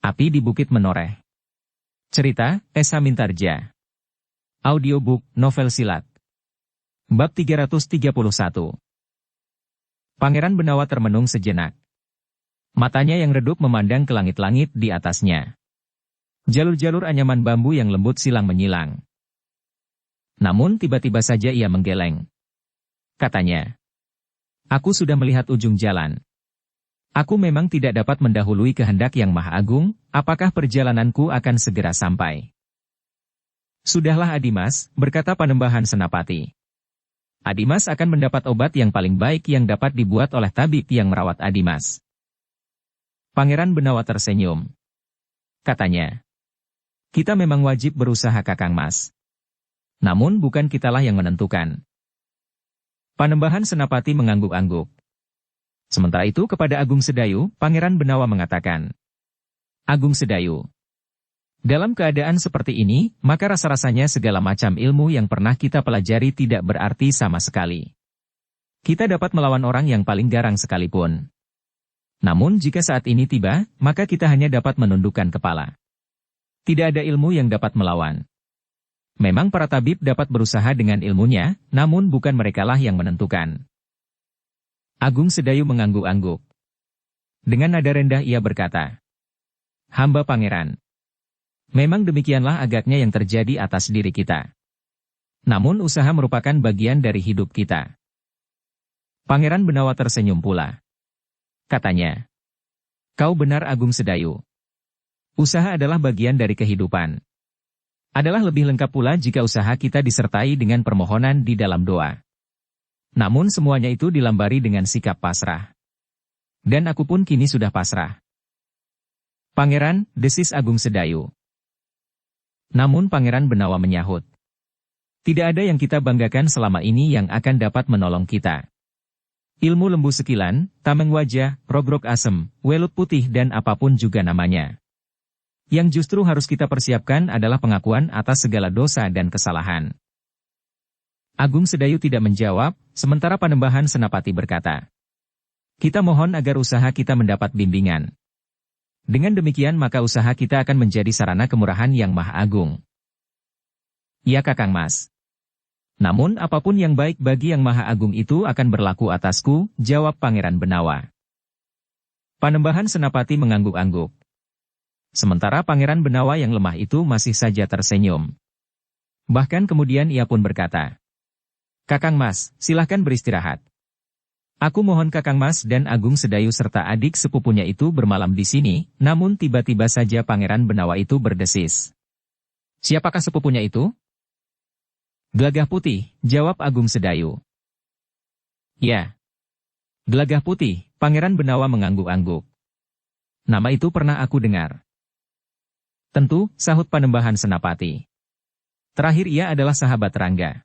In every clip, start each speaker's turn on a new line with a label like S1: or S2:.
S1: Api di Bukit Menoreh. Cerita, Esa Mintarja. Audiobook, novel silat. Bab 331. Pangeran Benawa termenung sejenak. Matanya yang redup memandang ke langit-langit di atasnya. Jalur-jalur anyaman bambu yang lembut silang menyilang. Namun tiba-tiba saja ia menggeleng. Katanya, "Aku sudah melihat ujung jalan. Aku memang tidak dapat mendahului kehendak yang Maha Agung, apakah perjalananku akan segera sampai?" "Sudahlah Adimas," berkata Panembahan Senapati. "Adimas akan mendapat obat yang paling baik yang dapat dibuat oleh tabib yang merawat Adimas." Pangeran Benawa tersenyum. Katanya, "Kita memang wajib berusaha Kakang Mas. Namun bukan kitalah yang menentukan." Panembahan Senapati mengangguk-angguk. Sementara itu kepada Agung Sedayu, Pangeran Benawa mengatakan, "Agung Sedayu, dalam keadaan seperti ini, maka rasa-rasanya segala macam ilmu yang pernah kita pelajari tidak berarti sama sekali. Kita dapat melawan orang yang paling garang sekalipun. Namun jika saat ini tiba, maka kita hanya dapat menundukkan kepala. Tidak ada ilmu yang dapat melawan. Memang para tabib dapat berusaha dengan ilmunya, namun bukan merekalah yang menentukan." Agung Sedayu mengangguk-angguk. Dengan nada rendah ia berkata, "Hamba Pangeran. Memang demikianlah agaknya yang terjadi atas diri kita. Namun usaha merupakan bagian dari hidup kita." Pangeran Benawa tersenyum pula. Katanya, "Kau benar Agung Sedayu. Usaha adalah bagian dari kehidupan. Adalah lebih lengkap pula jika usaha kita disertai dengan permohonan di dalam doa. Namun semuanya itu dilambari dengan sikap pasrah. Dan aku pun kini sudah pasrah." "Pangeran," desis Agung Sedayu. Namun Pangeran Benawa menyahut, "Tidak ada yang kita banggakan selama ini yang akan dapat menolong kita. Ilmu lembu sekilan, tameng wajah, rogrok asem, welut putih dan apapun juga namanya. Yang justru harus kita persiapkan adalah pengakuan atas segala dosa dan kesalahan." Agung Sedayu tidak menjawab, sementara Panembahan Senapati berkata, "Kita mohon agar usaha kita mendapat bimbingan. Dengan demikian maka usaha kita akan menjadi sarana kemurahan yang Maha Agung." "Ya Kakang Mas. Namun apapun yang baik bagi yang Maha Agung itu akan berlaku atasku," jawab Pangeran Benawa. Panembahan Senapati mengangguk-angguk. Sementara Pangeran Benawa yang lemah itu masih saja tersenyum. Bahkan kemudian ia pun berkata, "Kakang Mas, silahkan beristirahat. Aku mohon Kakang Mas dan Agung Sedayu serta adik sepupunya itu bermalam di sini." Namun tiba-tiba saja Pangeran Benawa itu berdesis. "Siapakah sepupunya itu?" "Gelagah Putih," jawab Agung Sedayu. "Ya, Gelagah Putih," Pangeran Benawa mengangguk-angguk. "Nama itu pernah aku dengar." "Tentu," sahut Panembahan Senapati. "Terakhir ia adalah sahabat Rangga."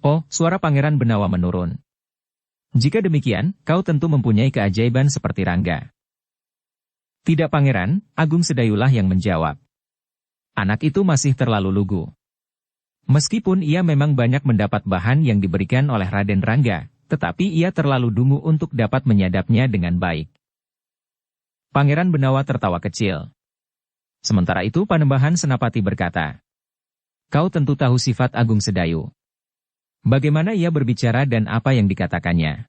S1: "Oh," suara Pangeran Benawa menurun. "Jika demikian, kau tentu mempunyai keajaiban seperti Rangga." "Tidak Pangeran," Agung Sedayulah yang menjawab. "Anak itu masih terlalu lugu. Meskipun ia memang banyak mendapat bahan yang diberikan oleh Raden Rangga, tetapi ia terlalu dungu untuk dapat menyadapnya dengan baik." Pangeran Benawa tertawa kecil. Sementara itu Panembahan Senapati berkata, "Kau tentu tahu sifat Agung Sedayu. Bagaimana ia berbicara dan apa yang dikatakannya?"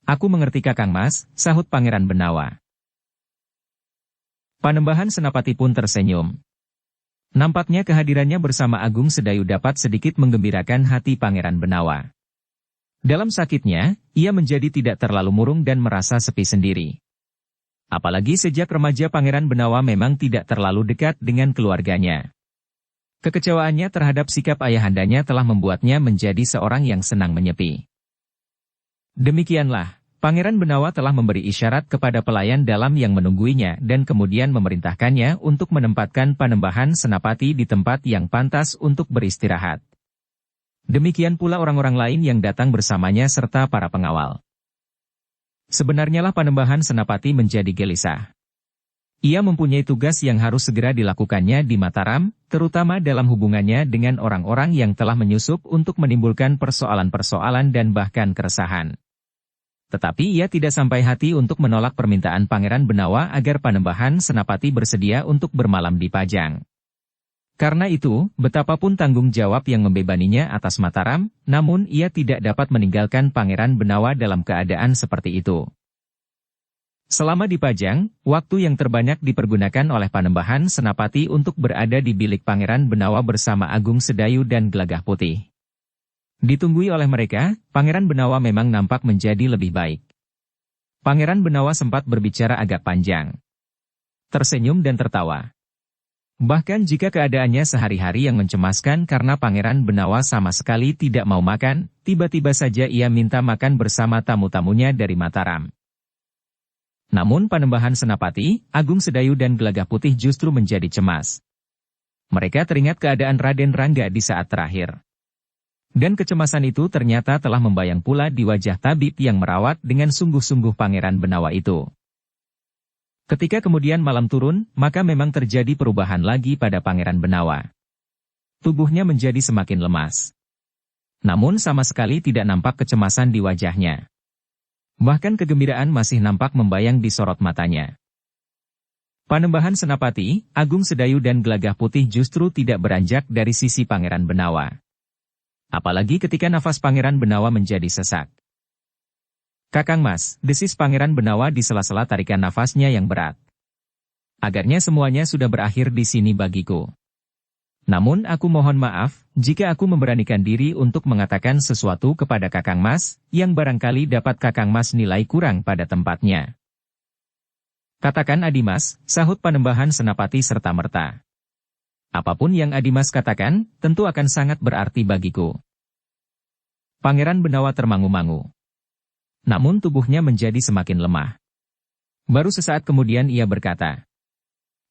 S1: "Aku mengerti Kakang Mas," sahut Pangeran Benawa. Panembahan Senapati pun tersenyum. Nampaknya kehadirannya bersama Agung Sedayu dapat sedikit menggembirakan hati Pangeran Benawa. Dalam sakitnya, ia menjadi tidak terlalu murung dan merasa sepi sendiri. Apalagi sejak remaja Pangeran Benawa memang tidak terlalu dekat dengan keluarganya. Kekecewaannya terhadap sikap ayahandanya telah membuatnya menjadi seorang yang senang menyepi. Demikianlah, Pangeran Benawa telah memberi isyarat kepada pelayan dalam yang menungguinya dan kemudian memerintahkannya untuk menempatkan Panembahan Senapati di tempat yang pantas untuk beristirahat. Demikian pula orang-orang lain yang datang bersamanya serta para pengawal. Sebenarnya lah Panembahan Senapati menjadi gelisah. Ia mempunyai tugas yang harus segera dilakukannya di Mataram, terutama dalam hubungannya dengan orang-orang yang telah menyusup untuk menimbulkan persoalan-persoalan dan bahkan keresahan. Tetapi ia tidak sampai hati untuk menolak permintaan Pangeran Benawa agar Panembahan Senapati bersedia untuk bermalam di Pajang. Karena itu, betapapun tanggung jawab yang membebaninya atas Mataram, namun ia tidak dapat meninggalkan Pangeran Benawa dalam keadaan seperti itu. Selama di Pajang, waktu yang terbanyak dipergunakan oleh Panembahan Senapati untuk berada di bilik Pangeran Benawa bersama Agung Sedayu dan Gelagah Putih. Ditunggui oleh mereka, Pangeran Benawa memang nampak menjadi lebih baik. Pangeran Benawa sempat berbicara agak panjang. Tersenyum dan tertawa. Bahkan jika keadaannya sehari-hari yang mencemaskan karena Pangeran Benawa sama sekali tidak mau makan, tiba-tiba saja ia minta makan bersama tamu-tamunya dari Mataram. Namun Panembahan Senapati, Agung Sedayu dan Gelagah Putih justru menjadi cemas. Mereka teringat keadaan Raden Rangga di saat terakhir. Dan kecemasan itu ternyata telah membayang pula di wajah tabib yang merawat dengan sungguh-sungguh Pangeran Benawa itu. Ketika kemudian malam turun, maka memang terjadi perubahan lagi pada Pangeran Benawa. Tubuhnya menjadi semakin lemas. Namun sama sekali tidak nampak kecemasan di wajahnya. Bahkan kegembiraan masih nampak membayang di sorot matanya. Panembahan Senapati, Agung Sedayu dan Gelagah Putih justru tidak beranjak dari sisi Pangeran Benawa. Apalagi ketika nafas Pangeran Benawa menjadi sesak. "Kakang Mas," desis Pangeran Benawa di sela-sela tarikan nafasnya yang berat. "Agarnya semuanya sudah berakhir di sini bagiku. Namun aku mohon maaf, jika aku memberanikan diri untuk mengatakan sesuatu kepada Kakang Mas, yang barangkali dapat Kakang Mas nilai kurang pada tempatnya." "Katakan Adimas," sahut Panembahan Senapati serta-merta. "Apapun yang Adimas katakan, tentu akan sangat berarti bagiku." Pangeran Benawa termangu-mangu. Namun tubuhnya menjadi semakin lemah. Baru sesaat kemudian ia berkata,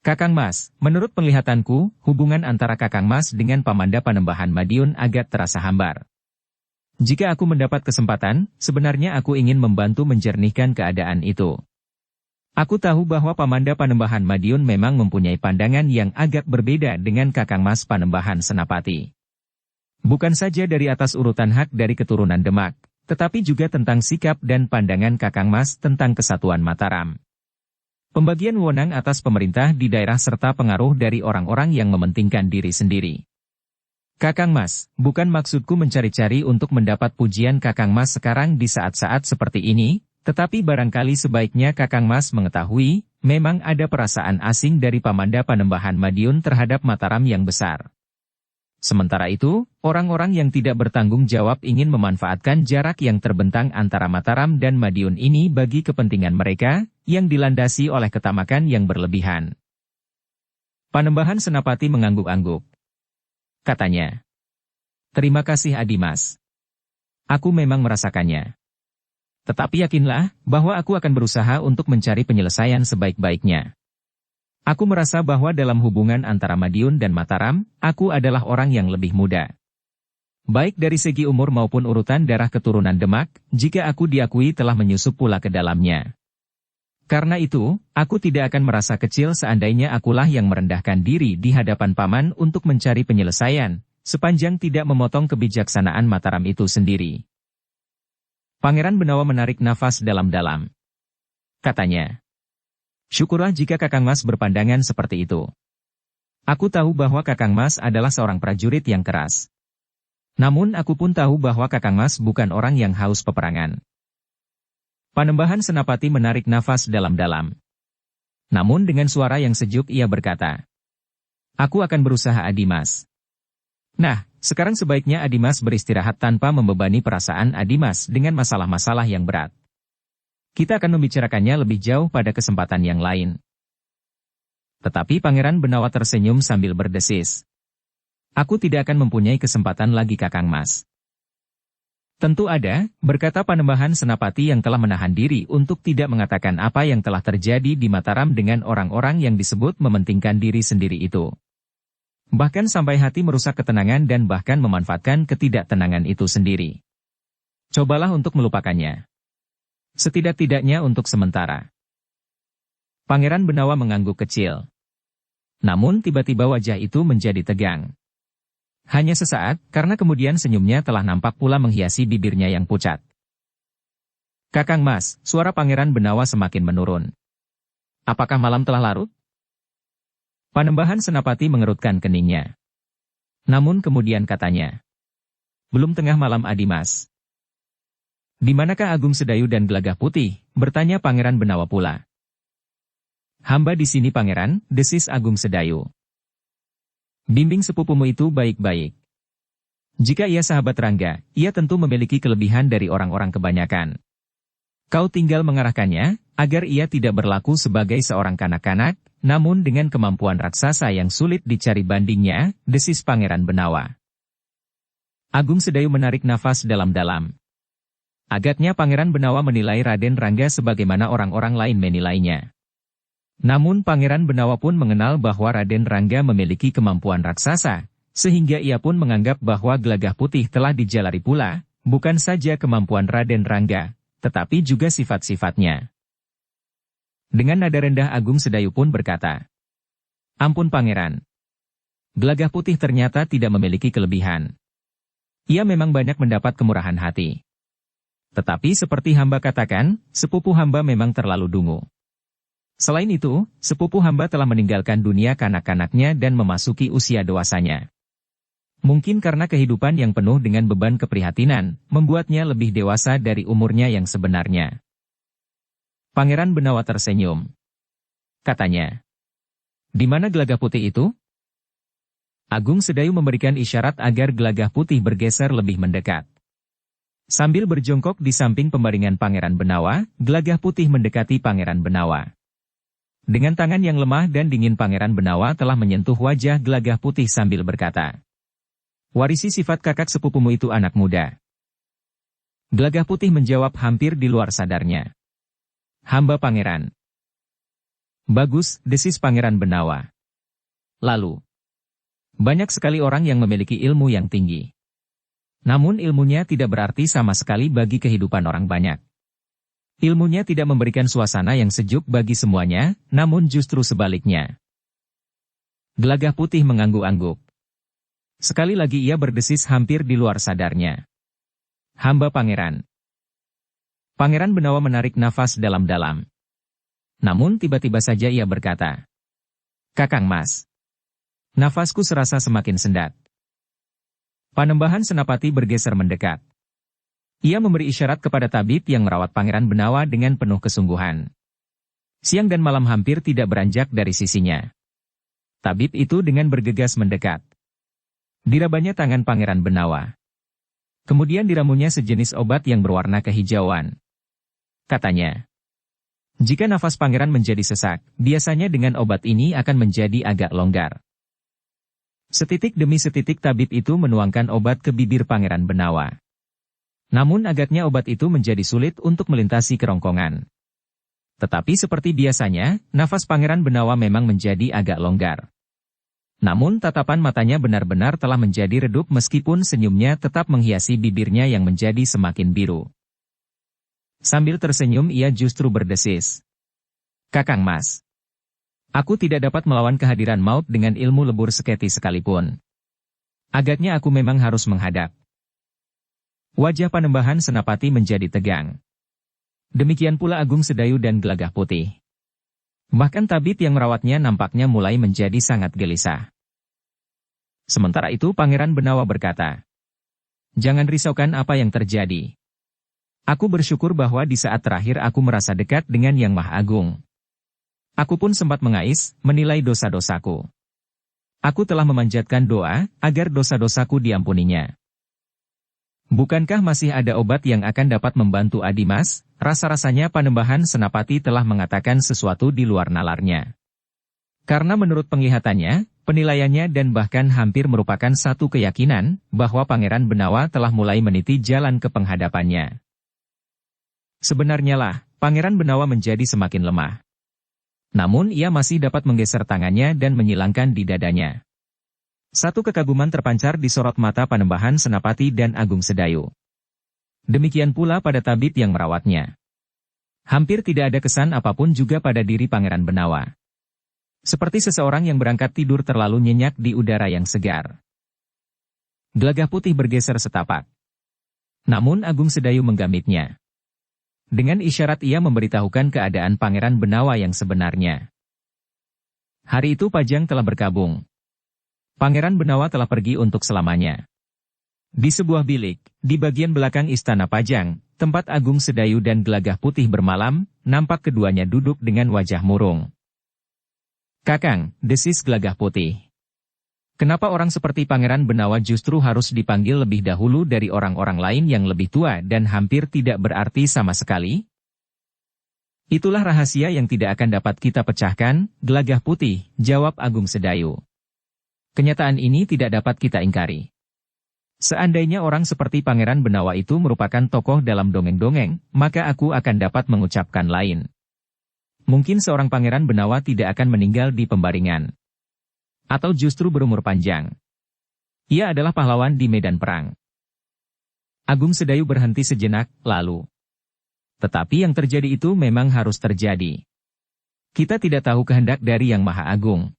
S1: "Kakang Mas, menurut penglihatanku, hubungan antara Kakang Mas dengan Pamanda Panembahan Madiun agak terasa hambar. Jika aku mendapat kesempatan, sebenarnya aku ingin membantu menjernihkan keadaan itu. Aku tahu bahwa Pamanda Panembahan Madiun memang mempunyai pandangan yang agak berbeda dengan Kakang Mas Panembahan Senapati. Bukan saja dari atas urutan hak dari keturunan Demak, tetapi juga tentang sikap dan pandangan Kakang Mas tentang kesatuan Mataram. Pembagian wewenang atas pemerintah di daerah serta pengaruh dari orang-orang yang mementingkan diri sendiri. Kakang Mas, bukan maksudku mencari-cari untuk mendapat pujian Kakang Mas sekarang di saat-saat seperti ini, tetapi barangkali sebaiknya Kakang Mas mengetahui, memang ada perasaan asing dari Pamanda Panembahan Madiun terhadap Mataram yang besar. Sementara itu, orang-orang yang tidak bertanggung jawab ingin memanfaatkan jarak yang terbentang antara Mataram dan Madiun ini bagi kepentingan mereka, yang dilandasi oleh ketamakan yang berlebihan." Panembahan Senapati mengangguk-angguk. Katanya, "Terima kasih Adimas. Aku memang merasakannya. Tetapi yakinlah, bahwa aku akan berusaha untuk mencari penyelesaian sebaik-baiknya. Aku merasa bahwa dalam hubungan antara Madiun dan Mataram, aku adalah orang yang lebih muda. Baik dari segi umur maupun urutan darah keturunan Demak, jika aku diakui telah menyusup pula ke dalamnya. Karena itu, aku tidak akan merasa kecil seandainya akulah yang merendahkan diri di hadapan Paman untuk mencari penyelesaian, sepanjang tidak memotong kebijaksanaan Mataram itu sendiri." Pangeran Benawa menarik nafas dalam-dalam. Katanya, "Syukurlah jika Kakang Mas berpandangan seperti itu. Aku tahu bahwa Kakang Mas adalah seorang prajurit yang keras. Namun aku pun tahu bahwa Kakang Mas bukan orang yang haus peperangan." Panembahan Senapati menarik nafas dalam-dalam. Namun dengan suara yang sejuk ia berkata, "Aku akan berusaha Adimas. Nah, sekarang sebaiknya Adimas beristirahat tanpa membebani perasaan Adimas dengan masalah-masalah yang berat. Kita akan membicarakannya lebih jauh pada kesempatan yang lain." Tetapi Pangeran Benawa tersenyum sambil berdesis. "Aku tidak akan mempunyai kesempatan lagi Kakang Mas." "Tentu ada," berkata Panembahan Senapati yang telah menahan diri untuk tidak mengatakan apa yang telah terjadi di Mataram dengan orang-orang yang disebut mementingkan diri sendiri itu. Bahkan sampai hati merusak ketenangan dan bahkan memanfaatkan ketidaktenangan itu sendiri. Cobalah untuk melupakannya. Setidak-tidaknya untuk sementara." Pangeran Benawa mengangguk kecil. Namun tiba-tiba wajah itu menjadi tegang. Hanya sesaat, karena kemudian senyumnya telah nampak pula menghiasi bibirnya yang pucat. Kakang Mas, suara Pangeran Benawa semakin menurun. Apakah malam telah larut? Panembahan Senapati mengerutkan keningnya. Namun kemudian katanya. Belum tengah malam Adimas. Di manakah Agung Sedayu dan Gelagah Putih? Bertanya Pangeran Benawa pula. Hamba di sini Pangeran, desis Agung Sedayu. Bimbing sepupumu itu baik-baik. Jika ia sahabat Rangga, ia tentu memiliki kelebihan dari orang-orang kebanyakan. Kau tinggal mengarahkannya, agar ia tidak berlaku sebagai seorang kanak-kanak, namun dengan kemampuan raksasa yang sulit dicari bandingnya, desis Pangeran Benawa. Agung Sedayu menarik nafas dalam-dalam. Agaknya Pangeran Benawa menilai Raden Rangga sebagaimana orang-orang lain menilainya. Namun Pangeran Benawa pun mengenal bahwa Raden Rangga memiliki kemampuan raksasa, sehingga ia pun menganggap bahwa Gelagah Putih telah dijalari pula, bukan saja kemampuan Raden Rangga, tetapi juga sifat-sifatnya. Dengan nada rendah Agung Sedayu pun berkata, Ampun Pangeran. Gelagah Putih ternyata tidak memiliki kelebihan. Ia memang banyak mendapat kemurahan hati. Tetapi seperti hamba katakan, sepupu hamba memang terlalu dungu. Selain itu, sepupu hamba telah meninggalkan dunia kanak-kanaknya dan memasuki usia dewasanya. Mungkin karena kehidupan yang penuh dengan beban keprihatinan, membuatnya lebih dewasa dari umurnya yang sebenarnya. Pangeran Benawa tersenyum. Katanya, di mana Gelagah Putih itu? Agung Sedayu memberikan isyarat agar Gelagah Putih bergeser lebih mendekat. Sambil berjongkok di samping pembaringan Pangeran Benawa, Gelagah Putih mendekati Pangeran Benawa. Dengan tangan yang lemah dan dingin Pangeran Benawa telah menyentuh wajah Gelagah Putih sambil berkata, warisi sifat kakak sepupumu itu anak muda. Gelagah Putih menjawab hampir di luar sadarnya. Hamba Pangeran. Bagus, desis Pangeran Benawa. Lalu, banyak sekali orang yang memiliki ilmu yang tinggi. Namun ilmunya tidak berarti sama sekali bagi kehidupan orang banyak. Ilmunya tidak memberikan suasana yang sejuk bagi semuanya, namun justru sebaliknya. Gelagah Putih mengangguk-angguk. Sekali lagi ia berdesis hampir di luar sadarnya. Hamba Pangeran. Pangeran Benawa menarik nafas dalam-dalam. Namun tiba-tiba saja ia berkata, Kakang Mas. Nafasku serasa semakin sendat. Panembahan Senapati bergeser mendekat. Ia memberi isyarat kepada tabib yang merawat Pangeran Benawa dengan penuh kesungguhan. Siang dan malam hampir tidak beranjak dari sisinya. Tabib itu dengan bergegas mendekat. Dirabanya tangan Pangeran Benawa. Kemudian diramunya sejenis obat yang berwarna kehijauan. Katanya, jika nafas Pangeran menjadi sesak, biasanya dengan obat ini akan menjadi agak longgar. Setitik demi setitik tabib itu menuangkan obat ke bibir Pangeran Benawa. Namun agaknya obat itu menjadi sulit untuk melintasi kerongkongan. Tetapi seperti biasanya, nafas Pangeran Benawa memang menjadi agak longgar. Namun tatapan matanya benar-benar telah menjadi redup meskipun senyumnya tetap menghiasi bibirnya yang menjadi semakin biru. Sambil tersenyum ia justru berdesis. Kakang Mas. Aku tidak dapat melawan kehadiran maut dengan ilmu lebur seketi sekalipun. Agaknya aku memang harus menghadap. Wajah Panembahan Senapati menjadi tegang. Demikian pula Agung Sedayu dan Gelagah Putih. Bahkan tabib yang merawatnya nampaknya mulai menjadi sangat gelisah. Sementara itu Pangeran Benawa berkata, jangan risaukan apa yang terjadi. Aku bersyukur bahwa di saat terakhir aku merasa dekat dengan Yang Maha Agung. Aku pun sempat mengais, menilai dosa-dosaku. Aku telah memanjatkan doa, agar dosa-dosaku diampuninya. Bukankah masih ada obat yang akan dapat membantu Adimas? Rasa-rasanya Panembahan Senapati telah mengatakan sesuatu di luar nalarnya. Karena menurut penglihatannya, penilaiannya dan bahkan hampir merupakan satu keyakinan, bahwa Pangeran Benawa telah mulai meniti jalan ke penghadapannya. Sebenarnya lah, Pangeran Benawa menjadi semakin lemah. Namun ia masih dapat menggeser tangannya dan menyilangkan di dadanya. Satu kekaguman terpancar di sorot mata Panembahan Senapati dan Agung Sedayu. Demikian pula pada tabib yang merawatnya. Hampir tidak ada kesan apapun juga pada diri Pangeran Benawa. Seperti seseorang yang berangkat tidur terlalu nyenyak di udara yang segar. Gelagah Putih bergeser setapak. Namun Agung Sedayu menggamitnya. Dengan isyarat ia memberitahukan keadaan Pangeran Benawa yang sebenarnya. Hari itu Pajang telah berkabung. Pangeran Benawa telah pergi untuk selamanya. Di sebuah bilik, di bagian belakang istana Pajang, tempat Agung Sedayu dan Gelagah Putih bermalam, nampak keduanya duduk dengan wajah murung. "Kakang," desis Gelagah Putih. "Kenapa orang seperti Pangeran Benawa justru harus dipanggil lebih dahulu dari orang-orang lain yang lebih tua dan hampir tidak berarti sama sekali?" "Itulah rahasia yang tidak akan dapat kita pecahkan, Gelagah Putih," jawab Agung Sedayu. "Kenyataan ini tidak dapat kita ingkari. Seandainya orang seperti Pangeran Benawa itu merupakan tokoh dalam dongeng-dongeng, maka aku akan dapat mengucapkan lain. Mungkin seorang Pangeran Benawa tidak akan meninggal di pembaringan. Atau justru berumur panjang. Ia adalah pahlawan di medan perang." Agung Sedayu berhenti sejenak, lalu. "Tetapi yang terjadi itu memang harus terjadi. Kita tidak tahu kehendak dari Yang Maha Agung.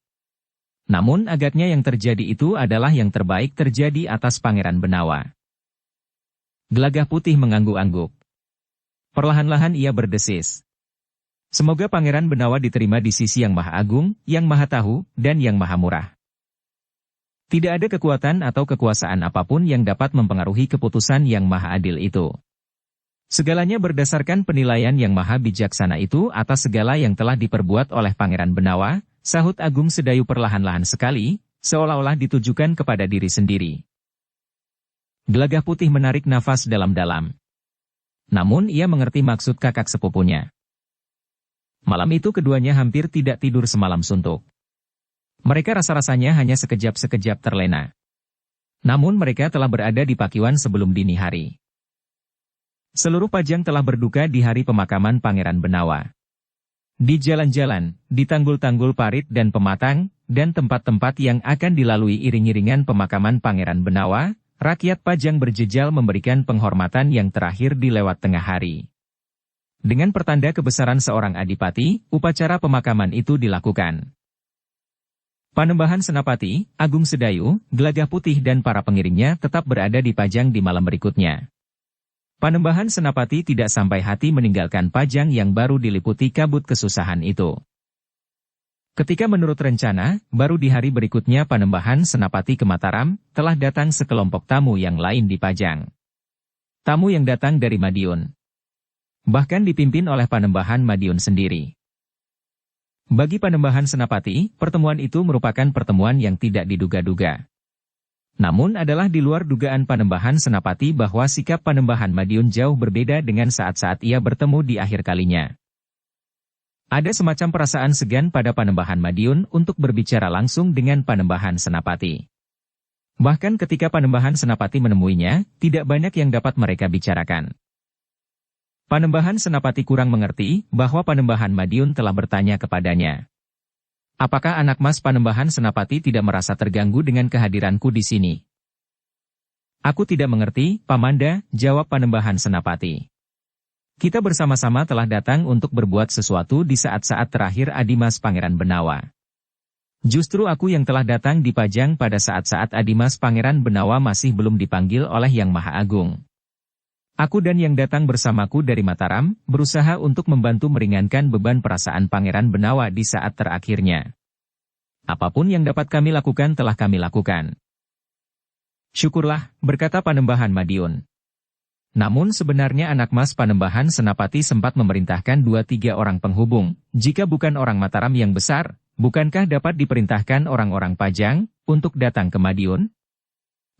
S1: Namun agaknya yang terjadi itu adalah yang terbaik terjadi atas Pangeran Benawa." Gelagah Putih mengangguk-angguk. Perlahan-lahan ia berdesis. Semoga Pangeran Benawa diterima di sisi Yang Maha Agung, Yang Maha Tahu, dan Yang Maha Murah. Tidak ada kekuatan atau kekuasaan apapun yang dapat mempengaruhi keputusan Yang Maha Adil itu. Segalanya berdasarkan penilaian Yang Maha Bijaksana itu atas segala yang telah diperbuat oleh Pangeran Benawa, sahut Agung Sedayu perlahan-lahan sekali, seolah-olah ditujukan kepada diri sendiri. Gelagah Putih menarik nafas dalam-dalam. Namun ia mengerti maksud kakak sepupunya. Malam itu keduanya hampir tidak tidur semalam suntuk. Mereka rasa-rasanya hanya sekejap-sekejap terlena. Namun mereka telah berada di Pakiwan sebelum dini hari. Seluruh Pajang telah berduka di hari pemakaman Pangeran Benawa. Di jalan-jalan, di tanggul-tanggul parit dan pematang, dan tempat-tempat yang akan dilalui iring-iringan pemakaman Pangeran Benawa, rakyat Pajang berjejal memberikan penghormatan yang terakhir di lewat tengah hari. Dengan pertanda kebesaran seorang adipati, upacara pemakaman itu dilakukan. Panembahan Senapati, Agung Sedayu, Gelagah Putih dan para pengiringnya tetap berada di Pajang di malam berikutnya. Panembahan Senapati tidak sampai hati meninggalkan Pajang yang baru diliputi kabut kesusahan itu. Ketika menurut rencana, baru di hari berikutnya Panembahan Senapati ke Mataram, telah datang sekelompok tamu yang lain di Pajang. Tamu yang datang dari Madiun. Bahkan dipimpin oleh Panembahan Madiun sendiri. Bagi Panembahan Senapati, pertemuan itu merupakan pertemuan yang tidak diduga-duga. Namun adalah di luar dugaan Panembahan Senapati bahwa sikap Panembahan Madiun jauh berbeda dengan saat-saat ia bertemu di akhir kalinya. Ada semacam perasaan segan pada Panembahan Madiun untuk berbicara langsung dengan Panembahan Senapati. Bahkan ketika Panembahan Senapati menemuinya, tidak banyak yang dapat mereka bicarakan. Panembahan Senapati kurang mengerti bahwa Panembahan Madiun telah bertanya kepadanya. "Apakah anak mas Panembahan Senapati tidak merasa terganggu dengan kehadiranku di sini?" "Aku tidak mengerti, Pamanda," jawab Panembahan Senapati. "Kita bersama-sama telah datang untuk berbuat sesuatu di saat-saat terakhir Adimas Pangeran Benawa. Justru aku yang telah datang di Pajang pada saat-saat Adimas Pangeran Benawa masih belum dipanggil oleh Yang Maha Agung. Aku dan yang datang bersamaku dari Mataram, berusaha untuk membantu meringankan beban perasaan Pangeran Benawa di saat terakhirnya. Apapun yang dapat kami lakukan telah kami lakukan." "Syukurlah," berkata Panembahan Madiun. "Namun sebenarnya anak mas Panembahan Senapati sempat memerintahkan 2-3 orang penghubung, jika bukan orang Mataram yang besar, bukankah dapat diperintahkan orang-orang Pajang, untuk datang ke Madiun?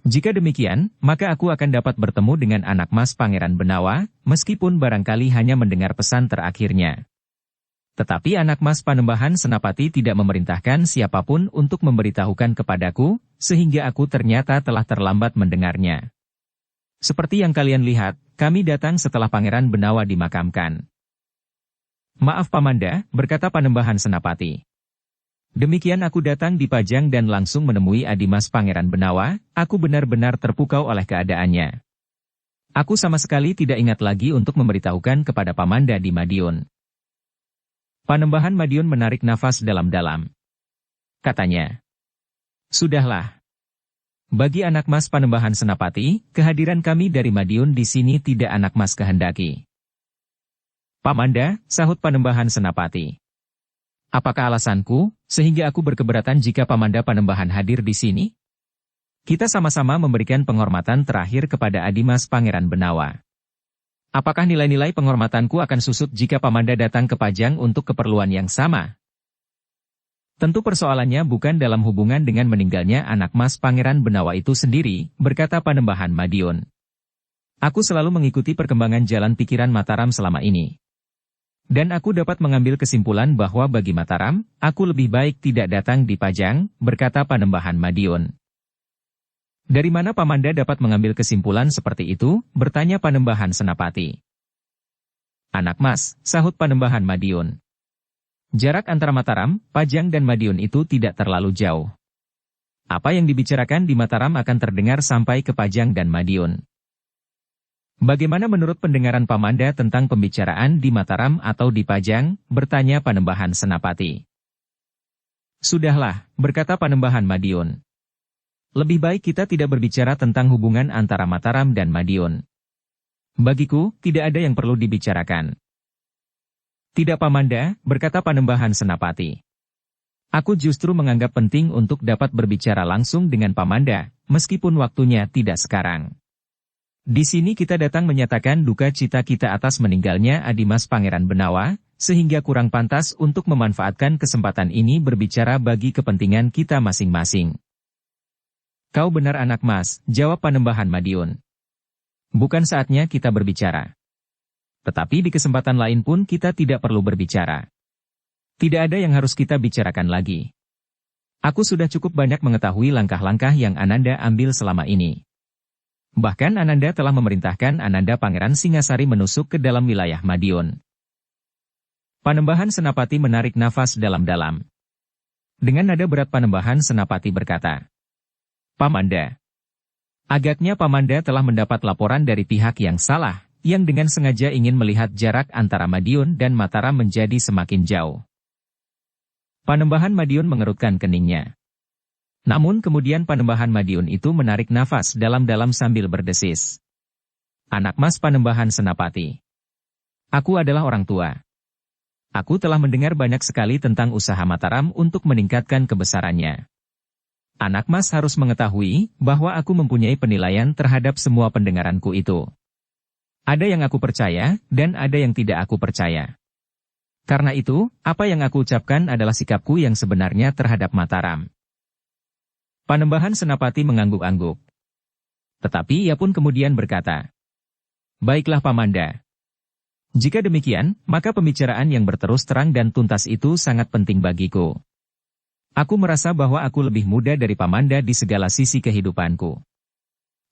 S1: Jika demikian, maka aku akan dapat bertemu dengan anak mas Pangeran Benawa, meskipun barangkali hanya mendengar pesan terakhirnya." Tetapi anak mas Panembahan Senapati tidak memerintahkan siapapun untuk memberitahukan kepadaku, sehingga aku ternyata telah terlambat mendengarnya. Seperti yang kalian lihat, kami datang setelah Pangeran Benawa dimakamkan. "Maaf Pamanda," berkata Panembahan Senapati. "Demikian aku datang di Pajang dan langsung menemui Adimas Pangeran Benawa, aku benar-benar terpukau oleh keadaannya. Aku sama sekali tidak ingat lagi untuk memberitahukan kepada Pamanda di Madiun." Panembahan Madiun menarik nafas dalam-dalam. Katanya, "Sudahlah. Bagi anak mas Panembahan Senapati, kehadiran kami dari Madiun di sini tidak anak mas kehendaki. Pamanda, sahut Panembahan Senapati. Apakah alasanku, sehingga aku berkeberatan jika Pamanda Panembahan hadir di sini? Kita sama-sama memberikan penghormatan terakhir kepada Adimas Pangeran Benawa. Apakah nilai-nilai penghormatanku akan susut jika Pamanda datang ke Pajang untuk keperluan yang sama? Tentu persoalannya bukan dalam hubungan dengan meninggalnya anak mas Pangeran Benawa itu sendiri, berkata Panembahan Madiun. Aku selalu mengikuti perkembangan jalan pikiran Mataram selama ini. Dan aku dapat mengambil kesimpulan bahwa bagi Mataram, aku lebih baik tidak datang di Pajang, berkata Panembahan Madiun. Dari mana Pamanda dapat mengambil kesimpulan seperti itu, bertanya Panembahan Senapati. Anak mas, sahut Panembahan Madiun. Jarak antara Mataram, Pajang dan Madiun itu tidak terlalu jauh. Apa yang dibicarakan di Mataram akan terdengar sampai ke Pajang dan Madiun. Bagaimana menurut pendengaran Pamanda tentang pembicaraan di Mataram atau di Pajang, bertanya Panembahan Senapati. Sudahlah, berkata Panembahan Madiun. Lebih baik kita tidak berbicara tentang hubungan antara Mataram dan Madiun. Bagiku, tidak ada yang perlu dibicarakan. Tidak Pamanda, berkata Panembahan Senapati. Aku justru menganggap penting untuk dapat berbicara langsung dengan Pamanda, meskipun waktunya tidak sekarang. Di sini kita datang menyatakan duka cita kita atas meninggalnya Adimas Pangeran Benawa, sehingga kurang pantas untuk memanfaatkan kesempatan ini berbicara bagi kepentingan kita masing-masing. Kau benar anak mas, jawab Panembahan Madiun. Bukan saatnya kita berbicara. Tetapi di kesempatan lain pun kita tidak perlu berbicara. Tidak ada yang harus kita bicarakan lagi. Aku sudah cukup banyak mengetahui langkah-langkah yang Ananda ambil selama ini. Bahkan Ananda telah memerintahkan Ananda Pangeran Singasari menusuk ke dalam wilayah Madiun. Panembahan Senapati menarik nafas dalam-dalam. Dengan nada berat Panembahan Senapati berkata, Pamanda. Agaknya Pamanda telah mendapat laporan dari pihak yang salah, yang dengan sengaja ingin melihat jarak antara Madiun dan Mataram menjadi semakin jauh. Panembahan Madiun mengerutkan keningnya. Namun kemudian Panembahan Madiun itu menarik nafas dalam-dalam sambil berdesis. Anak mas Panembahan Senapati. Aku adalah orang tua. Aku telah mendengar banyak sekali tentang usaha Mataram untuk meningkatkan kebesarannya. Anak mas harus mengetahui bahwa aku mempunyai penilaian terhadap semua pendengaranku itu. Ada yang aku percaya, dan ada yang tidak aku percaya. Karena itu, apa yang aku ucapkan adalah sikapku yang sebenarnya terhadap Mataram. Panembahan Senapati mengangguk-angguk. Tetapi ia pun kemudian berkata, Baiklah Pamanda. Jika demikian, maka pembicaraan yang berterus terang dan tuntas itu sangat penting bagiku. Aku merasa bahwa aku lebih muda dari Pamanda di segala sisi kehidupanku.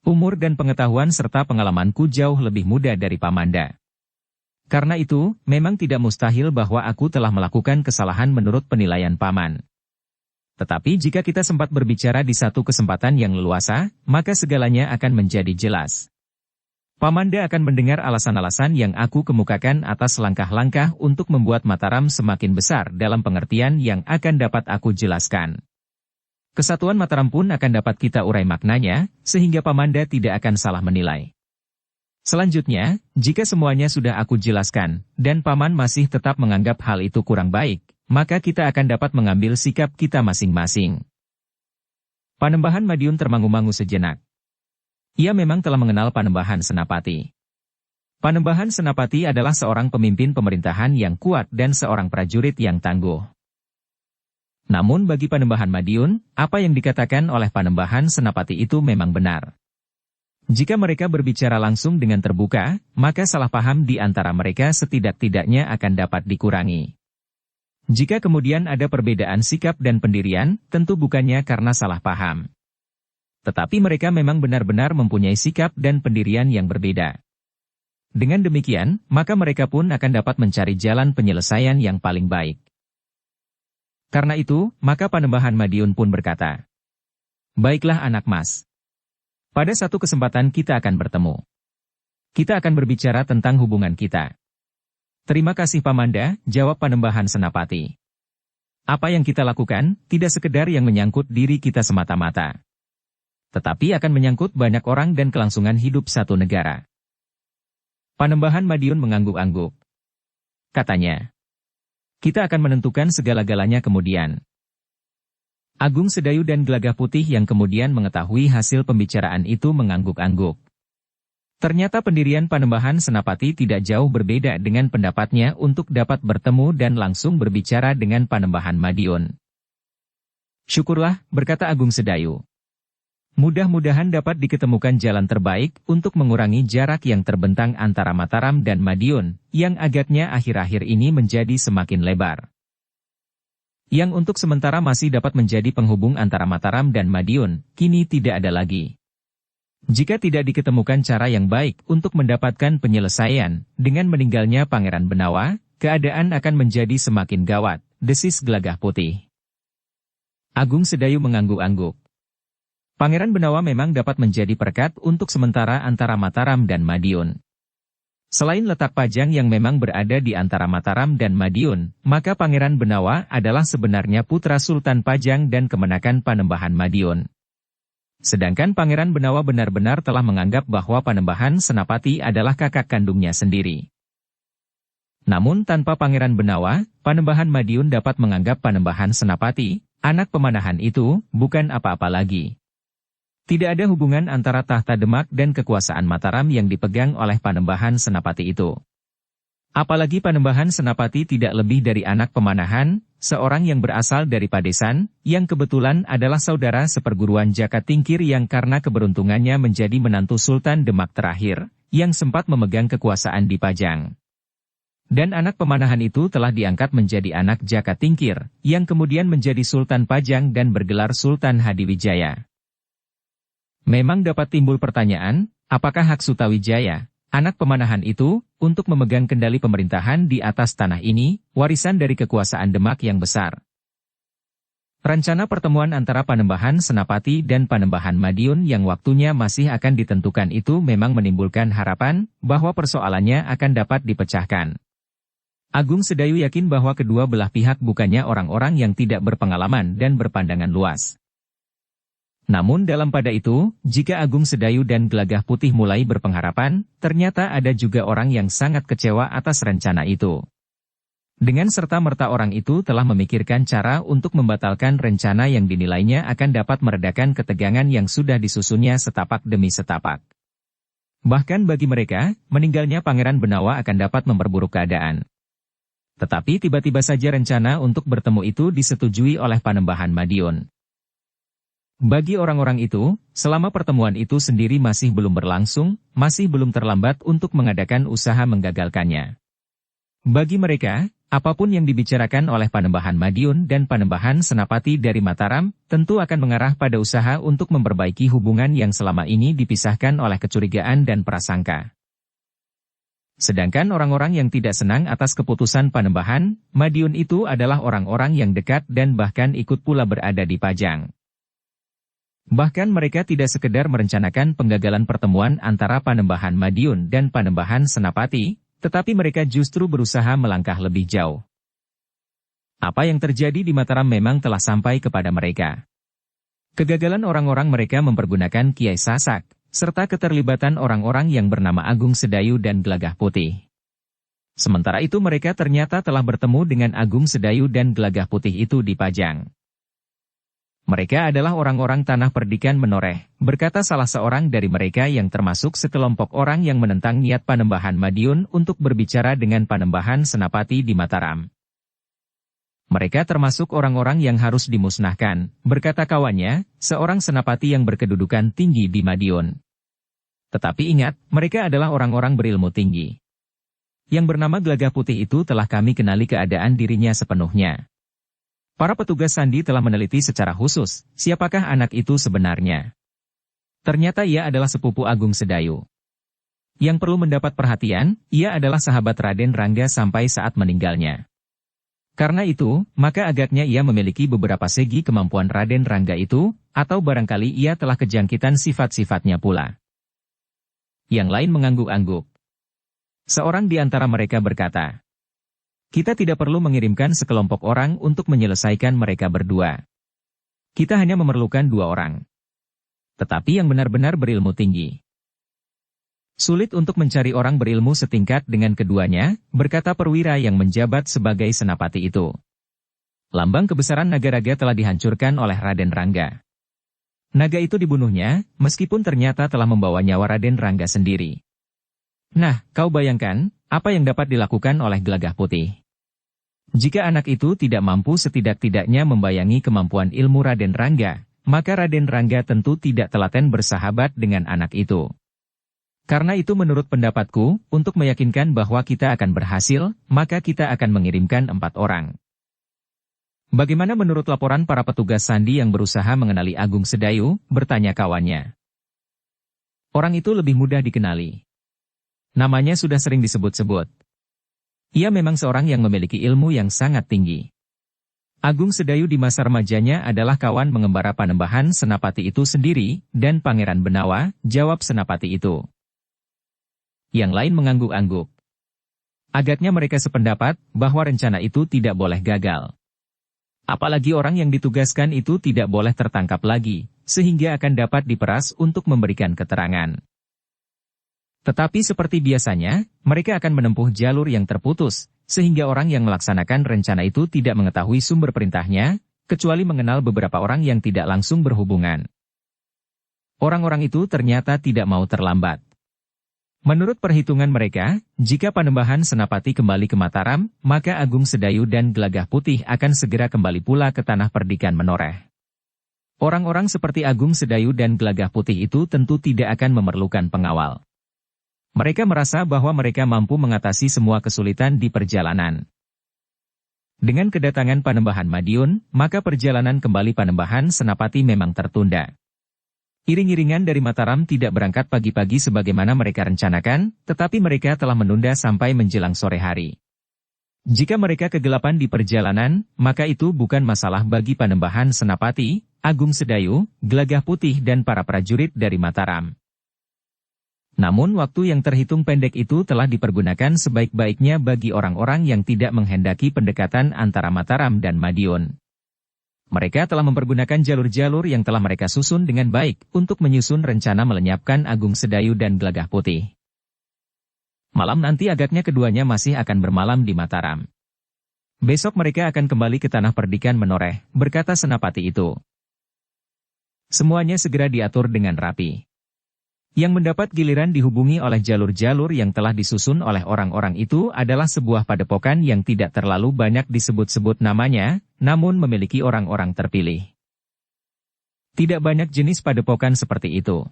S1: Umur dan pengetahuan serta pengalamanku jauh lebih muda dari Pamanda. Karena itu, memang tidak mustahil bahwa aku telah melakukan kesalahan menurut penilaian Paman. Tetapi jika kita sempat berbicara di satu kesempatan yang leluasa, maka segalanya akan menjadi jelas. Pamanda akan mendengar alasan-alasan yang aku kemukakan atas langkah-langkah untuk membuat Mataram semakin besar dalam pengertian yang akan dapat aku jelaskan. Kesatuan Mataram pun akan dapat kita urai maknanya, sehingga Pamanda tidak akan salah menilai. Selanjutnya, jika semuanya sudah aku jelaskan, dan Paman masih tetap menganggap hal itu kurang baik, maka kita akan dapat mengambil sikap kita masing-masing. Panembahan Madiun termangu-mangu sejenak. Ia memang telah mengenal Panembahan Senapati. Panembahan Senapati adalah seorang pemimpin pemerintahan yang kuat dan seorang prajurit yang tangguh. Namun bagi Panembahan Madiun, apa yang dikatakan oleh Panembahan Senapati itu memang benar. Jika mereka berbicara langsung dengan terbuka, maka salah paham di antara mereka setidak-tidaknya akan dapat dikurangi. Jika kemudian ada perbedaan sikap dan pendirian, tentu bukannya karena salah paham. Tetapi mereka memang benar-benar mempunyai sikap dan pendirian yang berbeda. Dengan demikian, maka mereka pun akan dapat mencari jalan penyelesaian yang paling baik. Karena itu, maka Panembahan Madiun pun berkata, Baiklah anak mas. Pada satu kesempatan kita akan bertemu. Kita akan berbicara tentang hubungan kita. Terima kasih Pamanda, jawab Panembahan Senapati. Apa yang kita lakukan, tidak sekedar yang menyangkut diri kita semata-mata. Tetapi akan menyangkut banyak orang dan kelangsungan hidup satu negara. Panembahan Madiun mengangguk-angguk. katanya. Kita akan menentukan segala-galanya kemudian. Agung Sedayu dan Gelagah Putih yang kemudian mengetahui hasil pembicaraan itu mengangguk-angguk. Ternyata pendirian Panembahan Senapati tidak jauh berbeda dengan pendapatnya untuk dapat bertemu dan langsung berbicara dengan Panembahan Madiun. Syukurlah, berkata Agung Sedayu. Mudah-mudahan dapat diketemukan jalan terbaik untuk mengurangi jarak yang terbentang antara Mataram dan Madiun, yang agaknya akhir-akhir ini menjadi semakin lebar. Yang untuk sementara masih dapat menjadi penghubung antara Mataram dan Madiun, kini tidak ada lagi. Jika tidak diketemukan cara yang baik untuk mendapatkan penyelesaian, dengan meninggalnya Pangeran Benawa, keadaan akan menjadi semakin gawat, desis Gelagah Putih. Agung Sedayu mengangguk-angguk. Pangeran Benawa memang dapat menjadi perekat untuk sementara antara Mataram dan Madiun. Selain letak Pajang yang memang berada di antara Mataram dan Madiun, maka Pangeran Benawa adalah sebenarnya putra Sultan Pajang dan kemenakan Panembahan Madiun. Sedangkan Pangeran Benawa benar-benar telah menganggap bahwa Panembahan Senapati adalah kakak kandungnya sendiri. Namun tanpa Pangeran Benawa, Panembahan Madiun dapat menganggap Panembahan Senapati, anak pemanahan itu, bukan apa-apa lagi. Tidak ada hubungan antara tahta Demak dan kekuasaan Mataram yang dipegang oleh Panembahan Senapati itu. Apalagi Panembahan Senapati tidak lebih dari anak pemanahan, seorang yang berasal dari Padesan, yang kebetulan adalah saudara seperguruan Jaka Tingkir yang karena keberuntungannya menjadi menantu Sultan Demak terakhir, yang sempat memegang kekuasaan di Pajang. Dan anak pemanahan itu telah diangkat menjadi anak Jaka Tingkir, yang kemudian menjadi Sultan Pajang dan bergelar Sultan Hadiwijaya. Memang dapat timbul pertanyaan, apakah hak Sutawijaya, anak pemanahan itu, untuk memegang kendali pemerintahan di atas tanah ini, warisan dari kekuasaan Demak yang besar. Rencana pertemuan antara Panembahan Senapati dan Panembahan Madiun yang waktunya masih akan ditentukan itu memang menimbulkan harapan bahwa persoalannya akan dapat dipecahkan. Agung Sedayu yakin bahwa kedua belah pihak bukannya orang-orang yang tidak berpengalaman dan berpandangan luas. Namun dalam pada itu, jika Agung Sedayu dan Gelagah Putih mulai berpengharapan, ternyata ada juga orang yang sangat kecewa atas rencana itu. Dengan serta-merta orang itu telah memikirkan cara untuk membatalkan rencana yang dinilainya akan dapat meredakan ketegangan yang sudah disusunnya setapak demi setapak. Bahkan bagi mereka, meninggalnya Pangeran Benawa akan dapat memperburuk keadaan. Tetapi tiba-tiba saja rencana untuk bertemu itu disetujui oleh Panembahan Madiun. Bagi orang-orang itu, selama pertemuan itu sendiri masih belum berlangsung, masih belum terlambat untuk mengadakan usaha menggagalkannya. Bagi mereka, apapun yang dibicarakan oleh Panembahan Madiun dan Panembahan Senapati dari Mataram, tentu akan mengarah pada usaha untuk memperbaiki hubungan yang selama ini dipisahkan oleh kecurigaan dan prasangka. Sedangkan orang-orang yang tidak senang atas keputusan Panembahan Madiun itu adalah orang-orang yang dekat dan bahkan ikut pula berada di Pajang. Bahkan mereka tidak sekedar merencanakan penggagalan pertemuan antara Panembahan Madiun dan Panembahan Senapati, tetapi mereka justru berusaha melangkah lebih jauh. Apa yang terjadi di Mataram memang telah sampai kepada mereka. Kegagalan orang-orang mereka mempergunakan Kiai Sasak, serta keterlibatan orang-orang yang bernama Agung Sedayu dan Gelagah Putih. Sementara itu mereka ternyata telah bertemu dengan Agung Sedayu dan Gelagah Putih itu di Pajang. Mereka adalah orang-orang tanah perdikan menoreh, berkata salah seorang dari mereka yang termasuk sekelompok orang yang menentang niat Panembahan Madiun untuk berbicara dengan Panembahan Senapati di Mataram. Mereka termasuk orang-orang yang harus dimusnahkan, berkata kawannya, seorang senapati yang berkedudukan tinggi di Madiun. Tetapi ingat, mereka adalah orang-orang berilmu tinggi. Yang bernama Gelagah Putih itu telah kami kenali keadaan dirinya sepenuhnya. Para petugas sandi telah meneliti secara khusus, siapakah anak itu sebenarnya. Ternyata ia adalah sepupu Agung Sedayu. Yang perlu mendapat perhatian, ia adalah sahabat Raden Rangga sampai saat meninggalnya. Karena itu, maka agaknya ia memiliki beberapa segi kemampuan Raden Rangga itu, atau barangkali ia telah kejangkitan sifat-sifatnya pula. Yang lain mengangguk-angguk. Seorang di antara mereka berkata, kita tidak perlu mengirimkan sekelompok orang untuk menyelesaikan mereka berdua. Kita hanya memerlukan 2 orang. Tetapi yang benar-benar berilmu tinggi. Sulit untuk mencari orang berilmu setingkat dengan keduanya, berkata perwira yang menjabat sebagai senapati itu. Lambang kebesaran Nagaraga telah dihancurkan oleh Raden Rangga. Naga itu dibunuhnya, meskipun ternyata telah membawa nyawa Raden Rangga sendiri. Nah, kau bayangkan, apa yang dapat dilakukan oleh Gelagah Putih? Jika anak itu tidak mampu setidak-tidaknya membayangi kemampuan ilmu Raden Rangga, maka Raden Rangga tentu tidak telaten bersahabat dengan anak itu. Karena itu menurut pendapatku, untuk meyakinkan bahwa kita akan berhasil, maka kita akan mengirimkan 4 orang. Bagaimana menurut laporan para petugas sandi yang berusaha mengenali Agung Sedayu, bertanya kawannya. Orang itu lebih mudah dikenali. Namanya sudah sering disebut-sebut. Ia memang seorang yang memiliki ilmu yang sangat tinggi. Agung Sedayu di masa remajanya adalah kawan mengembara Panembahan Senapati itu sendiri, dan Pangeran Benawa, jawab Senapati itu. Yang lain mengangguk-angguk. Agaknya mereka sependapat bahwa rencana itu tidak boleh gagal. Apalagi orang yang ditugaskan itu tidak boleh tertangkap lagi, sehingga akan dapat diperas untuk memberikan keterangan. Tetapi seperti biasanya, mereka akan menempuh jalur yang terputus, sehingga orang yang melaksanakan rencana itu tidak mengetahui sumber perintahnya, kecuali mengenal beberapa orang yang tidak langsung berhubungan. Orang-orang itu ternyata tidak mau terlambat. Menurut perhitungan mereka, jika Panembahan Senapati kembali ke Mataram, maka Agung Sedayu dan Gelagah Putih akan segera kembali pula ke tanah perdikan Menoreh. Orang-orang seperti Agung Sedayu dan Gelagah Putih itu tentu tidak akan memerlukan pengawal. Mereka merasa bahwa mereka mampu mengatasi semua kesulitan di perjalanan. Dengan kedatangan Panembahan Madiun, maka perjalanan kembali Panembahan Senapati memang tertunda. Iring-iringan dari Mataram tidak berangkat pagi-pagi sebagaimana mereka rencanakan, tetapi mereka telah menunda sampai menjelang sore hari. Jika mereka kegelapan di perjalanan, maka itu bukan masalah bagi Panembahan Senapati, Agung Sedayu, Gelagah Putih dan para prajurit dari Mataram. Namun waktu yang terhitung pendek itu telah dipergunakan sebaik-baiknya bagi orang-orang yang tidak menghendaki pendekatan antara Mataram dan Madiun. Mereka telah mempergunakan jalur-jalur yang telah mereka susun dengan baik untuk menyusun rencana melenyapkan Agung Sedayu dan Gelagah Putih. Malam nanti agaknya keduanya masih akan bermalam di Mataram. Besok mereka akan kembali ke tanah perdikan Menoreh, berkata senapati itu. Semuanya segera diatur dengan rapi. Yang mendapat giliran dihubungi oleh jalur-jalur yang telah disusun oleh orang-orang itu adalah sebuah padepokan yang tidak terlalu banyak disebut-sebut namanya, namun memiliki orang-orang terpilih. Tidak banyak jenis padepokan seperti itu.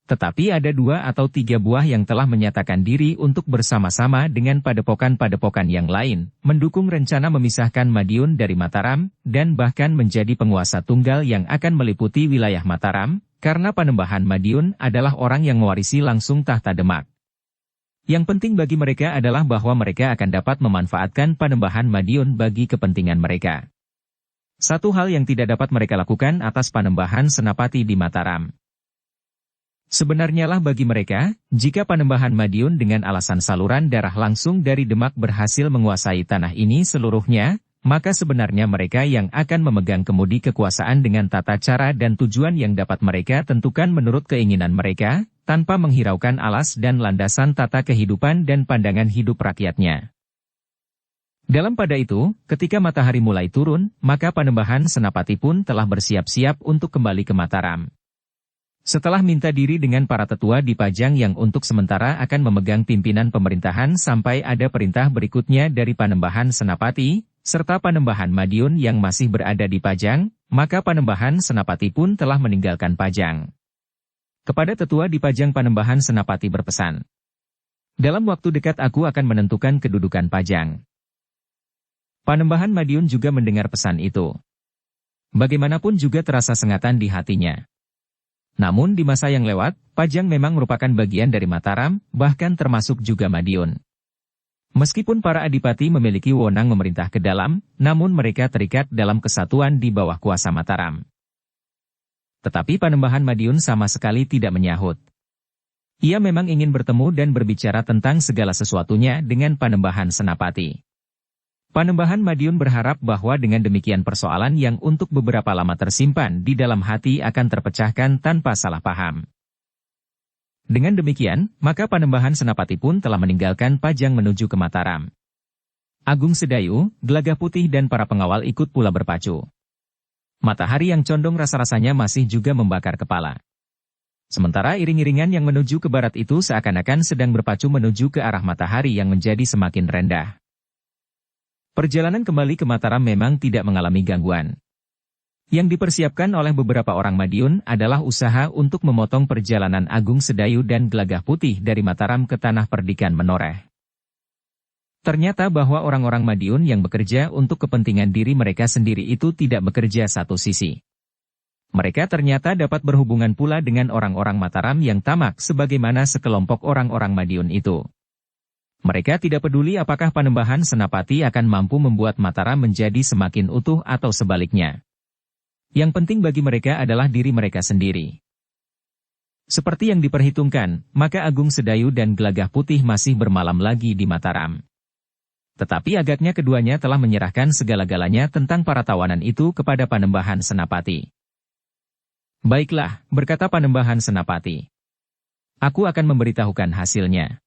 S1: Tetapi ada 2 atau 3 buah yang telah menyatakan diri untuk bersama-sama dengan padepokan-padepokan yang lain, mendukung rencana memisahkan Madiun dari Mataram, dan bahkan menjadi penguasa tunggal yang akan meliputi wilayah Mataram, karena Panembahan Madiun adalah orang yang mewarisi langsung tahta Demak. Yang penting bagi mereka adalah bahwa mereka akan dapat memanfaatkan Panembahan Madiun bagi kepentingan mereka. Satu hal yang tidak dapat mereka lakukan atas Panembahan Senapati di Mataram. Sebenarnya lah bagi mereka, jika Panembahan Madiun dengan alasan saluran darah langsung dari Demak berhasil menguasai tanah ini seluruhnya, maka sebenarnya mereka yang akan memegang kemudi kekuasaan dengan tata cara dan tujuan yang dapat mereka tentukan menurut keinginan mereka, tanpa menghiraukan alas dan landasan tata kehidupan dan pandangan hidup rakyatnya. Dalam pada itu, ketika matahari mulai turun, maka Panembahan Senapati pun telah bersiap-siap untuk kembali ke Mataram. Setelah minta diri dengan para tetua di Pajang yang untuk sementara akan memegang pimpinan pemerintahan sampai ada perintah berikutnya dari Panembahan Senapati, serta Panembahan Madiun yang masih berada di Pajang, maka Panembahan Senapati pun telah meninggalkan Pajang. Kepada tetua di Pajang Panembahan Senapati berpesan, "Dalam waktu dekat aku akan menentukan kedudukan Pajang." Panembahan Madiun juga mendengar pesan itu. Bagaimanapun juga terasa sengatan di hatinya. Namun di masa yang lewat, Pajang memang merupakan bagian dari Mataram, bahkan termasuk juga Madiun. Meskipun para adipati memiliki wewenang memerintah ke dalam, namun mereka terikat dalam kesatuan di bawah kuasa Mataram. Tetapi Panembahan Madiun sama sekali tidak menyahut. Ia memang ingin bertemu dan berbicara tentang segala sesuatunya dengan Panembahan Senapati. Panembahan Madiun berharap bahwa dengan demikian persoalan yang untuk beberapa lama tersimpan di dalam hati akan terpecahkan tanpa salah paham. Dengan demikian, maka Panembahan Senapati pun telah meninggalkan Pajang menuju ke Mataram. Agung Sedayu, Gelagah Putih dan para pengawal ikut pula berpacu. Matahari yang condong rasa-rasanya masih juga membakar kepala. Sementara iring-iringan yang menuju ke barat itu seakan-akan sedang berpacu menuju ke arah matahari yang menjadi semakin rendah. Perjalanan kembali ke Mataram memang tidak mengalami gangguan. Yang dipersiapkan oleh beberapa orang Madiun adalah usaha untuk memotong perjalanan Agung Sedayu dan Gelagah Putih dari Mataram ke Tanah Perdikan Menoreh. Ternyata bahwa orang-orang Madiun yang bekerja untuk kepentingan diri mereka sendiri itu tidak bekerja satu sisi. Mereka ternyata dapat berhubungan pula dengan orang-orang Mataram yang tamak sebagaimana sekelompok orang-orang Madiun itu. Mereka tidak peduli apakah Panembahan Senapati akan mampu membuat Mataram menjadi semakin utuh atau sebaliknya. Yang penting bagi mereka adalah diri mereka sendiri. Seperti yang diperhitungkan, maka Agung Sedayu dan Gelagah Putih masih bermalam lagi di Mataram. Tetapi agaknya keduanya telah menyerahkan segala-galanya tentang para tawanan itu kepada Panembahan Senapati. Baiklah, berkata Panembahan Senapati. Aku akan memberitahukan hasilnya.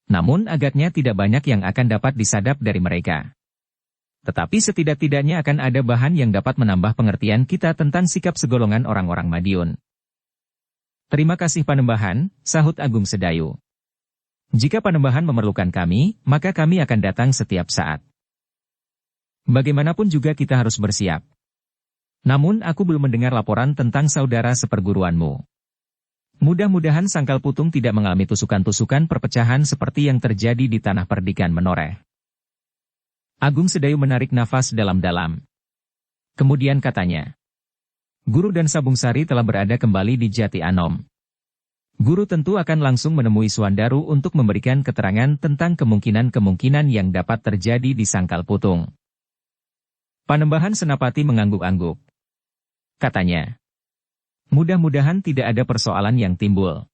S1: Namun agaknya tidak banyak yang akan dapat disadap dari mereka. Tetapi setidak-tidaknya akan ada bahan yang dapat menambah pengertian kita tentang sikap segolongan orang-orang Madiun. Terima kasih Panembahan, sahut Agung Sedayu. Jika Panembahan memerlukan kami, maka kami akan datang setiap saat. Bagaimanapun juga kita harus bersiap. Namun aku belum mendengar laporan tentang saudara seperguruanmu. Mudah-mudahan Sangkal Putung tidak mengalami tusukan-tusukan perpecahan seperti yang terjadi di Tanah Perdikan Menoreh. Agung Sedayu menarik nafas dalam-dalam. Kemudian katanya, Guru dan Sabung Sari telah berada kembali di Jati Anom. Guru tentu akan langsung menemui Suandaru untuk memberikan keterangan tentang kemungkinan-kemungkinan yang dapat terjadi di Sangkal Putung. Panembahan Senapati mengangguk-angguk. Katanya, mudah-mudahan tidak ada persoalan yang timbul.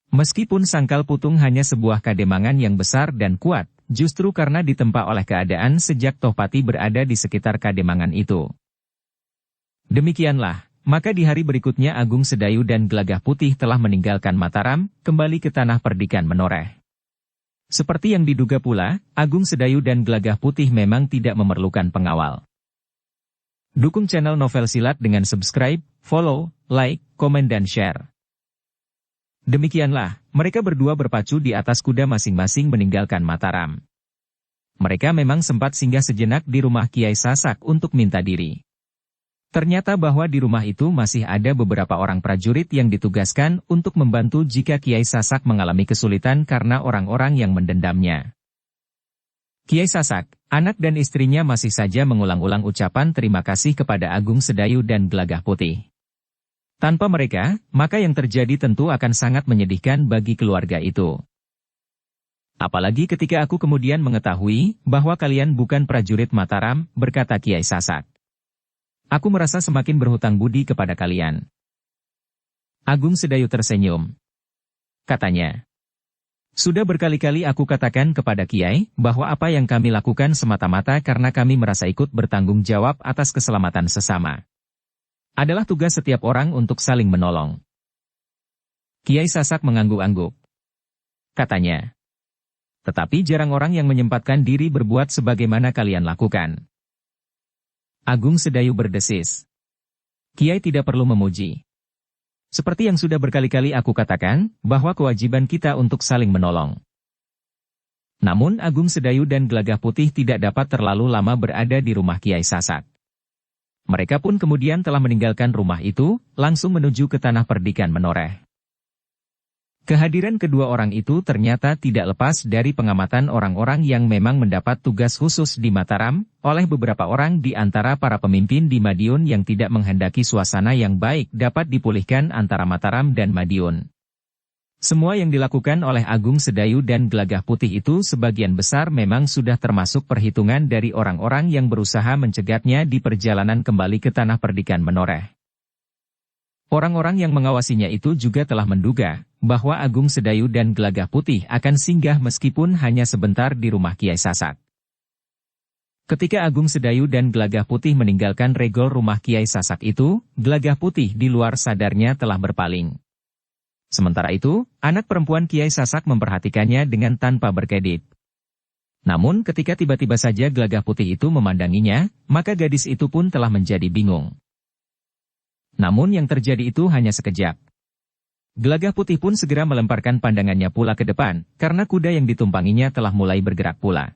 S1: Meskipun Sangkal Putung hanya sebuah kademangan yang besar dan kuat, justru karena ditempa oleh keadaan sejak Tohpati berada di sekitar kademangan itu. Demikianlah, maka di hari berikutnya Agung Sedayu dan Gelagah Putih telah meninggalkan Mataram, kembali ke Tanah Perdikan Menoreh. Seperti yang diduga pula, Agung Sedayu dan Gelagah Putih memang tidak memerlukan pengawal. Dukung channel Novel Silat dengan subscribe, follow, like, komen dan share. Demikianlah, mereka berdua berpacu di atas kuda masing-masing meninggalkan Mataram. Mereka memang sempat singgah sejenak di rumah Kiai Sasak untuk minta diri. Ternyata bahwa di rumah itu masih ada beberapa orang prajurit yang ditugaskan untuk membantu jika Kiai Sasak mengalami kesulitan karena orang-orang yang mendendamnya. Kiai Sasak, anak dan istrinya masih saja mengulang-ulang ucapan terima kasih kepada Agung Sedayu dan Gelagah Putih. Tanpa mereka, maka yang terjadi tentu akan sangat menyedihkan bagi keluarga itu. Apalagi ketika aku kemudian mengetahui bahwa kalian bukan prajurit Mataram, berkata Kiai Sasak. Aku merasa semakin berhutang budi kepada kalian. Agung Sedayu tersenyum. Katanya, sudah berkali-kali aku katakan kepada Kiai, bahwa apa yang kami lakukan semata-mata karena kami merasa ikut bertanggung jawab atas keselamatan sesama. Adalah tugas setiap orang untuk saling menolong. Kiai Sasak mengangguk-angguk. Katanya, tetapi jarang orang yang menyempatkan diri berbuat sebagaimana kalian lakukan. Agung Sedayu berdesis. Kiai tidak perlu memuji. Seperti yang sudah berkali-kali aku katakan, bahwa kewajiban kita untuk saling menolong. Namun Agung Sedayu dan Gelagah Putih tidak dapat terlalu lama berada di rumah Kiai Sasak. Mereka pun kemudian telah meninggalkan rumah itu, langsung menuju ke Tanah Perdikan Menoreh. Kehadiran kedua orang itu ternyata tidak lepas dari pengamatan orang-orang yang memang mendapat tugas khusus di Mataram, oleh beberapa orang di antara para pemimpin di Madiun yang tidak menghendaki suasana yang baik dapat dipulihkan antara Mataram dan Madiun. Semua yang dilakukan oleh Agung Sedayu dan Gelagah Putih itu sebagian besar memang sudah termasuk perhitungan dari orang-orang yang berusaha mencegatnya di perjalanan kembali ke Tanah Perdikan Menoreh. Orang-orang yang mengawasinya itu juga telah menduga bahwa Agung Sedayu dan Gelagah Putih akan singgah meskipun hanya sebentar di rumah Kiai Sasak. Ketika Agung Sedayu dan Gelagah Putih meninggalkan regol rumah Kiai Sasak itu, Gelagah Putih di luar sadarnya telah berpaling. Sementara itu, anak perempuan Kiai Sasak memperhatikannya dengan tanpa berkedip. Namun ketika tiba-tiba saja Gelagah Putih itu memandanginya, maka gadis itu pun telah menjadi bingung. Namun yang terjadi itu hanya sekejap. Gelagah Putih pun segera melemparkan pandangannya pula ke depan, karena kuda yang ditumpanginya telah mulai bergerak pula.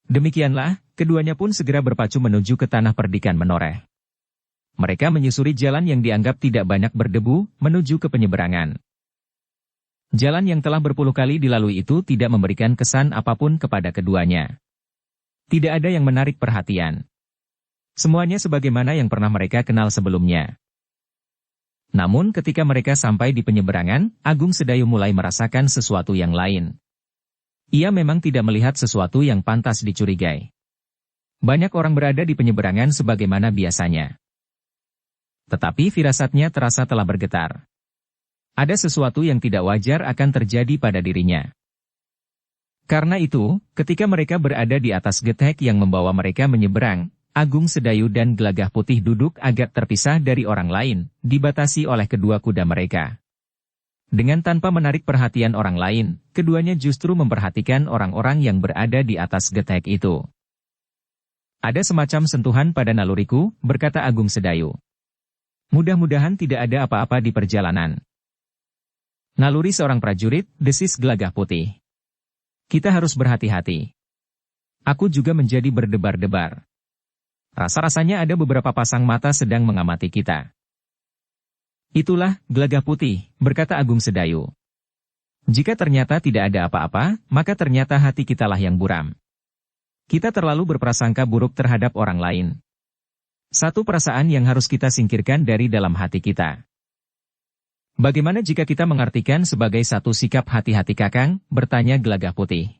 S1: Demikianlah, keduanya pun segera berpacu menuju ke tanah perdikan menoreh. Mereka menyusuri jalan yang dianggap tidak banyak berdebu, menuju ke penyeberangan. Jalan yang telah berpuluh kali dilalui itu tidak memberikan kesan apapun kepada keduanya. Tidak ada yang menarik perhatian. Semuanya sebagaimana yang pernah mereka kenal sebelumnya. Namun ketika mereka sampai di penyeberangan, Agung Sedayu mulai merasakan sesuatu yang lain. Ia memang tidak melihat sesuatu yang pantas dicurigai. Banyak orang berada di penyeberangan sebagaimana biasanya. Tetapi firasatnya terasa telah bergetar. Ada sesuatu yang tidak wajar akan terjadi pada dirinya. Karena itu, ketika mereka berada di atas getek yang membawa mereka menyeberang, Agung Sedayu dan Gelagah Putih duduk agak terpisah dari orang lain, dibatasi oleh kedua kuda mereka. Dengan tanpa menarik perhatian orang lain, keduanya justru memperhatikan orang-orang yang berada di atas getek itu. Ada semacam sentuhan pada naluriku, berkata Agung Sedayu. Mudah-mudahan tidak ada apa-apa di perjalanan. Naluri seorang prajurit, desis Gelagah Putih. Kita harus berhati-hati. Aku juga menjadi berdebar-debar. Rasa-rasanya ada beberapa pasang mata sedang mengamati kita. Itulah, Gelagah Putih, berkata Agung Sedayu. Jika ternyata tidak ada apa-apa, maka ternyata hati kitalah yang buram. Kita terlalu berprasangka buruk terhadap orang lain. Satu perasaan yang harus kita singkirkan dari dalam hati kita. Bagaimana jika kita mengartikan sebagai satu sikap hati-hati Kakang, bertanya Gelagah Putih.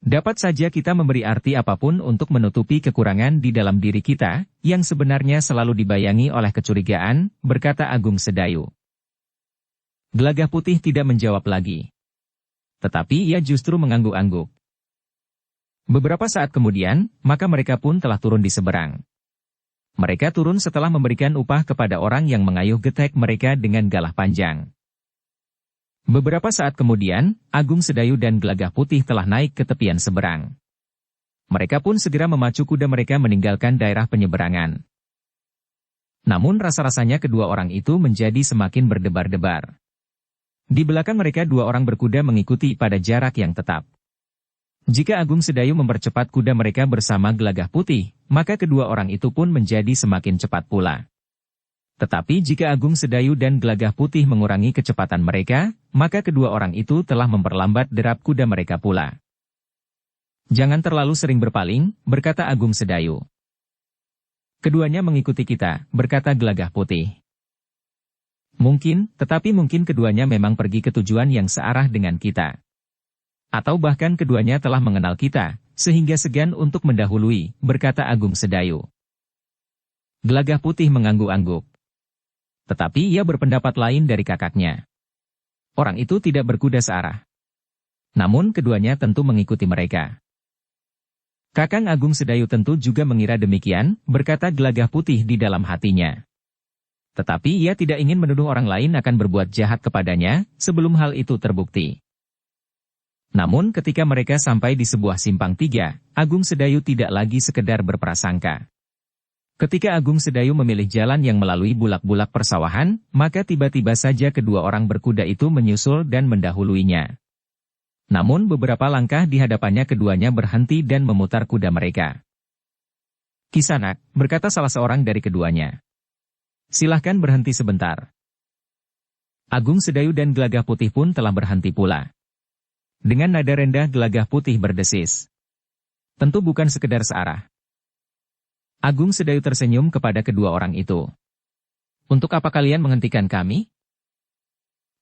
S1: Dapat saja kita memberi arti apapun untuk menutupi kekurangan di dalam diri kita, yang sebenarnya selalu dibayangi oleh kecurigaan, berkata Agung Sedayu. Gelagah Putih tidak menjawab lagi. Tetapi ia justru mengangguk-angguk. Beberapa saat kemudian, maka mereka pun telah turun di seberang. Mereka turun setelah memberikan upah kepada orang yang mengayuh getek mereka dengan galah panjang. Beberapa saat kemudian, Agung Sedayu dan Gelagah Putih telah naik ke tepian seberang. Mereka pun segera memacu kuda mereka meninggalkan daerah penyeberangan. Namun rasa-rasanya kedua orang itu menjadi semakin berdebar-debar. Di belakang mereka dua orang berkuda mengikuti pada jarak yang tetap. Jika Agung Sedayu mempercepat kuda mereka bersama Gelagah Putih, maka kedua orang itu pun menjadi semakin cepat pula. Tetapi jika Agung Sedayu dan Gelagah Putih mengurangi kecepatan mereka, maka kedua orang itu telah memperlambat derap kuda mereka pula. Jangan terlalu sering berpaling, berkata Agung Sedayu. Keduanya mengikuti kita, berkata Gelagah Putih. Mungkin, tetapi mungkin keduanya memang pergi ke tujuan yang searah dengan kita. Atau bahkan keduanya telah mengenal kita, sehingga segan untuk mendahului, berkata Agung Sedayu. Gelagah Putih mengangguk-angguk. Tetapi ia berpendapat lain dari kakaknya. Orang itu tidak berkuda searah. Namun keduanya tentu mengikuti mereka. Kakang Agung Sedayu tentu juga mengira demikian, berkata Gelagah Putih di dalam hatinya. Tetapi ia tidak ingin menuduh orang lain akan berbuat jahat kepadanya, sebelum hal itu terbukti. Namun ketika mereka sampai di sebuah simpang tiga, Agung Sedayu tidak lagi sekedar berprasangka. Ketika Agung Sedayu memilih jalan yang melalui bulak-bulak persawahan, maka tiba-tiba saja kedua orang berkuda itu menyusul dan mendahuluinya. Namun beberapa langkah di hadapannya keduanya berhenti dan memutar kuda mereka. Kisanak, berkata salah seorang dari keduanya. Silahkan berhenti sebentar. Agung Sedayu dan Gelagah Putih pun telah berhenti pula. Dengan nada rendah Gelagah Putih berdesis. Tentu bukan sekedar searah. Agung Sedayu tersenyum kepada kedua orang itu. Untuk apa kalian menghentikan kami?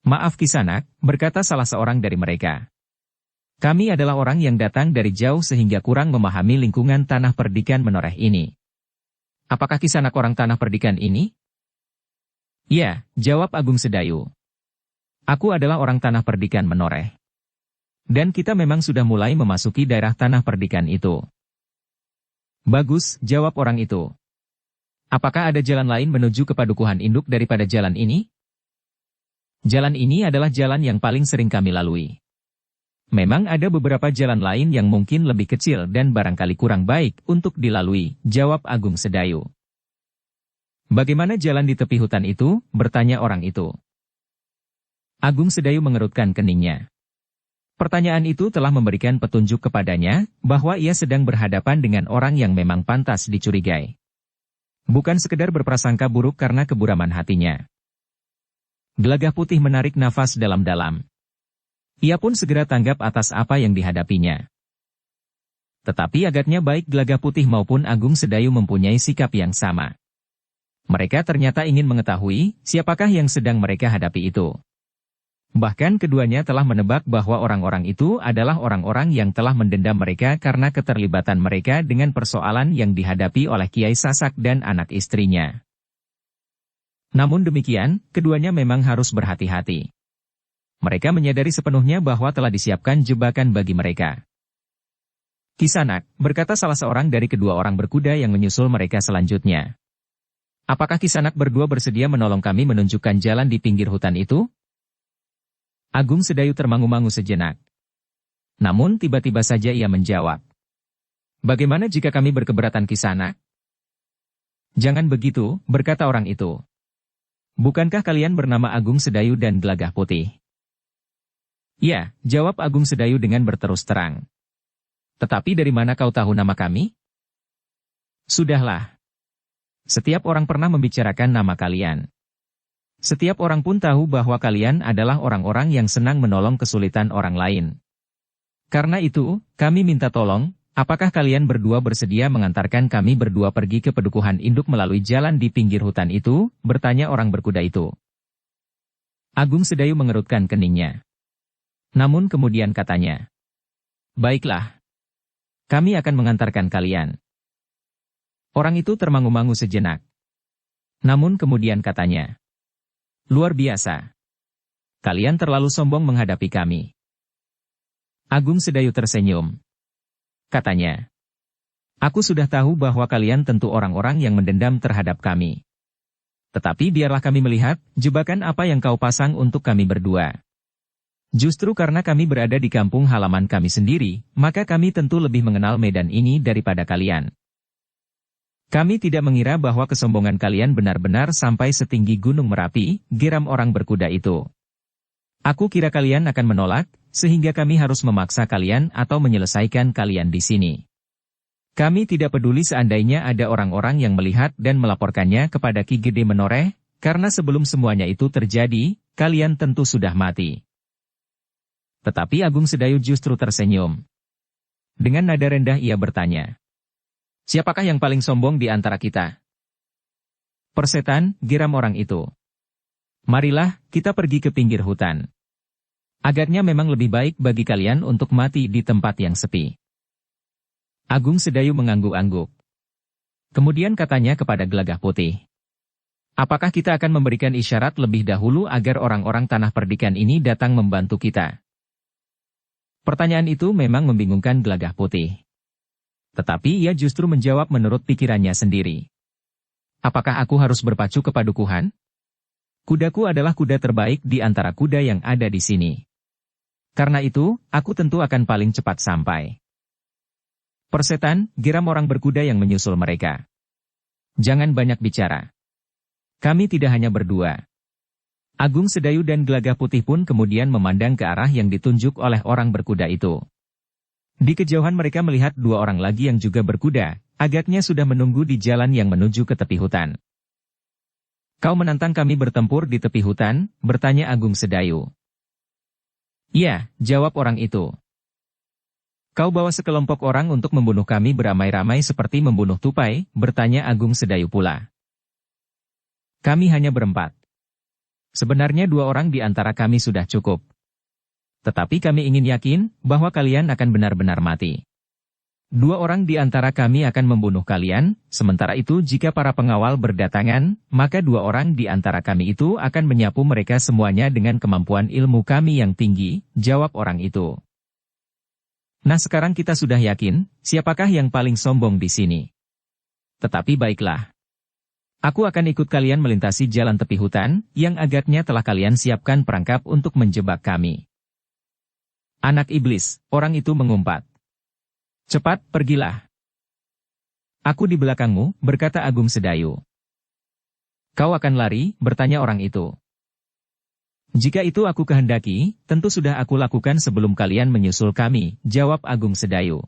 S1: Maaf Kisanak, berkata salah seorang dari mereka. Kami adalah orang yang datang dari jauh sehingga kurang memahami lingkungan tanah perdikan menoreh ini. Apakah Kisanak orang tanah perdikan ini? Ya, jawab Agung Sedayu. Aku adalah orang tanah perdikan menoreh. Dan kita memang sudah mulai memasuki daerah tanah perdikan itu. Bagus, jawab orang itu. Apakah ada jalan lain menuju ke padukuhan induk daripada jalan ini? Jalan ini adalah jalan yang paling sering kami lalui. Memang ada beberapa jalan lain yang mungkin lebih kecil dan barangkali kurang baik untuk dilalui, jawab Agung Sedayu. Bagaimana jalan di tepi hutan itu? Bertanya orang itu. Agung Sedayu mengerutkan keningnya. Pertanyaan itu telah memberikan petunjuk kepadanya bahwa ia sedang berhadapan dengan orang yang memang pantas dicurigai. Bukan sekedar berprasangka buruk karena keburaman hatinya. Gelagah Putih menarik nafas dalam-dalam. Ia pun segera tanggap atas apa yang dihadapinya. Tetapi agaknya baik Gelagah Putih maupun Agung Sedayu mempunyai sikap yang sama. Mereka ternyata ingin mengetahui siapakah yang sedang mereka hadapi itu. Bahkan keduanya telah menebak bahwa orang-orang itu adalah orang-orang yang telah mendendam mereka karena keterlibatan mereka dengan persoalan yang dihadapi oleh Kiai Sasak dan anak istrinya. Namun demikian, keduanya memang harus berhati-hati. Mereka menyadari sepenuhnya bahwa telah disiapkan jebakan bagi mereka. Kisanak, berkata salah seorang dari kedua orang berkuda yang menyusul mereka selanjutnya. Apakah Kisanak berdua bersedia menolong kami menunjukkan jalan di pinggir hutan itu? Agung Sedayu termangu-mangu sejenak. Namun tiba-tiba saja ia menjawab. Bagaimana jika kami berkeberatan Kisanak? Jangan begitu, berkata orang itu. Bukankah kalian bernama Agung Sedayu dan Gelagah Putih? Ya, jawab Agung Sedayu dengan berterus terang. Tetapi dari mana kau tahu nama kami? Sudahlah. Setiap orang pernah membicarakan nama kalian. Setiap orang pun tahu bahwa kalian adalah orang-orang yang senang menolong kesulitan orang lain. Karena itu, kami minta tolong, apakah kalian berdua bersedia mengantarkan kami berdua pergi ke pedukuhan induk melalui jalan di pinggir hutan itu? Bertanya orang berkuda itu. Agung Sedayu mengerutkan keningnya. Namun kemudian katanya. Baiklah. Kami akan mengantarkan kalian. Orang itu termangu-mangu sejenak. Namun kemudian katanya. Luar biasa. Kalian terlalu sombong menghadapi kami. Agung Sedayu tersenyum. Katanya, aku sudah tahu bahwa kalian tentu orang-orang yang mendendam terhadap kami. Tetapi biarlah kami melihat jebakan apa yang kau pasang untuk kami berdua. Justru karena kami berada di kampung halaman kami sendiri, maka kami tentu lebih mengenal medan ini daripada kalian. Kami tidak mengira bahwa kesombongan kalian benar-benar sampai setinggi Gunung Merapi, geram orang berkuda itu. Aku kira kalian akan menolak, sehingga kami harus memaksa kalian atau menyelesaikan kalian di sini. Kami tidak peduli seandainya ada orang-orang yang melihat dan melaporkannya kepada Ki Gede Menoreh, karena sebelum semuanya itu terjadi, kalian tentu sudah mati. Tetapi Agung Sedayu justru tersenyum. Dengan nada rendah ia bertanya. Siapakah yang paling sombong di antara kita? Persetan, geram orang itu. Marilah, kita pergi ke pinggir hutan. Agaknya memang lebih baik bagi kalian untuk mati di tempat yang sepi. Agung Sedayu mengangguk-angguk. Kemudian katanya kepada Gelagah Putih. Apakah kita akan memberikan isyarat lebih dahulu agar orang-orang tanah perdikan ini datang membantu kita? Pertanyaan itu memang membingungkan Gelagah Putih. Tetapi ia justru menjawab menurut pikirannya sendiri. Apakah aku harus berpacu ke padukuhan? Kudaku adalah kuda terbaik di antara kuda yang ada di sini. Karena itu, aku tentu akan paling cepat sampai. Persetan, geram orang berkuda yang menyusul mereka. Jangan banyak bicara. Kami tidak hanya berdua. Agung Sedayu dan Gelagah Putih pun kemudian memandang ke arah yang ditunjuk oleh orang berkuda itu. Di kejauhan mereka melihat dua orang lagi yang juga berkuda, agaknya sudah menunggu di jalan yang menuju ke tepi hutan. Kau menantang kami bertempur di tepi hutan? Bertanya Agung Sedayu. Iya, jawab orang itu. Kau bawa sekelompok orang untuk membunuh kami beramai-ramai seperti membunuh tupai? Bertanya Agung Sedayu pula. Kami hanya berempat. Sebenarnya dua orang di antara kami sudah cukup. Tetapi kami ingin yakin bahwa kalian akan benar-benar mati. Dua orang di antara kami akan membunuh kalian, sementara itu jika para pengawal berdatangan, maka dua orang di antara kami itu akan menyapu mereka semuanya dengan kemampuan ilmu kami yang tinggi, jawab orang itu. Nah sekarang kita sudah yakin, siapakah yang paling sombong di sini. Tetapi baiklah. Aku akan ikut kalian melintasi jalan tepi hutan, yang agaknya telah kalian siapkan perangkap untuk menjebak kami. Anak iblis, orang itu mengumpat. Cepat, pergilah. Aku di belakangmu, berkata Agung Sedayu. Kau akan lari, bertanya orang itu. Jika itu aku kehendaki, tentu sudah aku lakukan sebelum kalian menyusul kami, jawab Agung Sedayu.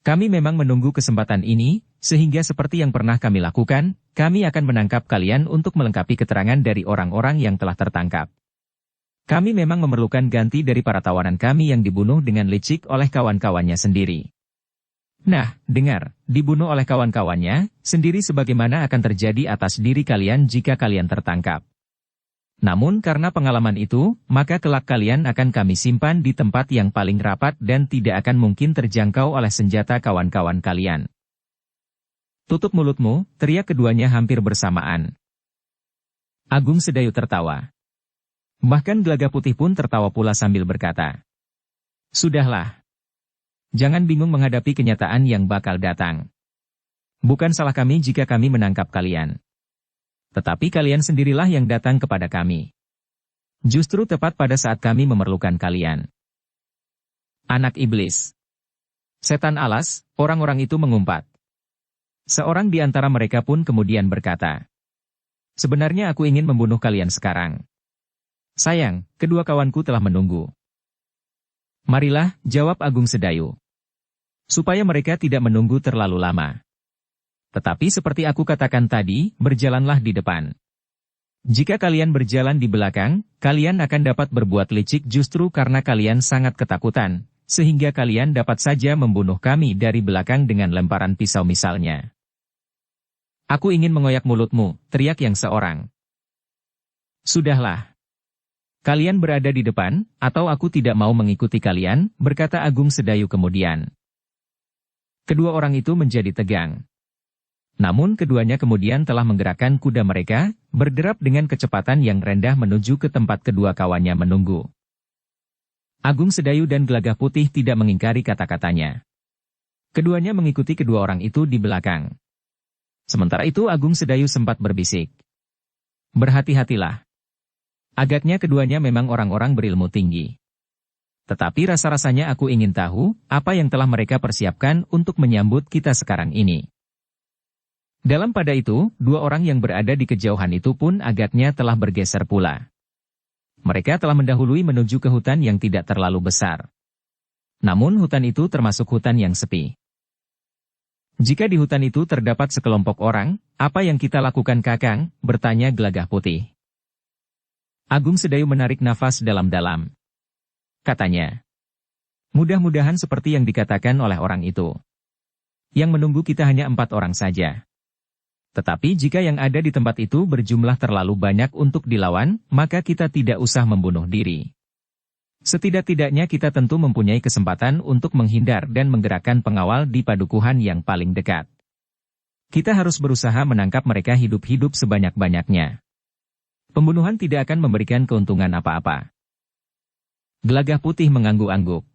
S1: Kami memang menunggu kesempatan ini, sehingga seperti yang pernah kami lakukan, kami akan menangkap kalian untuk melengkapi keterangan dari orang-orang yang telah tertangkap. Kami memang memerlukan ganti dari para tawanan kami yang dibunuh dengan licik oleh kawan-kawannya sendiri. Nah, dengar, dibunuh oleh kawan-kawannya, sendiri sebagaimana akan terjadi atas diri kalian jika kalian tertangkap. Namun karena pengalaman itu, maka kelak kalian akan kami simpan di tempat yang paling rapat dan tidak akan mungkin terjangkau oleh senjata kawan-kawan kalian. Tutup mulutmu, teriak keduanya hampir bersamaan. Agung Sedayu tertawa. Bahkan Gelaga Putih pun tertawa pula sambil berkata, Sudahlah. Jangan bingung menghadapi kenyataan yang bakal datang. Bukan salah kami jika kami menangkap kalian. Tetapi kalian sendirilah yang datang kepada kami. Justru tepat pada saat kami memerlukan kalian. Anak iblis. Setan alas, orang-orang itu mengumpat. Seorang di antara mereka pun kemudian berkata, Sebenarnya aku ingin membunuh kalian sekarang. Sayang, kedua kawanku telah menunggu. Marilah, jawab Agung Sedayu. Supaya mereka tidak menunggu terlalu lama. Tetapi seperti aku katakan tadi, berjalanlah di depan. Jika kalian berjalan di belakang, kalian akan dapat berbuat licik justru karena kalian sangat ketakutan, sehingga kalian dapat saja membunuh kami dari belakang dengan lemparan pisau misalnya. Aku ingin mengoyak mulutmu, teriak yang seorang. Sudahlah. Kalian berada di depan, atau aku tidak mau mengikuti kalian, berkata Agung Sedayu kemudian. Kedua orang itu menjadi tegang. Namun keduanya kemudian telah menggerakkan kuda mereka, berderap dengan kecepatan yang rendah menuju ke tempat kedua kawannya menunggu. Agung Sedayu dan Gelagah Putih tidak mengingkari kata-katanya. Keduanya mengikuti kedua orang itu di belakang. Sementara itu Agung Sedayu sempat berbisik. Berhati-hatilah. Agaknya keduanya memang orang-orang berilmu tinggi. Tetapi rasa-rasanya aku ingin tahu, apa yang telah mereka persiapkan untuk menyambut kita sekarang ini. Dalam pada itu, dua orang yang berada di kejauhan itu pun agaknya telah bergeser pula. Mereka telah mendahului menuju ke hutan yang tidak terlalu besar. Namun hutan itu termasuk hutan yang sepi. Jika di hutan itu terdapat sekelompok orang, apa yang kita lakukan Kakang? Bertanya Gelagah Putih. Agung Sedayu menarik nafas dalam-dalam. Katanya, mudah-mudahan seperti yang dikatakan oleh orang itu. Yang menunggu kita hanya 4 orang saja. Tetapi jika yang ada di tempat itu berjumlah terlalu banyak untuk dilawan, maka kita tidak usah membunuh diri. Setidak-tidaknya kita tentu mempunyai kesempatan untuk menghindar dan menggerakkan pengawal di padukuhan yang paling dekat. Kita harus berusaha menangkap mereka hidup-hidup sebanyak-banyaknya. Pembunuhan tidak akan memberikan keuntungan apa-apa. Gelagah Putih mengangguk-angguk.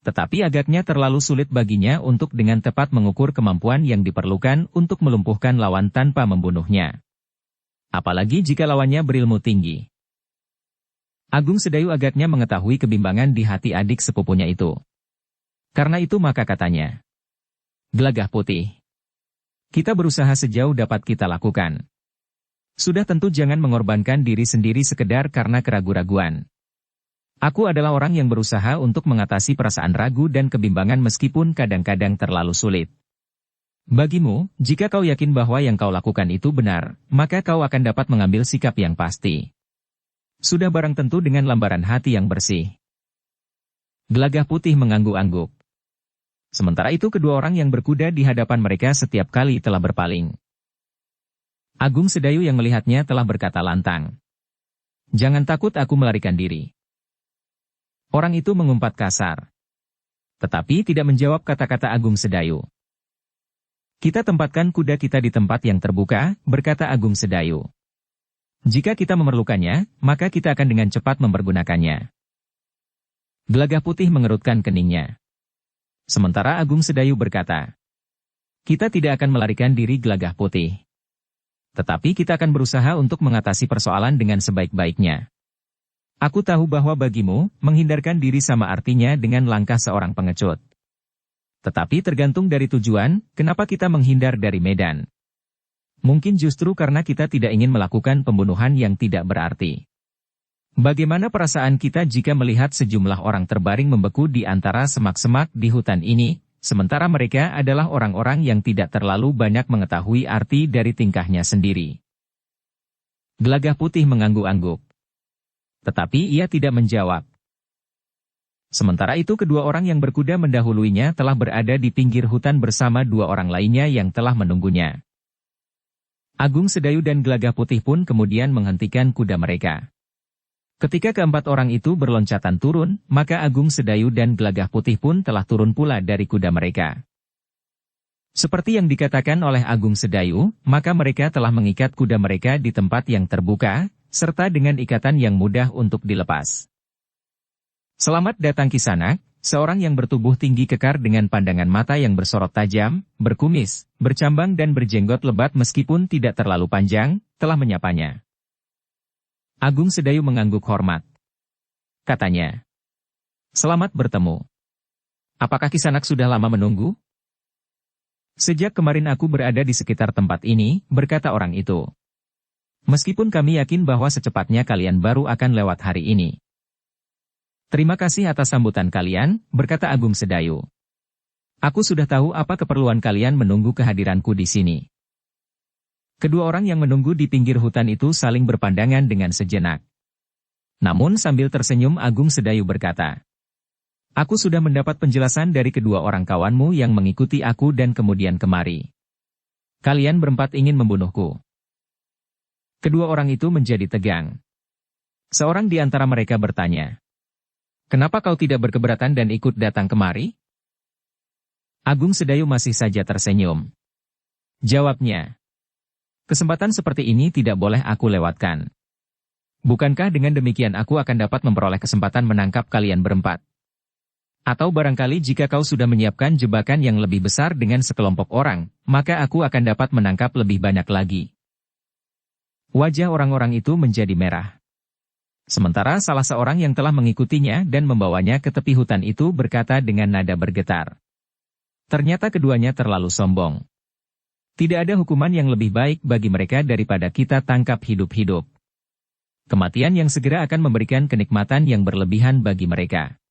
S1: Tetapi agaknya terlalu sulit baginya untuk dengan tepat mengukur kemampuan yang diperlukan untuk melumpuhkan lawan tanpa membunuhnya. Apalagi jika lawannya berilmu tinggi. Agung Sedayu agaknya mengetahui kebimbangan di hati adik sepupunya itu. Karena itu maka katanya, Gelagah Putih, kita berusaha sejauh dapat kita lakukan. Sudah tentu jangan mengorbankan diri sendiri sekedar karena keraguan-raguan. Aku adalah orang yang berusaha untuk mengatasi perasaan ragu dan kebimbangan meskipun kadang-kadang terlalu sulit. Bagimu, jika kau yakin bahwa yang kau lakukan itu benar, maka kau akan dapat mengambil sikap yang pasti. Sudah barang tentu dengan lambaran hati yang bersih. Gelagah Putih mengangguk-angguk. Sementara itu kedua orang yang berkuda di hadapan mereka setiap kali telah berpaling. Agung Sedayu yang melihatnya telah berkata lantang. Jangan takut, aku melarikan diri. Orang itu mengumpat kasar. Tetapi tidak menjawab kata-kata Agung Sedayu. Kita tempatkan kuda kita di tempat yang terbuka, berkata Agung Sedayu. Jika kita memerlukannya, maka kita akan dengan cepat mempergunakannya. Gelagah Putih mengerutkan keningnya. Sementara Agung Sedayu berkata, kita tidak akan melarikan diri Gelagah Putih. Tetapi kita akan berusaha untuk mengatasi persoalan dengan sebaik-baiknya. Aku tahu bahwa bagimu, menghindarkan diri sama artinya dengan langkah seorang pengecut. Tetapi tergantung dari tujuan, kenapa kita menghindar dari medan. Mungkin justru karena kita tidak ingin melakukan pembunuhan yang tidak berarti. Bagaimana perasaan kita jika melihat sejumlah orang terbaring membeku di antara semak-semak di hutan ini, sementara mereka adalah orang-orang yang tidak terlalu banyak mengetahui arti dari tingkahnya sendiri? Gelagah Putih mengangguk-angguk. Tetapi ia tidak menjawab. Sementara itu kedua orang yang berkuda mendahuluinya telah berada di pinggir hutan bersama dua orang lainnya yang telah menunggunya. Agung Sedayu dan Gelagah Putih pun kemudian menghentikan kuda mereka. Ketika keempat orang itu berloncatan turun, maka Agung Sedayu dan Gelagah Putih pun telah turun pula dari kuda mereka. Seperti yang dikatakan oleh Agung Sedayu, maka mereka telah mengikat kuda mereka di tempat yang terbuka, serta dengan ikatan yang mudah untuk dilepas. Selamat datang Kisanak, seorang yang bertubuh tinggi kekar dengan pandangan mata yang bersorot tajam, berkumis, bercambang dan berjenggot lebat meskipun tidak terlalu panjang, telah menyapanya. Agung Sedayu mengangguk hormat. Katanya, "Selamat bertemu. Apakah Kisanak sudah lama menunggu?" "Sejak kemarin aku berada di sekitar tempat ini," berkata orang itu. "Meskipun kami yakin bahwa secepatnya kalian baru akan lewat hari ini." "Terima kasih atas sambutan kalian," berkata Agung Sedayu. "Aku sudah tahu apa keperluan kalian menunggu kehadiranku di sini." Kedua orang yang menunggu di pinggir hutan itu saling berpandangan dengan sejenak. Namun sambil tersenyum Agung Sedayu berkata, "Aku sudah mendapat penjelasan dari kedua orang kawanmu yang mengikuti aku dan kemudian kemari. Kalian berempat ingin membunuhku." Kedua orang itu menjadi tegang. Seorang di antara mereka bertanya, "Kenapa kau tidak berkeberatan dan ikut datang kemari?" Agung Sedayu masih saja tersenyum. Jawabnya, "Kesempatan seperti ini tidak boleh aku lewatkan. Bukankah dengan demikian aku akan dapat memperoleh kesempatan menangkap kalian berempat? Atau barangkali jika kau sudah menyiapkan jebakan yang lebih besar dengan sekelompok orang, maka aku akan dapat menangkap lebih banyak lagi." Wajah orang-orang itu menjadi merah. Sementara salah seorang yang telah mengikutinya dan membawanya ke tepi hutan itu berkata dengan nada bergetar, "Ternyata keduanya terlalu sombong. Tidak ada hukuman yang lebih baik bagi mereka daripada kita tangkap hidup-hidup. Kematian yang segera akan memberikan kenikmatan yang berlebihan bagi mereka."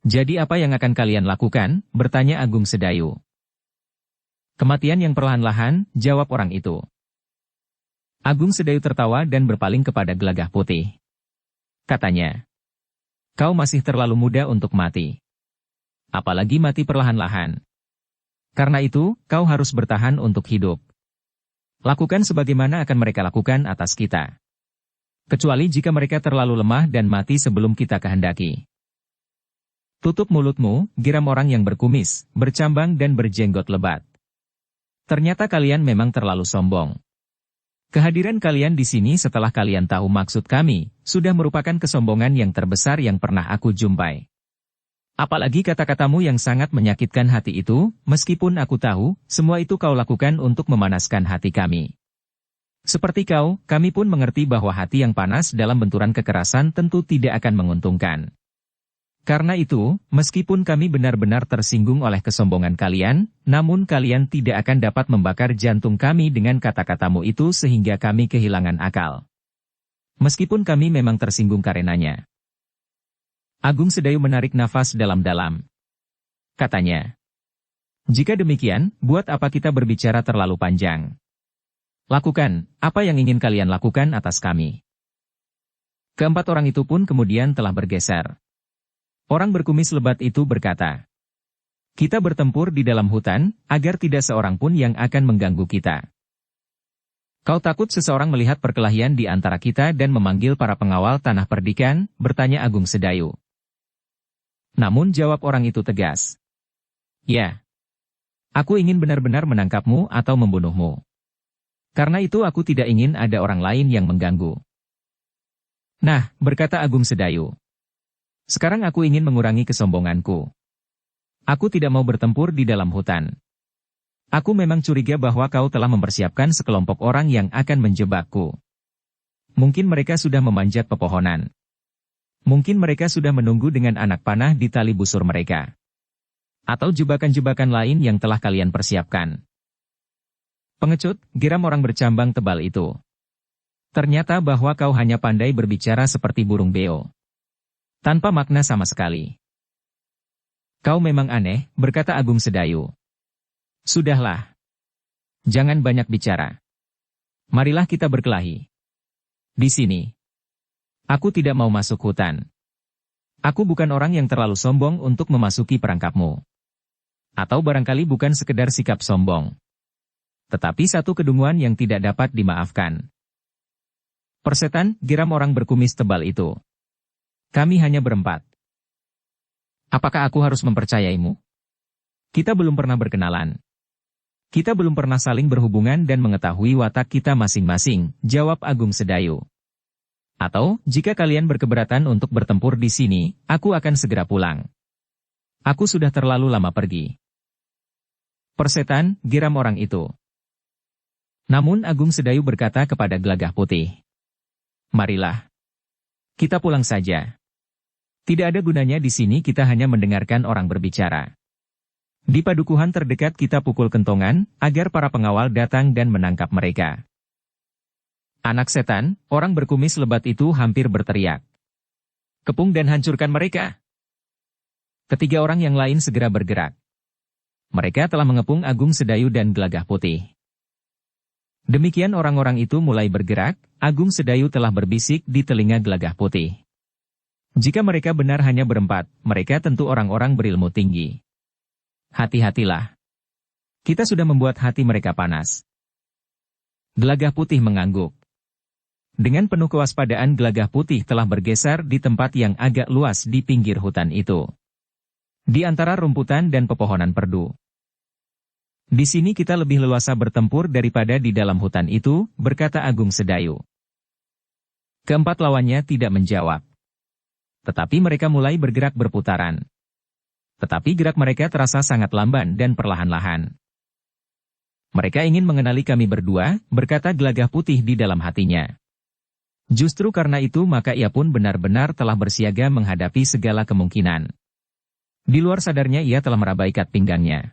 S1: "Jadi apa yang akan kalian lakukan?" bertanya Agung Sedayu. "Kematian yang perlahan-lahan," jawab orang itu. Agung Sedayu tertawa dan berpaling kepada Gelagah Putih. Katanya, "Kau masih terlalu muda untuk mati. Apalagi mati perlahan-lahan. Karena itu, kau harus bertahan untuk hidup. Lakukan sebagaimana akan mereka lakukan atas kita. Kecuali jika mereka terlalu lemah dan mati sebelum kita kehendaki. Tutup mulutmu," geram orang yang berkumis, bercambang dan berjenggot lebat. "Ternyata kalian memang terlalu sombong. Kehadiran kalian di sini setelah kalian tahu maksud kami, sudah merupakan kesombongan yang terbesar yang pernah aku jumpai. Apalagi kata-katamu yang sangat menyakitkan hati itu, meskipun aku tahu, semua itu kau lakukan untuk memanaskan hati kami. Seperti kau, kami pun mengerti bahwa hati yang panas dalam benturan kekerasan tentu tidak akan menguntungkan. Karena itu, meskipun kami benar-benar tersinggung oleh kesombongan kalian, namun kalian tidak akan dapat membakar jantung kami dengan kata-katamu itu sehingga kami kehilangan akal. Meskipun kami memang tersinggung karenanya." Agung Sedayu menarik nafas dalam-dalam. Katanya, "Jika demikian, buat apa kita berbicara terlalu panjang? Lakukan, apa yang ingin kalian lakukan atas kami." Keempat orang itu pun kemudian telah bergeser. Orang berkumis lebat itu berkata, "Kita bertempur di dalam hutan, agar tidak seorang pun yang akan mengganggu kita." "Kau takut seseorang melihat perkelahian di antara kita dan memanggil para pengawal tanah perdikan?" bertanya Agung Sedayu. Namun jawab orang itu tegas, "Ya. Aku ingin benar-benar menangkapmu atau membunuhmu. Karena itu aku tidak ingin ada orang lain yang mengganggu." "Nah," berkata Agung Sedayu, "sekarang aku ingin mengurangi kesombonganku. Aku tidak mau bertempur di dalam hutan. Aku memang curiga bahwa kau telah mempersiapkan sekelompok orang yang akan menjebakku. Mungkin mereka sudah memanjat pepohonan. Mungkin mereka sudah menunggu dengan anak panah di tali busur mereka. Atau jebakan-jebakan lain yang telah kalian persiapkan. Pengecut, geram orang bercambang tebal itu. Ternyata bahwa kau hanya pandai berbicara seperti burung beo. Tanpa makna sama sekali. Kau memang aneh, berkata Agung Sedayu. Sudahlah. Jangan banyak bicara. Marilah kita berkelahi. Di sini. Aku tidak mau masuk hutan. Aku bukan orang yang terlalu sombong untuk memasuki perangkapmu. Atau barangkali bukan sekedar sikap sombong. Tetapi satu kedunguan yang tidak dapat dimaafkan. Persetan, geram orang berkumis tebal itu. Kami hanya berempat. Apakah aku harus mempercayaimu? Kita belum pernah berkenalan. Kita belum pernah saling berhubungan dan mengetahui watak kita masing-masing, jawab Agung Sedayu. Atau, jika kalian berkeberatan untuk bertempur di sini, aku akan segera pulang. Aku sudah terlalu lama pergi. Persetan, geram orang itu. Namun Agung Sedayu berkata kepada Gelagah Putih. Marilah. Kita pulang saja. Tidak ada gunanya di sini kita hanya mendengarkan orang berbicara. Di padukuhan terdekat kita pukul kentongan, agar para pengawal datang dan menangkap mereka. Anak setan, orang berkumis lebat itu hampir berteriak. Kepung dan hancurkan mereka. Ketiga orang yang lain segera bergerak. Mereka telah mengepung Agung Sedayu dan Gelagah Putih. Demikian orang-orang itu mulai bergerak, Agung Sedayu telah berbisik di telinga Gelagah Putih. Jika mereka benar hanya berempat, mereka tentu orang-orang berilmu tinggi. Hati-hatilah. Kita sudah membuat hati mereka panas. Gelagah Putih mengangguk. Dengan penuh kewaspadaan Gelagah Putih telah bergeser di tempat yang agak luas di pinggir hutan itu. Di antara rumputan dan pepohonan perdu. Di sini kita lebih leluasa bertempur daripada di dalam hutan itu, berkata Agung Sedayu. Keempat lawannya tidak menjawab. Tetapi mereka mulai bergerak berputaran. Tetapi gerak mereka terasa sangat lamban dan perlahan-lahan. Mereka ingin mengenali kami berdua, berkata Gelagah Putih di dalam hatinya. Justru karena itu maka ia pun benar-benar telah bersiaga menghadapi segala kemungkinan. Di luar sadarnya ia telah meraba ikat pinggangnya.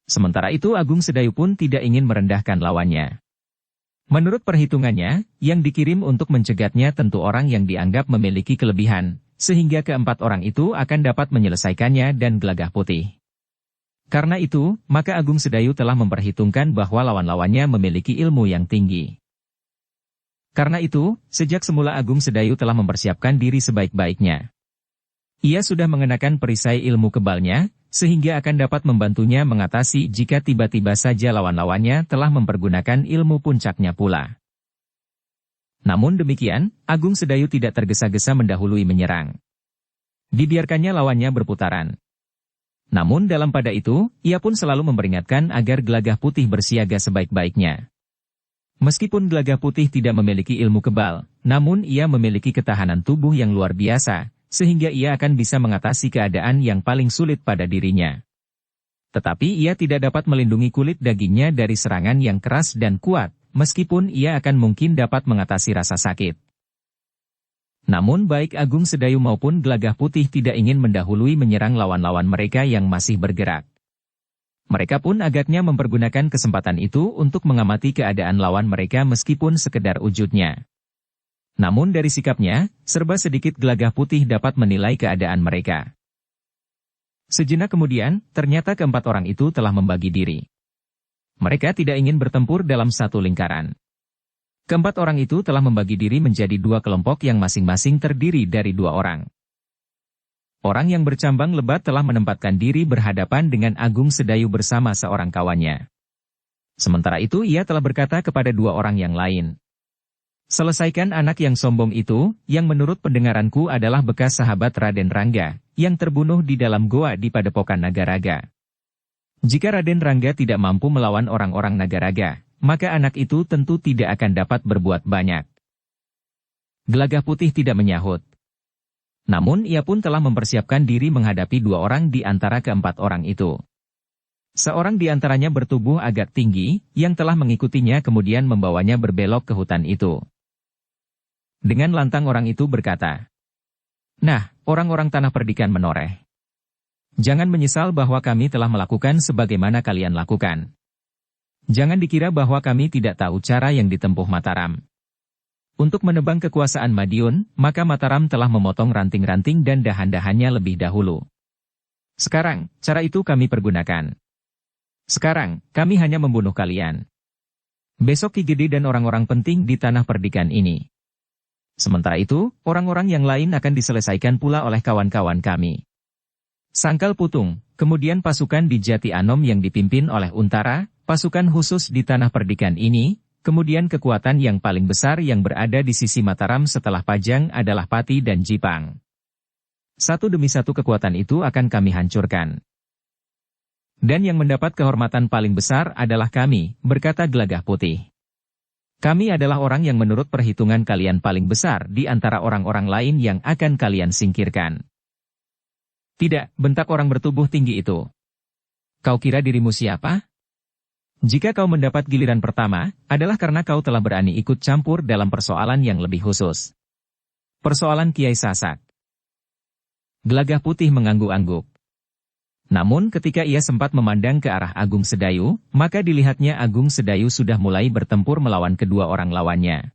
S1: Sementara itu Agung Sedayu pun tidak ingin merendahkan lawannya. Menurut perhitungannya, yang dikirim untuk mencegatnya tentu orang yang dianggap memiliki kelebihan, sehingga keempat orang itu akan dapat menyelesaikannya dan Gelagah Putih. Karena itu, maka Agung Sedayu telah memperhitungkan bahwa lawan-lawannya memiliki ilmu yang tinggi. Karena itu, sejak semula Agung Sedayu telah mempersiapkan diri sebaik-baiknya. Ia sudah mengenakan perisai ilmu kebalnya, sehingga akan dapat membantunya mengatasi jika tiba-tiba saja lawan-lawannya telah mempergunakan ilmu puncaknya pula. Namun demikian, Agung Sedayu tidak tergesa-gesa mendahului menyerang. Dibiarkannya lawannya berputaran. Namun dalam pada itu, ia pun selalu memperingatkan agar Gelagah Putih bersiaga sebaik-baiknya. Meskipun Gelagah Putih tidak memiliki ilmu kebal, namun ia memiliki ketahanan tubuh yang luar biasa, sehingga ia akan bisa mengatasi keadaan yang paling sulit pada dirinya. Tetapi ia tidak dapat melindungi kulit dagingnya dari serangan yang keras dan kuat, meskipun ia akan mungkin dapat mengatasi rasa sakit. Namun baik Agung Sedayu maupun Gelagah Putih tidak ingin mendahului menyerang lawan-lawan mereka yang masih bergerak. Mereka pun agaknya mempergunakan kesempatan itu untuk mengamati keadaan lawan mereka meskipun sekedar wujudnya. Namun dari sikapnya, serba sedikit Gelagah Putih dapat menilai keadaan mereka. Sejenak kemudian, ternyata keempat orang itu telah membagi diri. Mereka tidak ingin bertempur dalam satu lingkaran. Keempat orang itu telah membagi diri menjadi dua kelompok yang masing-masing terdiri dari dua orang. Orang yang bercambang lebat telah menempatkan diri berhadapan dengan Agung Sedayu bersama seorang kawannya. Sementara itu ia telah berkata kepada dua orang yang lain. Selesaikan anak yang sombong itu, yang menurut pendengaranku adalah bekas sahabat Raden Rangga, yang terbunuh di dalam goa di Padepokan Nagaraga. Jika Raden Rangga tidak mampu melawan orang-orang Nagaraga, maka anak itu tentu tidak akan dapat berbuat banyak. Gelagah Putih tidak menyahut. Namun ia pun telah mempersiapkan diri menghadapi dua orang di antara keempat orang itu. Seorang di antaranya bertubuh agak tinggi, yang telah mengikutinya kemudian membawanya berbelok ke hutan itu. Dengan lantang orang itu berkata, "Nah, orang-orang tanah perdikan menoreh. Jangan menyesal bahwa kami telah melakukan sebagaimana kalian lakukan. Jangan dikira bahwa kami tidak tahu cara yang ditempuh Mataram. Untuk menebang kekuasaan Madiun, maka Mataram telah memotong ranting-ranting dan dahan-dahannya lebih dahulu. Sekarang, cara itu kami pergunakan. Sekarang, kami hanya membunuh kalian. Besok Ki Gede dan orang-orang penting di tanah perdikan ini. Sementara itu, orang-orang yang lain akan diselesaikan pula oleh kawan-kawan kami." Sangkal putung, kemudian pasukan di Jati Anom yang dipimpin oleh Untara, pasukan khusus di tanah perdikan ini, kemudian kekuatan yang paling besar yang berada di sisi Mataram setelah Pajang adalah Pati dan Jipang. Satu demi satu kekuatan itu akan kami hancurkan. Dan yang mendapat kehormatan paling besar adalah kami, berkata Gelagah Putih. Kami adalah orang yang menurut perhitungan kalian paling besar di antara orang-orang lain yang akan kalian singkirkan. Tidak, bentak orang bertubuh tinggi itu. Kau kira dirimu siapa? Jika kau mendapat giliran pertama, adalah karena kau telah berani ikut campur dalam persoalan yang lebih khusus. Persoalan Kiai Sasak. Gelagah Putih mengangguk-angguk. Namun ketika ia sempat memandang ke arah Agung Sedayu, maka dilihatnya Agung Sedayu sudah mulai bertempur melawan kedua orang lawannya.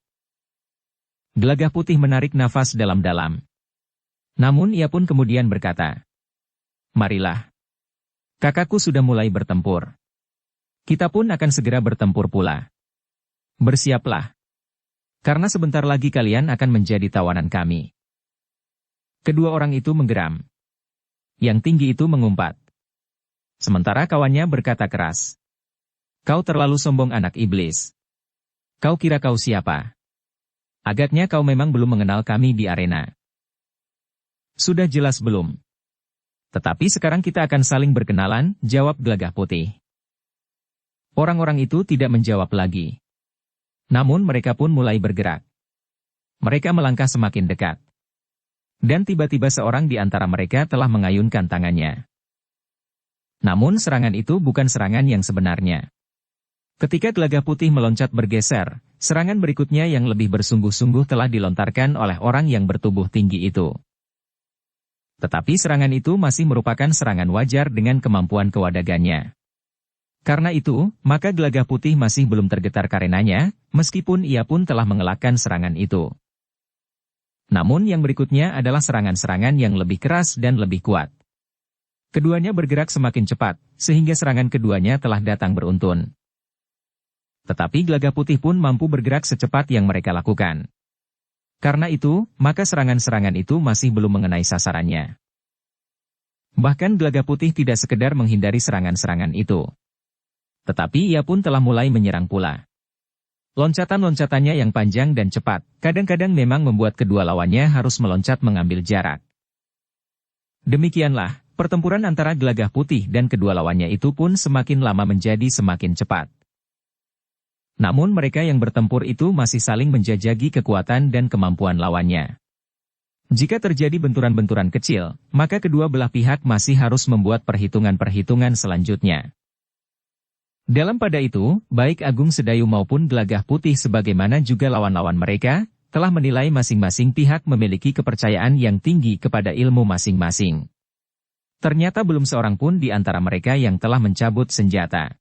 S1: Gelagah Putih menarik nafas dalam-dalam. Namun ia pun kemudian berkata, "Marilah. Kakakku sudah mulai bertempur. Kita pun akan segera bertempur pula. Bersiaplah. Karena sebentar lagi kalian akan menjadi tawanan kami." Kedua orang itu menggeram. Yang tinggi itu mengumpat. Sementara kawannya berkata keras, "Kau terlalu sombong anak iblis. Kau kira kau siapa? Agaknya kau memang belum mengenal kami di arena." "Sudah jelas belum? Tetapi sekarang kita akan saling berkenalan," jawab Gelagah Putih. Orang-orang itu tidak menjawab lagi. Namun mereka pun mulai bergerak. Mereka melangkah semakin dekat. Dan tiba-tiba seorang di antara mereka telah mengayunkan tangannya. Namun serangan itu bukan serangan yang sebenarnya. Ketika Gelagah Putih meloncat bergeser, serangan berikutnya yang lebih bersungguh-sungguh telah dilontarkan oleh orang yang bertubuh tinggi itu. Tetapi serangan itu masih merupakan serangan wajar dengan kemampuan kewadagannya. Karena itu, maka Gelagah Putih masih belum tergetar karenanya, meskipun ia pun telah mengelakkan serangan itu. Namun yang berikutnya adalah serangan-serangan yang lebih keras dan lebih kuat. Keduanya bergerak semakin cepat, sehingga serangan keduanya telah datang beruntun. Tetapi Gelagah Putih pun mampu bergerak secepat yang mereka lakukan. Karena itu, maka serangan-serangan itu masih belum mengenai sasarannya. Bahkan Gelagah Putih tidak sekedar menghindari serangan-serangan itu. Tetapi ia pun telah mulai menyerang pula. Loncatan-loncatannya yang panjang dan cepat, kadang-kadang memang membuat kedua lawannya harus meloncat mengambil jarak. Demikianlah, pertempuran antara Gelagah Putih dan kedua lawannya itu pun semakin lama menjadi semakin cepat. Namun mereka yang bertempur itu masih saling menjajaki kekuatan dan kemampuan lawannya. Jika terjadi benturan-benturan kecil, maka kedua belah pihak masih harus membuat perhitungan-perhitungan selanjutnya. Dalam pada itu, baik Agung Sedayu maupun Gelagah Putih sebagaimana juga lawan-lawan mereka, telah menilai masing-masing pihak memiliki kepercayaan yang tinggi kepada ilmu masing-masing. Ternyata belum seorang pun di antara mereka yang telah mencabut senjata.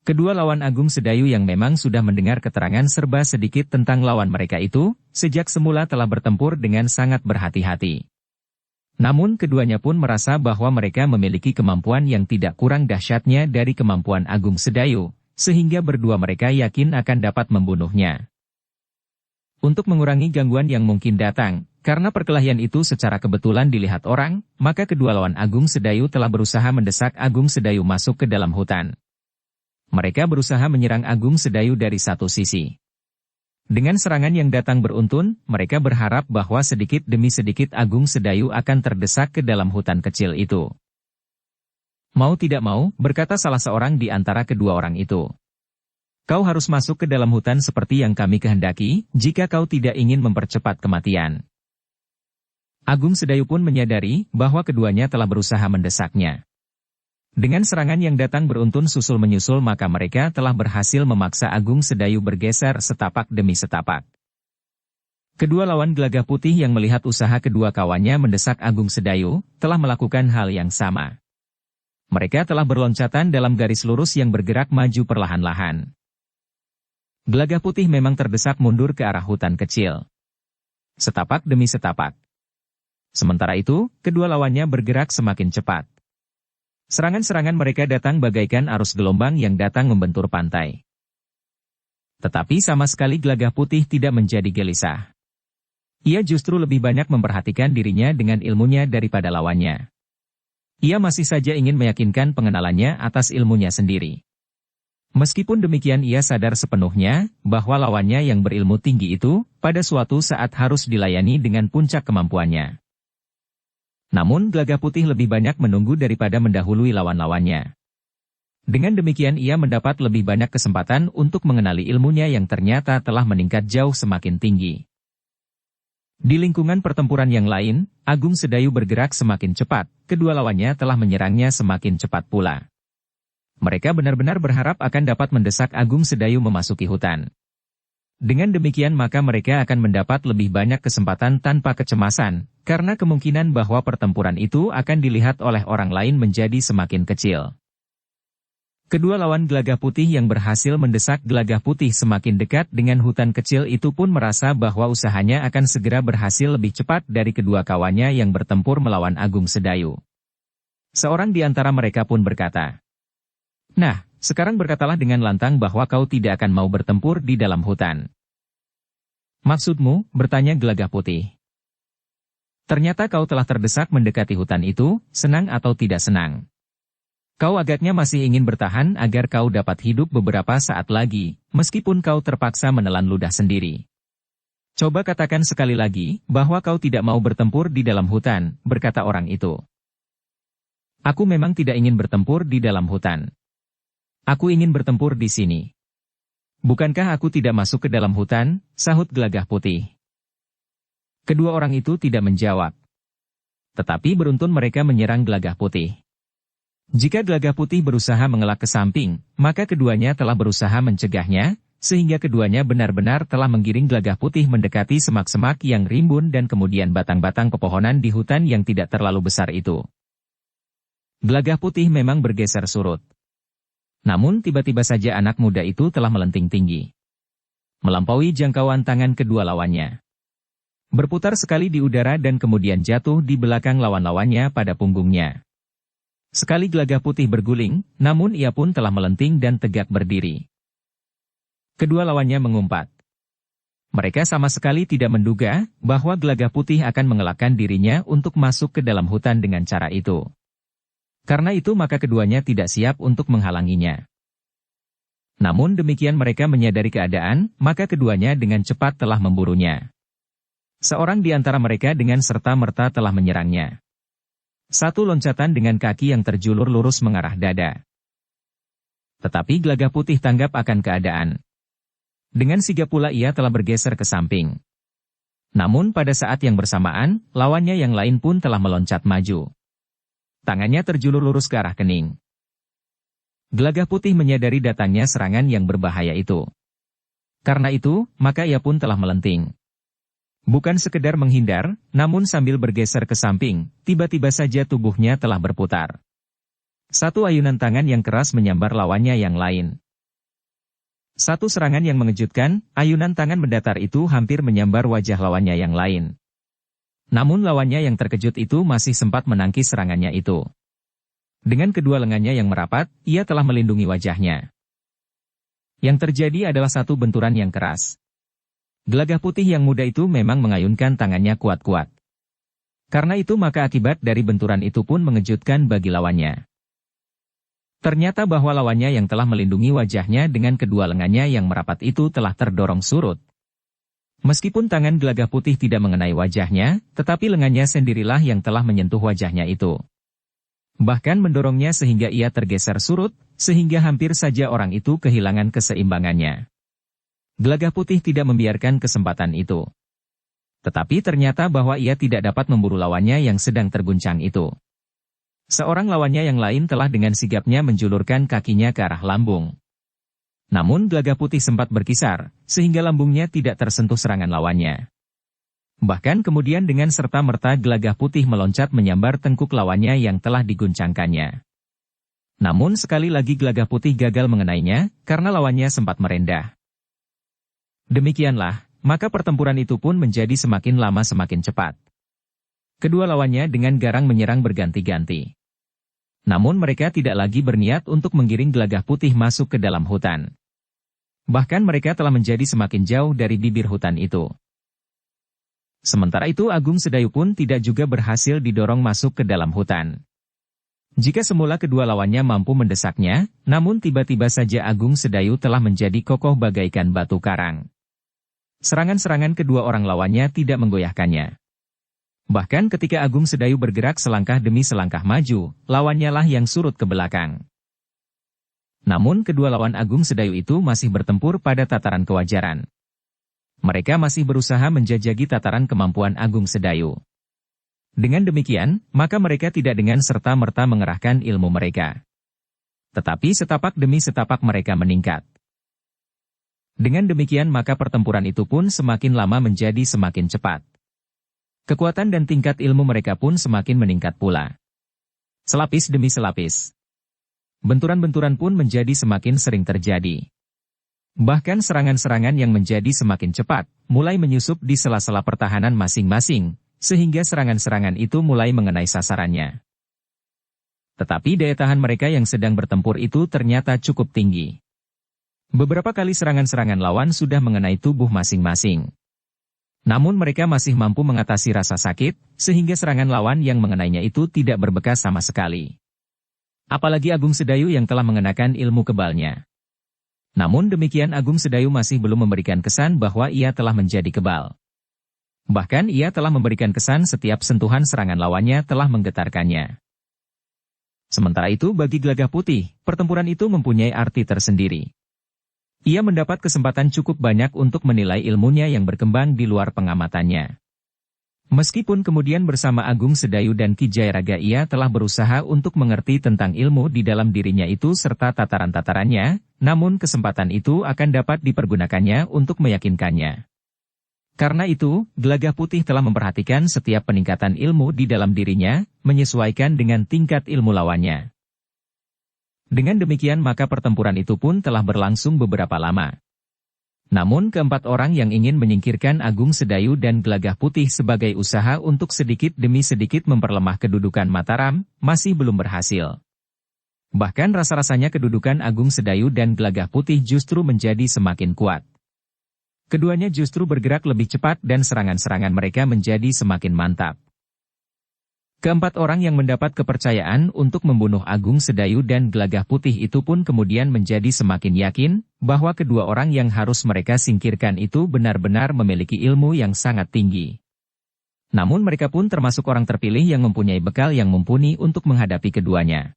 S1: Kedua lawan Agung Sedayu yang memang sudah mendengar keterangan serba sedikit tentang lawan mereka itu, sejak semula telah bertempur dengan sangat berhati-hati. Namun keduanya pun merasa bahwa mereka memiliki kemampuan yang tidak kurang dahsyatnya dari kemampuan Agung Sedayu, sehingga berdua mereka yakin akan dapat membunuhnya. Untuk mengurangi gangguan yang mungkin datang, karena perkelahian itu secara kebetulan dilihat orang, maka kedua lawan Agung Sedayu telah berusaha mendesak Agung Sedayu masuk ke dalam hutan. Mereka berusaha menyerang Agung Sedayu dari satu sisi. Dengan serangan yang datang beruntun, mereka berharap bahwa sedikit demi sedikit Agung Sedayu akan terdesak ke dalam hutan kecil itu. "Mau tidak mau," berkata salah seorang di antara kedua orang itu. "Kau harus masuk ke dalam hutan seperti yang kami kehendaki, jika kau tidak ingin mempercepat kematian." Agung Sedayu pun menyadari bahwa keduanya telah berusaha mendesaknya. Dengan serangan yang datang beruntun susul menyusul maka mereka telah berhasil memaksa Agung Sedayu bergeser setapak demi setapak. Kedua lawan Gelagah Putih yang melihat usaha kedua kawannya mendesak Agung Sedayu, telah melakukan hal yang sama. Mereka telah berloncatan dalam garis lurus yang bergerak maju perlahan-lahan. Gelagah Putih memang terdesak mundur ke arah hutan kecil. Setapak demi setapak. Sementara itu, kedua lawannya bergerak semakin cepat. Serangan-serangan mereka datang bagaikan arus gelombang yang datang membentur pantai. Tetapi sama sekali Gelagah Putih tidak menjadi gelisah. Ia justru lebih banyak memperhatikan dirinya dengan ilmunya daripada lawannya. Ia masih saja ingin meyakinkan pengenalannya atas ilmunya sendiri. Meskipun demikian ia sadar sepenuhnya bahwa lawannya yang berilmu tinggi itu pada suatu saat harus dilayani dengan puncak kemampuannya. Namun Gelagah Putih lebih banyak menunggu daripada mendahului lawan-lawannya. Dengan demikian ia mendapat lebih banyak kesempatan untuk mengenali ilmunya yang ternyata telah meningkat jauh semakin tinggi. Di lingkungan pertempuran yang lain, Agung Sedayu bergerak semakin cepat, kedua lawannya telah menyerangnya semakin cepat pula. Mereka benar-benar berharap akan dapat mendesak Agung Sedayu memasuki hutan. Dengan demikian maka mereka akan mendapat lebih banyak kesempatan tanpa kecemasan, karena kemungkinan bahwa pertempuran itu akan dilihat oleh orang lain menjadi semakin kecil. Kedua lawan Gelagah Putih yang berhasil mendesak Gelagah Putih semakin dekat dengan hutan kecil itu pun merasa bahwa usahanya akan segera berhasil lebih cepat dari kedua kawannya yang bertempur melawan Agung Sedayu. Seorang di antara mereka pun berkata, "Nah, sekarang berkatalah dengan lantang bahwa kau tidak akan mau bertempur di dalam hutan." "Maksudmu?" bertanya Gelagah Putih. "Ternyata kau telah terdesak mendekati hutan itu, senang atau tidak senang? Kau agaknya masih ingin bertahan agar kau dapat hidup beberapa saat lagi, meskipun kau terpaksa menelan ludah sendiri. Coba katakan sekali lagi, bahwa kau tidak mau bertempur di dalam hutan," berkata orang itu. "Aku memang tidak ingin bertempur di dalam hutan. Aku ingin bertempur di sini." "Bukankah aku tidak masuk ke dalam hutan?" sahut Gelagah Putih. Kedua orang itu tidak menjawab. Tetapi beruntun mereka menyerang Gelagah Putih. Jika Gelagah Putih berusaha mengelak ke samping, maka keduanya telah berusaha mencegahnya, sehingga keduanya benar-benar telah menggiring Gelagah Putih mendekati semak-semak yang rimbun dan kemudian batang-batang pepohonan di hutan yang tidak terlalu besar itu. Gelagah Putih memang bergeser surut. Namun tiba-tiba saja anak muda itu telah melenting tinggi, melampaui jangkauan tangan kedua lawannya. Berputar sekali di udara dan kemudian jatuh di belakang lawan-lawannya pada punggungnya. Sekali Gelagah Putih berguling, namun ia pun telah melenting dan tegak berdiri. Kedua lawannya mengumpat. Mereka sama sekali tidak menduga bahwa Gelagah Putih akan mengelakkan dirinya untuk masuk ke dalam hutan dengan cara itu. Karena itu maka keduanya tidak siap untuk menghalanginya. Namun demikian mereka menyadari keadaan, maka keduanya dengan cepat telah memburunya. Seorang di antara mereka dengan serta-merta telah menyerangnya. Satu loncatan dengan kaki yang terjulur lurus mengarah dada. Tetapi Gelagah Putih tanggap akan keadaan. Dengan sigap pula ia telah bergeser ke samping. Namun pada saat yang bersamaan, lawannya yang lain pun telah meloncat maju. Tangannya terjulur lurus ke arah kening. Gelagah Putih menyadari datangnya serangan yang berbahaya itu. Karena itu, maka ia pun telah melenting. Bukan sekedar menghindar, namun sambil bergeser ke samping, tiba-tiba saja tubuhnya telah berputar. Satu ayunan tangan yang keras menyambar lawannya yang lain. Satu serangan yang mengejutkan, ayunan tangan mendatar itu hampir menyambar wajah lawannya yang lain. Namun lawannya yang terkejut itu masih sempat menangkis serangannya itu. Dengan kedua lengannya yang merapat, ia telah melindungi wajahnya. Yang terjadi adalah satu benturan yang keras. Gelagah Putih yang muda itu memang mengayunkan tangannya kuat-kuat. Karena itu maka akibat dari benturan itu pun mengejutkan bagi lawannya. Ternyata bahwa lawannya yang telah melindungi wajahnya dengan kedua lengannya yang merapat itu telah terdorong surut. Meskipun tangan Gelagah Putih tidak mengenai wajahnya, tetapi lengannya sendirilah yang telah menyentuh wajahnya itu. Bahkan mendorongnya sehingga ia tergeser surut, sehingga hampir saja orang itu kehilangan keseimbangannya. Gelagah Putih tidak membiarkan kesempatan itu. Tetapi ternyata bahwa ia tidak dapat memburu lawannya yang sedang terguncang itu. Seorang lawannya yang lain telah dengan sigapnya menjulurkan kakinya ke arah lambung. Namun Gelagah Putih sempat berkisar, sehingga lambungnya tidak tersentuh serangan lawannya. Bahkan kemudian dengan serta-merta Gelagah Putih meloncat menyambar tengkuk lawannya yang telah diguncangkannya. Namun sekali lagi Gelagah Putih gagal mengenainya, karena lawannya sempat merendah. Demikianlah, maka pertempuran itu pun menjadi semakin lama semakin cepat. Kedua lawannya dengan garang menyerang berganti-ganti. Namun mereka tidak lagi berniat untuk menggiring Gelagah Putih masuk ke dalam hutan. Bahkan mereka telah menjadi semakin jauh dari bibir hutan itu. Sementara itu Agung Sedayu pun tidak juga berhasil didorong masuk ke dalam hutan. Jika semula kedua lawannya mampu mendesaknya, namun tiba-tiba saja Agung Sedayu telah menjadi kokoh bagaikan batu karang. Serangan-serangan kedua orang lawannya tidak menggoyahkannya. Bahkan ketika Agung Sedayu bergerak selangkah demi selangkah maju, lawannya lah yang surut ke belakang. Namun kedua lawan Agung Sedayu itu masih bertempur pada tataran kewajaran. Mereka masih berusaha menjajaki tataran kemampuan Agung Sedayu. Dengan demikian, maka mereka tidak dengan serta-merta mengerahkan ilmu mereka. Tetapi setapak demi setapak mereka meningkat. Dengan demikian maka pertempuran itu pun semakin lama menjadi semakin cepat. Kekuatan dan tingkat ilmu mereka pun semakin meningkat pula. Selapis demi selapis. Benturan-benturan pun menjadi semakin sering terjadi. Bahkan serangan-serangan yang menjadi semakin cepat, mulai menyusup di sela-sela pertahanan masing-masing, sehingga serangan-serangan itu mulai mengenai sasarannya. Tetapi daya tahan mereka yang sedang bertempur itu ternyata cukup tinggi. Beberapa kali serangan-serangan lawan sudah mengenai tubuh masing-masing. Namun mereka masih mampu mengatasi rasa sakit, sehingga serangan lawan yang mengenainya itu tidak berbekas sama sekali. Apalagi Agung Sedayu yang telah mengenakan ilmu kebalnya. Namun demikian Agung Sedayu masih belum memberikan kesan bahwa ia telah menjadi kebal. Bahkan ia telah memberikan kesan setiap sentuhan serangan lawannya telah menggetarkannya. Sementara itu bagi Gelagah Putih, pertempuran itu mempunyai arti tersendiri. Ia mendapat kesempatan cukup banyak untuk menilai ilmunya yang berkembang di luar pengamatannya. Meskipun kemudian bersama Agung Sedayu dan Ki Jayaraga ia telah berusaha untuk mengerti tentang ilmu di dalam dirinya itu serta tataran-tatarannya, namun kesempatan itu akan dapat dipergunakannya untuk meyakinkannya. Karena itu, Gelagah Putih telah memperhatikan setiap peningkatan ilmu di dalam dirinya, menyesuaikan dengan tingkat ilmu lawannya. Dengan demikian maka pertempuran itu pun telah berlangsung beberapa lama. Namun keempat orang yang ingin menyingkirkan Agung Sedayu dan Gelagah Putih sebagai usaha untuk sedikit demi sedikit memperlemah kedudukan Mataram, masih belum berhasil. Bahkan rasa-rasanya kedudukan Agung Sedayu dan Gelagah Putih justru menjadi semakin kuat. Keduanya justru bergerak lebih cepat dan serangan-serangan mereka menjadi semakin mantap. Keempat orang yang mendapat kepercayaan untuk membunuh Agung Sedayu dan Gelagah Putih itu pun kemudian menjadi semakin yakin bahwa kedua orang yang harus mereka singkirkan itu benar-benar memiliki ilmu yang sangat tinggi. Namun mereka pun termasuk orang terpilih yang mempunyai bekal yang mumpuni untuk menghadapi keduanya.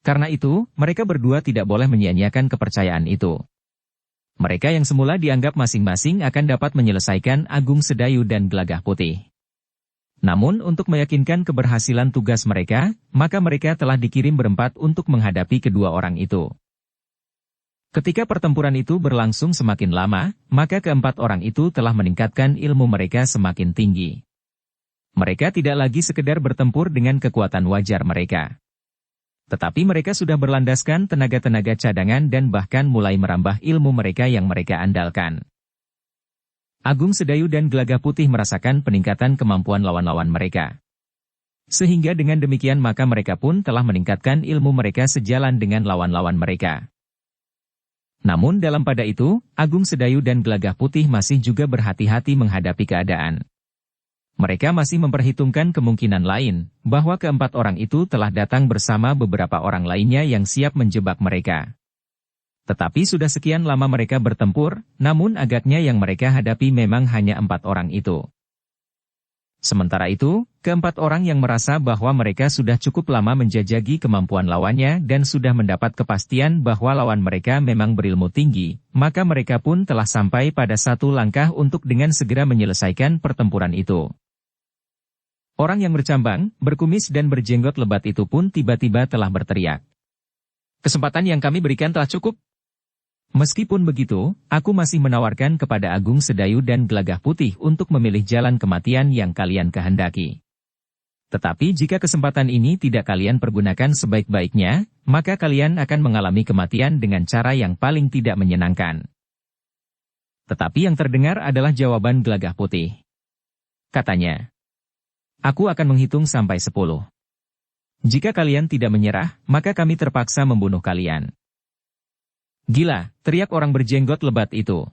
S1: Karena itu, mereka berdua tidak boleh menyia-nyiakan kepercayaan itu. Mereka yang semula dianggap masing-masing akan dapat menyelesaikan Agung Sedayu dan Gelagah Putih. Namun untuk meyakinkan keberhasilan tugas mereka, maka mereka telah dikirim berempat untuk menghadapi kedua orang itu. Ketika pertempuran itu berlangsung semakin lama, maka keempat orang itu telah meningkatkan ilmu mereka semakin tinggi. Mereka tidak lagi sekedar bertempur dengan kekuatan wajar mereka. Tetapi mereka sudah berlandaskan tenaga-tenaga cadangan dan bahkan mulai merambah ilmu mereka yang mereka andalkan. Agung Sedayu dan Gelagah Putih merasakan peningkatan kemampuan lawan-lawan mereka. Sehingga dengan demikian maka mereka pun telah meningkatkan ilmu mereka sejalan dengan lawan-lawan mereka. Namun dalam pada itu, Agung Sedayu dan Gelagah Putih masih juga berhati-hati menghadapi keadaan. Mereka masih memperhitungkan kemungkinan lain, bahwa keempat orang itu telah datang bersama beberapa orang lainnya yang siap menjebak mereka. Tetapi sudah sekian lama mereka bertempur, namun agaknya yang mereka hadapi memang hanya 4 orang itu. Sementara itu, keempat orang yang merasa bahwa mereka sudah cukup lama menjajaki kemampuan lawannya dan sudah mendapat kepastian bahwa lawan mereka memang berilmu tinggi, maka mereka pun telah sampai pada satu langkah untuk dengan segera menyelesaikan pertempuran itu. Orang yang bercambang, berkumis dan berjenggot lebat itu pun tiba-tiba telah berteriak. Kesempatan yang kami berikan telah cukup. Meskipun begitu, aku masih menawarkan kepada Agung Sedayu dan Gelagah Putih untuk memilih jalan kematian yang kalian kehendaki. Tetapi jika kesempatan ini tidak kalian pergunakan sebaik-baiknya, maka kalian akan mengalami kematian dengan cara yang paling tidak menyenangkan. Tetapi yang terdengar adalah jawaban Gelagah Putih. Katanya, aku akan menghitung sampai 10. Jika kalian tidak menyerah, maka kami terpaksa membunuh kalian. Gila, teriak orang berjenggot lebat itu.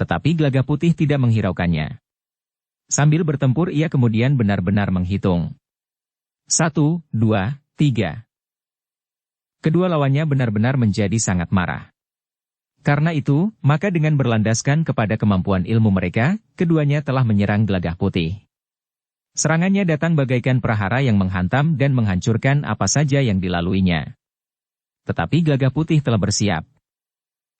S1: Tetapi Gelagah Putih tidak menghiraukannya. Sambil bertempur ia kemudian benar-benar menghitung. 1, 2, 3. Kedua lawannya benar-benar menjadi sangat marah. Karena itu, maka dengan berlandaskan kepada kemampuan ilmu mereka, keduanya telah menyerang Gelagah Putih. Serangannya datang bagaikan prahara yang menghantam dan menghancurkan apa saja yang dilaluinya. Tetapi Gelagah Putih telah bersiap.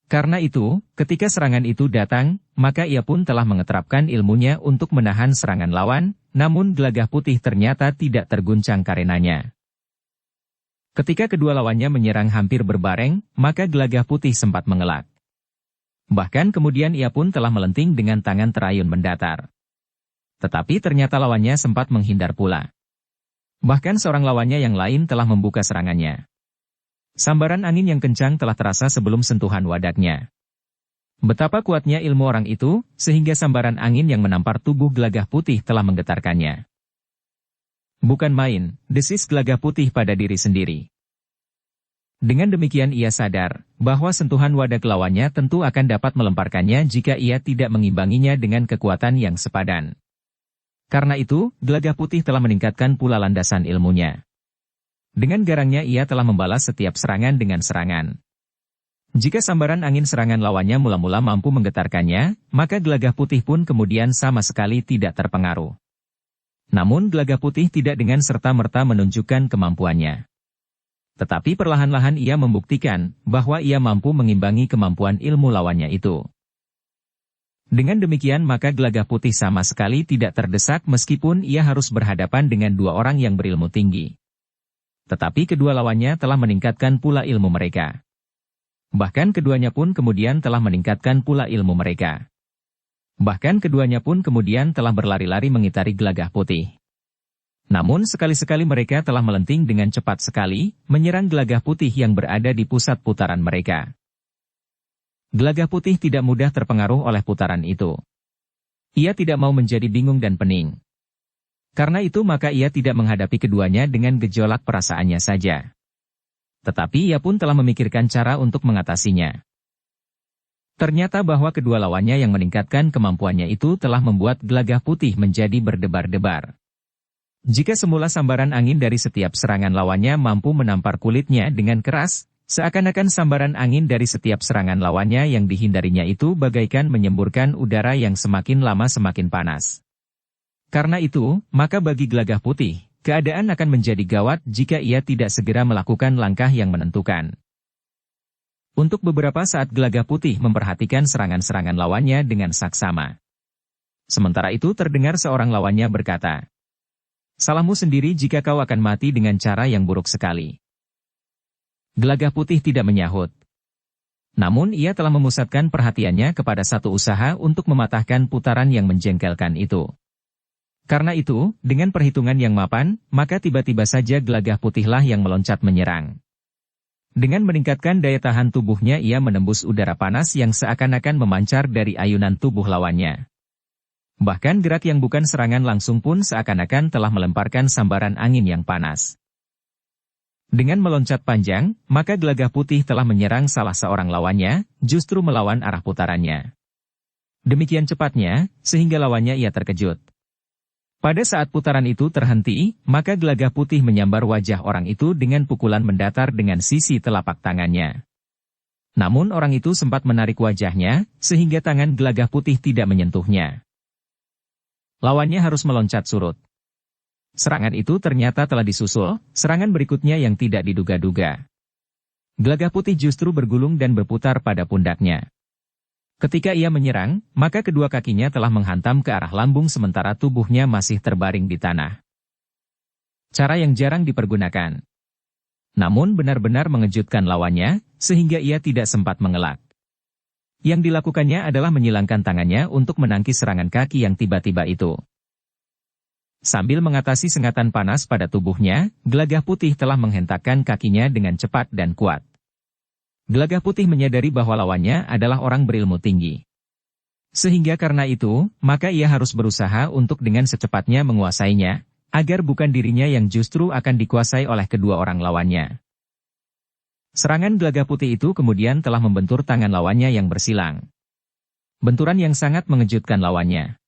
S1: Karena itu, ketika serangan itu datang, maka ia pun telah mengeterapkan ilmunya untuk menahan serangan lawan, namun Gelagah Putih ternyata tidak terguncang karenanya. Ketika kedua lawannya menyerang hampir berbareng, maka Gelagah Putih sempat mengelak. Bahkan kemudian ia pun telah melenting dengan tangan terayun mendatar. Tetapi ternyata lawannya sempat menghindar pula. Bahkan seorang lawannya yang lain telah membuka serangannya. Sambaran angin yang kencang telah terasa sebelum sentuhan wadaknya. Betapa kuatnya ilmu orang itu, sehingga sambaran angin yang menampar tubuh Gelagah Putih telah menggetarkannya. Bukan main, desis Gelagah Putih pada diri sendiri. Dengan demikian ia sadar, bahwa sentuhan wadak lawannya tentu akan dapat melemparkannya jika ia tidak mengimbanginya dengan kekuatan yang sepadan. Karena itu, Gelagah Putih telah meningkatkan pula landasan ilmunya. Dengan garangnya ia telah membalas setiap serangan dengan serangan. Jika sambaran angin serangan lawannya mula-mula mampu menggetarkannya, maka Gelagah Putih pun kemudian sama sekali tidak terpengaruh. Namun Gelagah Putih tidak dengan serta-merta menunjukkan kemampuannya. Tetapi perlahan-lahan ia membuktikan bahwa ia mampu mengimbangi kemampuan ilmu lawannya itu. Dengan demikian maka Gelagah Putih sama sekali tidak terdesak meskipun ia harus berhadapan dengan dua orang yang berilmu tinggi. Tetapi kedua lawannya telah meningkatkan pula ilmu mereka. Bahkan keduanya pun kemudian telah meningkatkan pula ilmu mereka. Bahkan keduanya pun kemudian telah berlari-lari mengitari Gelagah Putih. Namun sekali-sekali mereka telah melenting dengan cepat sekali, menyerang Gelagah Putih yang berada di pusat putaran mereka. Gelagah Putih tidak mudah terpengaruh oleh putaran itu. Ia tidak mau menjadi bingung dan pening. Karena itu maka ia tidak menghadapi keduanya dengan gejolak perasaannya saja. Tetapi ia pun telah memikirkan cara untuk mengatasinya. Ternyata bahwa kedua lawannya yang meningkatkan kemampuannya itu telah membuat Gelagah Putih menjadi berdebar-debar. Jika semula sambaran angin dari setiap serangan lawannya mampu menampar kulitnya dengan keras, seakan-akan sambaran angin dari setiap serangan lawannya yang dihindarinya itu bagaikan menyemburkan udara yang semakin lama semakin panas. Karena itu, maka bagi Gelagah Putih, keadaan akan menjadi gawat jika ia tidak segera melakukan langkah yang menentukan. Untuk beberapa saat Gelagah Putih memperhatikan serangan-serangan lawannya dengan saksama. Sementara itu terdengar seorang lawannya berkata, "Salahmu sendiri jika kau akan mati dengan cara yang buruk sekali." Gelagah Putih tidak menyahut. Namun ia telah memusatkan perhatiannya kepada satu usaha untuk mematahkan putaran yang menjengkelkan itu. Karena itu, dengan perhitungan yang mapan, maka tiba-tiba saja Gelagah Putihlah yang meloncat menyerang. Dengan meningkatkan daya tahan tubuhnya ia menembus udara panas yang seakan-akan memancar dari ayunan tubuh lawannya. Bahkan gerak yang bukan serangan langsung pun seakan-akan telah melemparkan sambaran angin yang panas. Dengan meloncat panjang, maka Gelagah Putih telah menyerang salah seorang lawannya, justru melawan arah putarannya. Demikian cepatnya, sehingga lawannya ia terkejut. Pada saat putaran itu terhenti, maka Gelagah Putih menyambar wajah orang itu dengan pukulan mendatar dengan sisi telapak tangannya. Namun orang itu sempat menarik wajahnya, sehingga tangan Gelagah Putih tidak menyentuhnya. Lawannya harus meloncat surut. Serangan itu ternyata telah disusul, serangan berikutnya yang tidak diduga-duga. Gelagah Putih justru bergulung dan berputar pada pundaknya. Ketika ia menyerang, maka kedua kakinya telah menghantam ke arah lambung sementara tubuhnya masih terbaring di tanah. Cara yang jarang dipergunakan. Namun benar-benar mengejutkan lawannya, sehingga ia tidak sempat mengelak. Yang dilakukannya adalah menyilangkan tangannya untuk menangkis serangan kaki yang tiba-tiba itu. Sambil mengatasi sengatan panas pada tubuhnya, Gelagah Putih telah menghentakkan kakinya dengan cepat dan kuat. Gelagah Putih menyadari bahwa lawannya adalah orang berilmu tinggi. Sehingga karena itu, maka ia harus berusaha untuk dengan secepatnya menguasainya, agar bukan dirinya yang justru akan dikuasai oleh kedua orang lawannya. Serangan Gelagah Putih itu kemudian telah membentur tangan lawannya yang bersilang. Benturan yang sangat mengejutkan lawannya.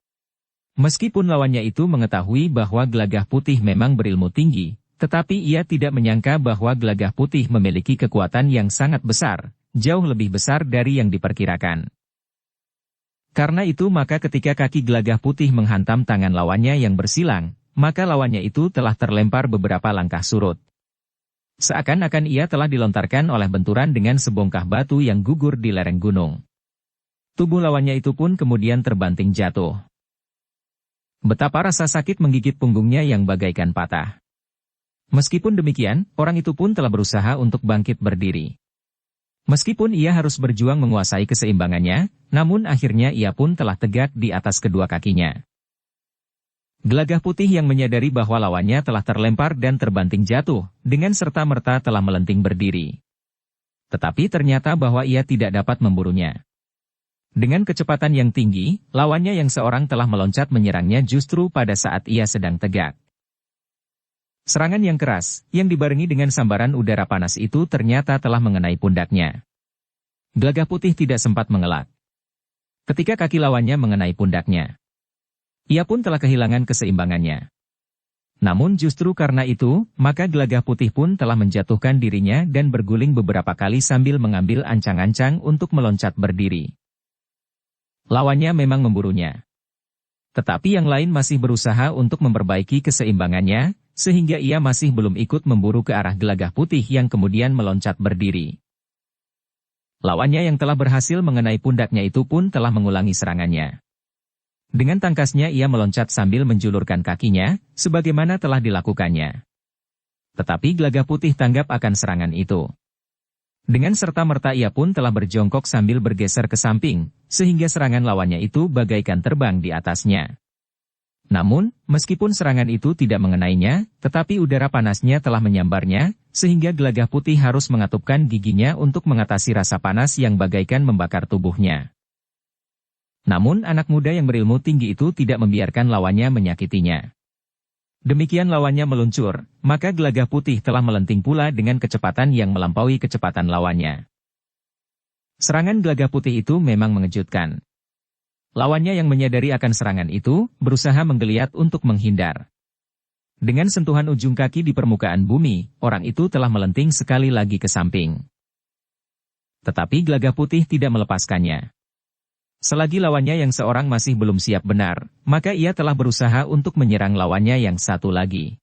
S1: Meskipun lawannya itu mengetahui bahwa Gelagah Putih memang berilmu tinggi, tetapi ia tidak menyangka bahwa Gelagah Putih memiliki kekuatan yang sangat besar, jauh lebih besar dari yang diperkirakan. Karena itu maka ketika kaki Gelagah Putih menghantam tangan lawannya yang bersilang, maka lawannya itu telah terlempar beberapa langkah surut. Seakan-akan ia telah dilontarkan oleh benturan dengan sebongkah batu yang gugur di lereng gunung. Tubuh lawannya itu pun kemudian terbanting jatuh. Betapa rasa sakit menggigit punggungnya yang bagaikan patah. Meskipun demikian, orang itu pun telah berusaha untuk bangkit berdiri. Meskipun ia harus berjuang menguasai keseimbangannya, namun akhirnya ia pun telah tegak di atas kedua kakinya. Gelagah Putih yang menyadari bahwa lawannya telah terlempar dan terbanting jatuh, dengan serta-merta telah melenting berdiri. Tetapi ternyata bahwa ia tidak dapat memburunya. Dengan kecepatan yang tinggi, lawannya yang seorang telah meloncat menyerangnya justru pada saat ia sedang tegak. Serangan yang keras, yang dibarengi dengan sambaran udara panas itu ternyata telah mengenai pundaknya. Gelagah Putih tidak sempat mengelak. Ketika kaki lawannya mengenai pundaknya, ia pun telah kehilangan keseimbangannya. Namun justru karena itu, maka Gelagah Putih pun telah menjatuhkan dirinya dan berguling beberapa kali sambil mengambil ancang-ancang untuk meloncat berdiri. Lawannya memang memburunya. Tetapi yang lain masih berusaha untuk memperbaiki keseimbangannya, sehingga ia masih belum ikut memburu ke arah Gelagah Putih yang kemudian meloncat berdiri. Lawannya yang telah berhasil mengenai pundaknya itu pun telah mengulangi serangannya. Dengan tangkasnya ia meloncat sambil menjulurkan kakinya, sebagaimana telah dilakukannya. Tetapi Gelagah Putih tanggap akan serangan itu. Dengan serta-merta ia pun telah berjongkok sambil bergeser ke samping, sehingga serangan lawannya itu bagaikan terbang di atasnya. Namun, meskipun serangan itu tidak mengenainya, tetapi udara panasnya telah menyambarnya, sehingga Gelagah Putih harus mengatupkan giginya untuk mengatasi rasa panas yang bagaikan membakar tubuhnya. Namun anak muda yang berilmu tinggi itu tidak membiarkan lawannya menyakitinya. Demikian lawannya meluncur, maka Gelagah Putih telah melenting pula dengan kecepatan yang melampaui kecepatan lawannya. Serangan Gelagah Putih itu memang mengejutkan. Lawannya yang menyadari akan serangan itu, berusaha menggeliat untuk menghindar. Dengan sentuhan ujung kaki di permukaan bumi, orang itu telah melenting sekali lagi ke samping. Tetapi Gelagah Putih tidak melepaskannya. Selagi lawannya yang seorang masih belum siap benar, maka ia telah berusaha untuk menyerang lawannya yang satu lagi.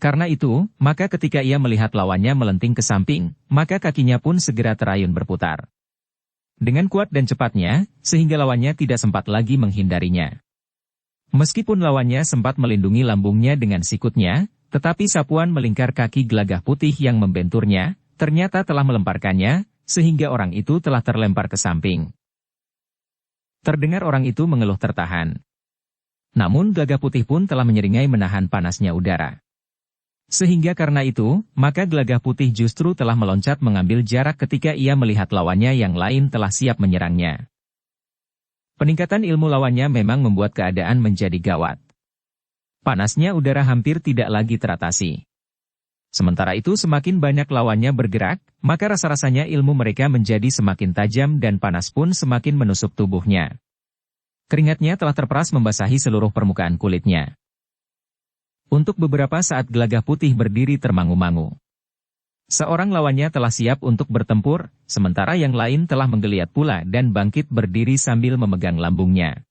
S1: Karena itu, maka ketika ia melihat lawannya melenting ke samping, maka kakinya pun segera terayun berputar. Dengan kuat dan cepatnya, sehingga lawannya tidak sempat lagi menghindarinya. Meskipun lawannya sempat melindungi lambungnya dengan sikutnya, tetapi sapuan melingkar kaki Gelagah Putih yang membenturnya, ternyata telah melemparkannya, sehingga orang itu telah terlempar ke samping. Terdengar orang itu mengeluh tertahan. Namun Gelagah Putih pun telah menyeringai menahan panasnya udara. Sehingga karena itu, maka Gelagah Putih justru telah meloncat mengambil jarak ketika ia melihat lawannya yang lain telah siap menyerangnya. Peningkatan ilmu lawannya memang membuat keadaan menjadi gawat. Panasnya udara hampir tidak lagi teratasi. Sementara itu semakin banyak lawannya bergerak, maka rasa-rasanya ilmu mereka menjadi semakin tajam dan panas pun semakin menusuk tubuhnya. Keringatnya telah terperas membasahi seluruh permukaan kulitnya. Untuk beberapa saat Gelagah Putih berdiri termangu-mangu. Seorang lawannya telah siap untuk bertempur, sementara yang lain telah menggeliat pula dan bangkit berdiri sambil memegang lambungnya.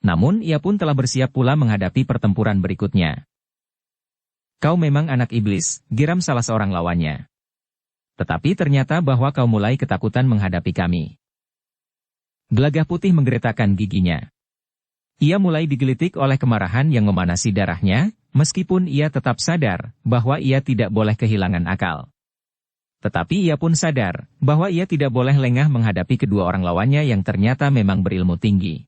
S1: Namun ia pun telah bersiap pula menghadapi pertempuran berikutnya. "Kau memang anak iblis," geram salah seorang lawannya. "Tetapi ternyata bahwa kau mulai ketakutan menghadapi kami." Gelagah putih menggeretakkan giginya. Ia mulai digelitik oleh kemarahan yang memanasi darahnya, meskipun ia tetap sadar bahwa ia tidak boleh kehilangan akal. Tetapi ia pun sadar bahwa ia tidak boleh lengah menghadapi kedua orang lawannya yang ternyata memang berilmu tinggi.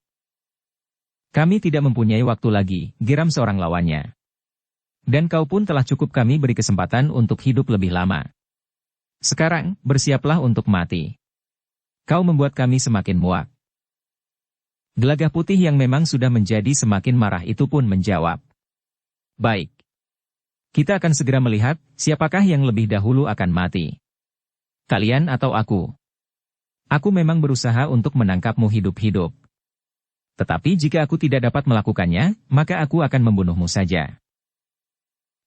S1: Kami tidak mempunyai waktu lagi, geram seorang lawannya. Dan kau pun telah cukup kami beri kesempatan untuk hidup lebih lama. Sekarang, bersiaplah untuk mati. Kau membuat kami semakin muak. Gelagah putih yang memang sudah menjadi semakin marah itu pun menjawab. Baik. Kita akan segera melihat siapakah yang lebih dahulu akan mati. Kalian atau aku? Aku memang berusaha untuk menangkapmu hidup-hidup. Tetapi jika aku tidak dapat melakukannya, maka aku akan membunuhmu saja.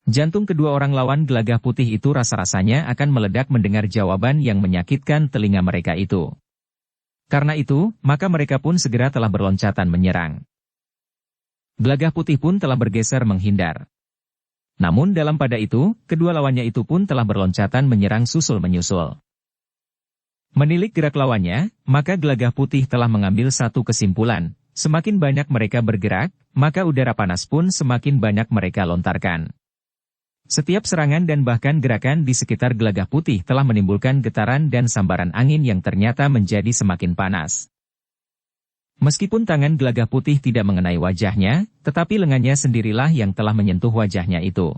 S1: Jantung kedua orang lawan gelagah putih itu rasa-rasanya akan meledak mendengar jawaban yang menyakitkan telinga mereka itu. Karena itu, maka mereka pun segera telah berloncatan menyerang. Gelagah putih pun telah bergeser menghindar. Namun dalam pada itu, kedua lawannya itu pun telah berloncatan menyerang susul-menyusul. Menilik gerak lawannya, maka gelagah putih telah mengambil satu kesimpulan. Semakin banyak mereka bergerak, maka udara panas pun semakin banyak mereka lontarkan. Setiap serangan dan bahkan gerakan di sekitar gelagah putih telah menimbulkan getaran dan sambaran angin yang ternyata menjadi semakin panas. Meskipun tangan gelagah putih tidak mengenai wajahnya, tetapi lengannya sendirilah yang telah menyentuh wajahnya itu.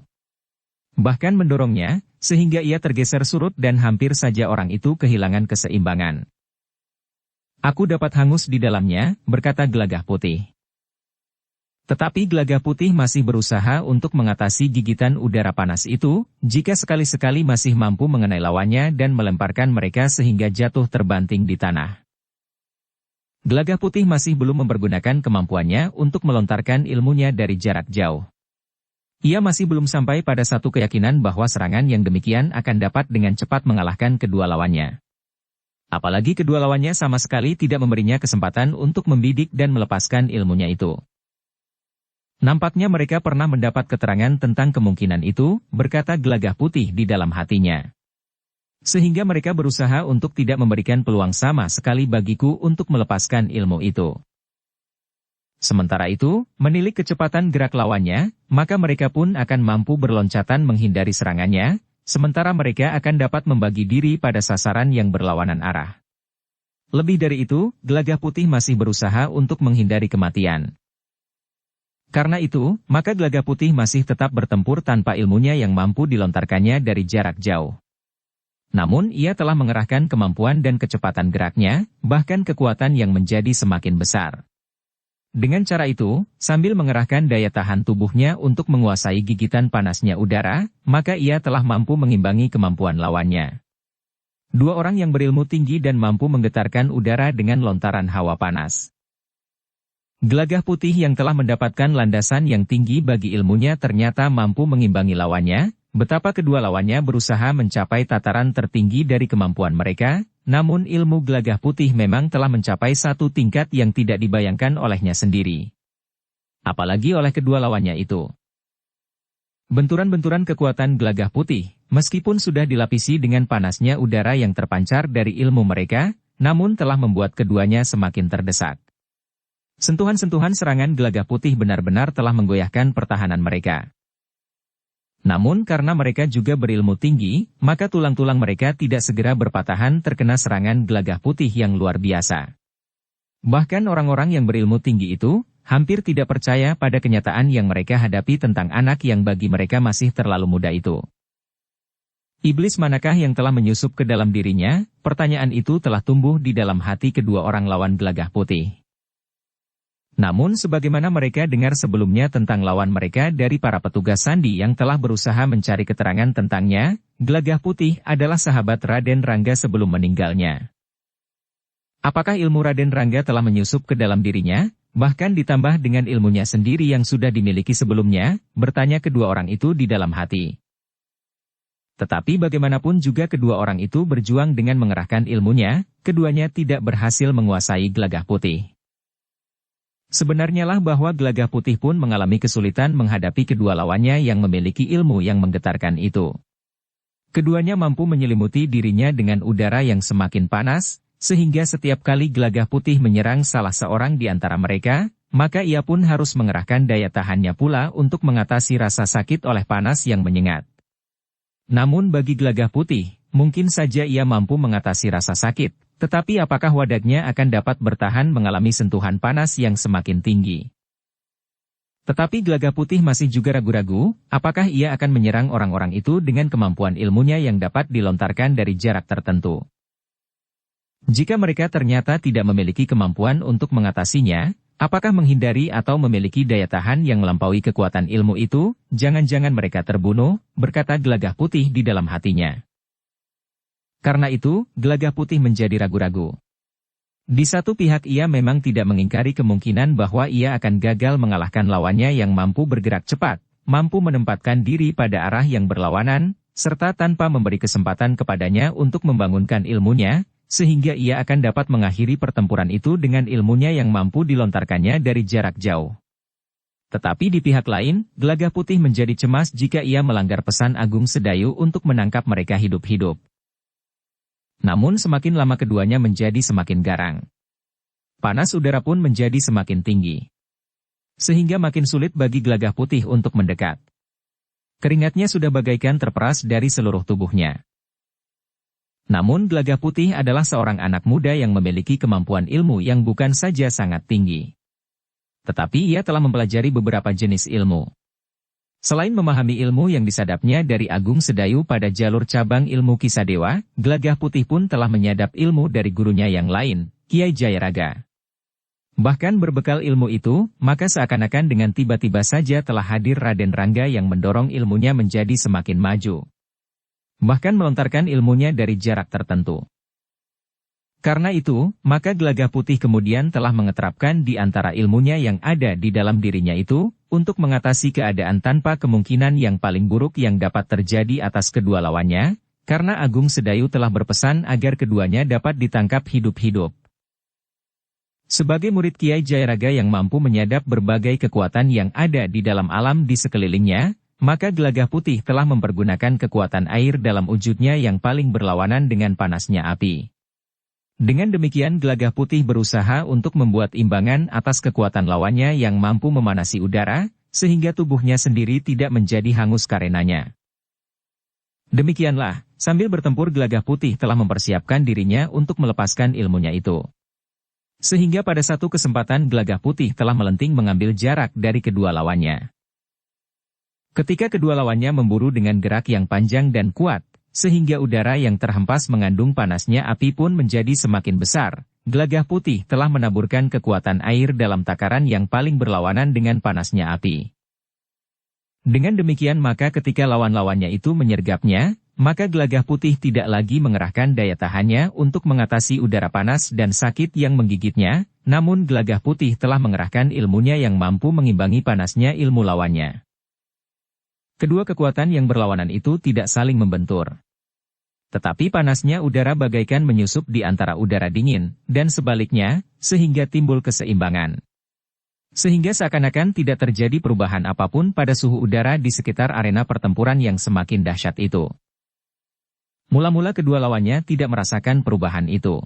S1: Bahkan mendorongnya, sehingga ia tergeser surut dan hampir saja orang itu kehilangan keseimbangan. Aku dapat hangus di dalamnya, berkata gelagah putih. Tetapi gelagah putih masih berusaha untuk mengatasi gigitan udara panas itu, jika sekali-sekali masih mampu mengenai lawannya dan melemparkan mereka sehingga jatuh terbanting di tanah. Gelagah putih masih belum mempergunakan kemampuannya untuk melontarkan ilmunya dari jarak jauh. Ia masih belum sampai pada satu keyakinan bahwa serangan yang demikian akan dapat dengan cepat mengalahkan kedua lawannya. Apalagi kedua lawannya sama sekali tidak memberinya kesempatan untuk membidik dan melepaskan ilmunya itu. Nampaknya mereka pernah mendapat keterangan tentang kemungkinan itu, berkata gelagah putih di dalam hatinya. Sehingga mereka berusaha untuk tidak memberikan peluang sama sekali bagiku untuk melepaskan ilmu itu. Sementara itu, menilik kecepatan gerak lawannya, maka mereka pun akan mampu berloncatan menghindari serangannya, sementara mereka akan dapat membagi diri pada sasaran yang berlawanan arah. Lebih dari itu, gelagah putih masih berusaha untuk menghindari kematian. Karena itu, maka gelagah putih masih tetap bertempur tanpa ilmunya yang mampu dilontarkannya dari jarak jauh. Namun ia telah mengerahkan kemampuan dan kecepatan geraknya, bahkan kekuatan yang menjadi semakin besar. Dengan cara itu, sambil mengerahkan daya tahan tubuhnya untuk menguasai gigitan panasnya udara, maka ia telah mampu mengimbangi kemampuan lawannya. Dua orang yang berilmu tinggi dan mampu menggetarkan udara dengan lontaran hawa panas. Gelagah putih yang telah mendapatkan landasan yang tinggi bagi ilmunya ternyata mampu mengimbangi lawannya, betapa kedua lawannya berusaha mencapai tataran tertinggi dari kemampuan mereka, namun ilmu gelagah putih memang telah mencapai satu tingkat yang tidak dibayangkan olehnya sendiri. Apalagi oleh kedua lawannya itu. Benturan-benturan kekuatan gelagah putih, meskipun sudah dilapisi dengan panasnya udara yang terpancar dari ilmu mereka, namun telah membuat keduanya semakin terdesak. Sentuhan-sentuhan serangan gelagah putih benar-benar telah menggoyahkan pertahanan mereka. Namun karena mereka juga berilmu tinggi, maka tulang-tulang mereka tidak segera berpatahan terkena serangan gelagah putih yang luar biasa. Bahkan orang-orang yang berilmu tinggi itu, hampir tidak percaya pada kenyataan yang mereka hadapi tentang anak yang bagi mereka masih terlalu muda itu. Iblis manakah yang telah menyusup ke dalam dirinya? Pertanyaan itu telah tumbuh di dalam hati kedua orang lawan gelagah putih. Namun sebagaimana mereka dengar sebelumnya tentang lawan mereka dari para petugas sandi yang telah berusaha mencari keterangan tentangnya, gelagah putih adalah sahabat Raden Rangga sebelum meninggalnya. Apakah ilmu Raden Rangga telah menyusup ke dalam dirinya, bahkan ditambah dengan ilmunya sendiri yang sudah dimiliki sebelumnya, bertanya kedua orang itu di dalam hati. Tetapi bagaimanapun juga kedua orang itu berjuang dengan mengerahkan ilmunya, keduanya tidak berhasil menguasai gelagah putih. Sebenarnya lah bahwa gelagah putih pun mengalami kesulitan menghadapi kedua lawannya yang memiliki ilmu yang menggetarkan itu. Keduanya mampu menyelimuti dirinya dengan udara yang semakin panas, sehingga setiap kali Gelagah Putih menyerang salah seorang di antara mereka, maka ia pun harus mengerahkan daya tahannya pula untuk mengatasi rasa sakit oleh panas yang menyengat. Namun bagi Gelagah Putih, mungkin saja ia mampu mengatasi rasa sakit, tetapi apakah wadaknya akan dapat bertahan mengalami sentuhan panas yang semakin tinggi? Tetapi Gelagah Putih masih juga ragu-ragu, apakah ia akan menyerang orang-orang itu dengan kemampuan ilmunya yang dapat dilontarkan dari jarak tertentu. Jika mereka ternyata tidak memiliki kemampuan untuk mengatasinya, apakah menghindari atau memiliki daya tahan yang melampaui kekuatan ilmu itu, jangan-jangan mereka terbunuh, berkata Gelagah Putih di dalam hatinya. Karena itu, Gelagah Putih menjadi ragu-ragu. Di satu pihak ia memang tidak mengingkari kemungkinan bahwa ia akan gagal mengalahkan lawannya yang mampu bergerak cepat, mampu menempatkan diri pada arah yang berlawanan, serta tanpa memberi kesempatan kepadanya untuk membangunkan ilmunya, sehingga ia akan dapat mengakhiri pertempuran itu dengan ilmunya yang mampu dilontarkannya dari jarak jauh. Tetapi di pihak lain, Gelagah Putih menjadi cemas jika ia melanggar pesan Agung Sedayu untuk menangkap mereka hidup-hidup. Namun semakin lama keduanya menjadi semakin garang. Panas udara pun menjadi semakin tinggi. Sehingga makin sulit bagi Gelagah Putih untuk mendekat. Keringatnya sudah bagaikan terperas dari seluruh tubuhnya. Namun Gelagah Putih adalah seorang anak muda yang memiliki kemampuan ilmu yang bukan saja sangat tinggi. Tetapi ia telah mempelajari beberapa jenis ilmu. Selain memahami ilmu yang disadapnya dari Agung Sedayu pada jalur cabang ilmu Kisah Dewa, Gelagah Putih pun telah menyadap ilmu dari gurunya yang lain, Kiai Jayaraga. Bahkan berbekal ilmu itu, maka seakan-akan dengan tiba-tiba saja telah hadir Raden Rangga yang mendorong ilmunya menjadi semakin maju. Bahkan melontarkan ilmunya dari jarak tertentu. Karena itu, maka Gelagah Putih kemudian telah mengeterapkan di antara ilmunya yang ada di dalam dirinya itu, untuk mengatasi keadaan tanpa kemungkinan yang paling buruk yang dapat terjadi atas kedua lawannya, karena Agung Sedayu telah berpesan agar keduanya dapat ditangkap hidup-hidup. Sebagai murid Kiai Jayaraga yang mampu menyadap berbagai kekuatan yang ada di dalam alam di sekelilingnya, maka Gelagah Putih telah mempergunakan kekuatan air dalam wujudnya yang paling berlawanan dengan panasnya api. Dengan demikian Gelagah Putih berusaha untuk membuat imbangan atas kekuatan lawannya yang mampu memanasi udara, sehingga tubuhnya sendiri tidak menjadi hangus karenanya. Demikianlah, sambil bertempur Gelagah Putih telah mempersiapkan dirinya untuk melepaskan ilmunya itu. Sehingga pada satu kesempatan Gelagah Putih telah melenting mengambil jarak dari kedua lawannya. Ketika kedua lawannya memburu dengan gerak yang panjang dan kuat, sehingga udara yang terhempas mengandung panasnya api pun menjadi semakin besar, Gelagah Putih telah menaburkan kekuatan air dalam takaran yang paling berlawanan dengan panasnya api. Dengan demikian maka ketika lawan-lawannya itu menyergapnya, maka Gelagah Putih tidak lagi mengerahkan daya tahannya untuk mengatasi udara panas dan sakit yang menggigitnya, namun Gelagah Putih telah mengerahkan ilmunya yang mampu mengimbangi panasnya ilmu lawannya. Kedua kekuatan yang berlawanan itu tidak saling membentur. Tetapi panasnya udara bagaikan menyusup di antara udara dingin, dan sebaliknya, sehingga timbul keseimbangan. Sehingga seakan-akan tidak terjadi perubahan apapun pada suhu udara di sekitar arena pertempuran yang semakin dahsyat itu. Mula-mula kedua lawannya tidak merasakan perubahan itu.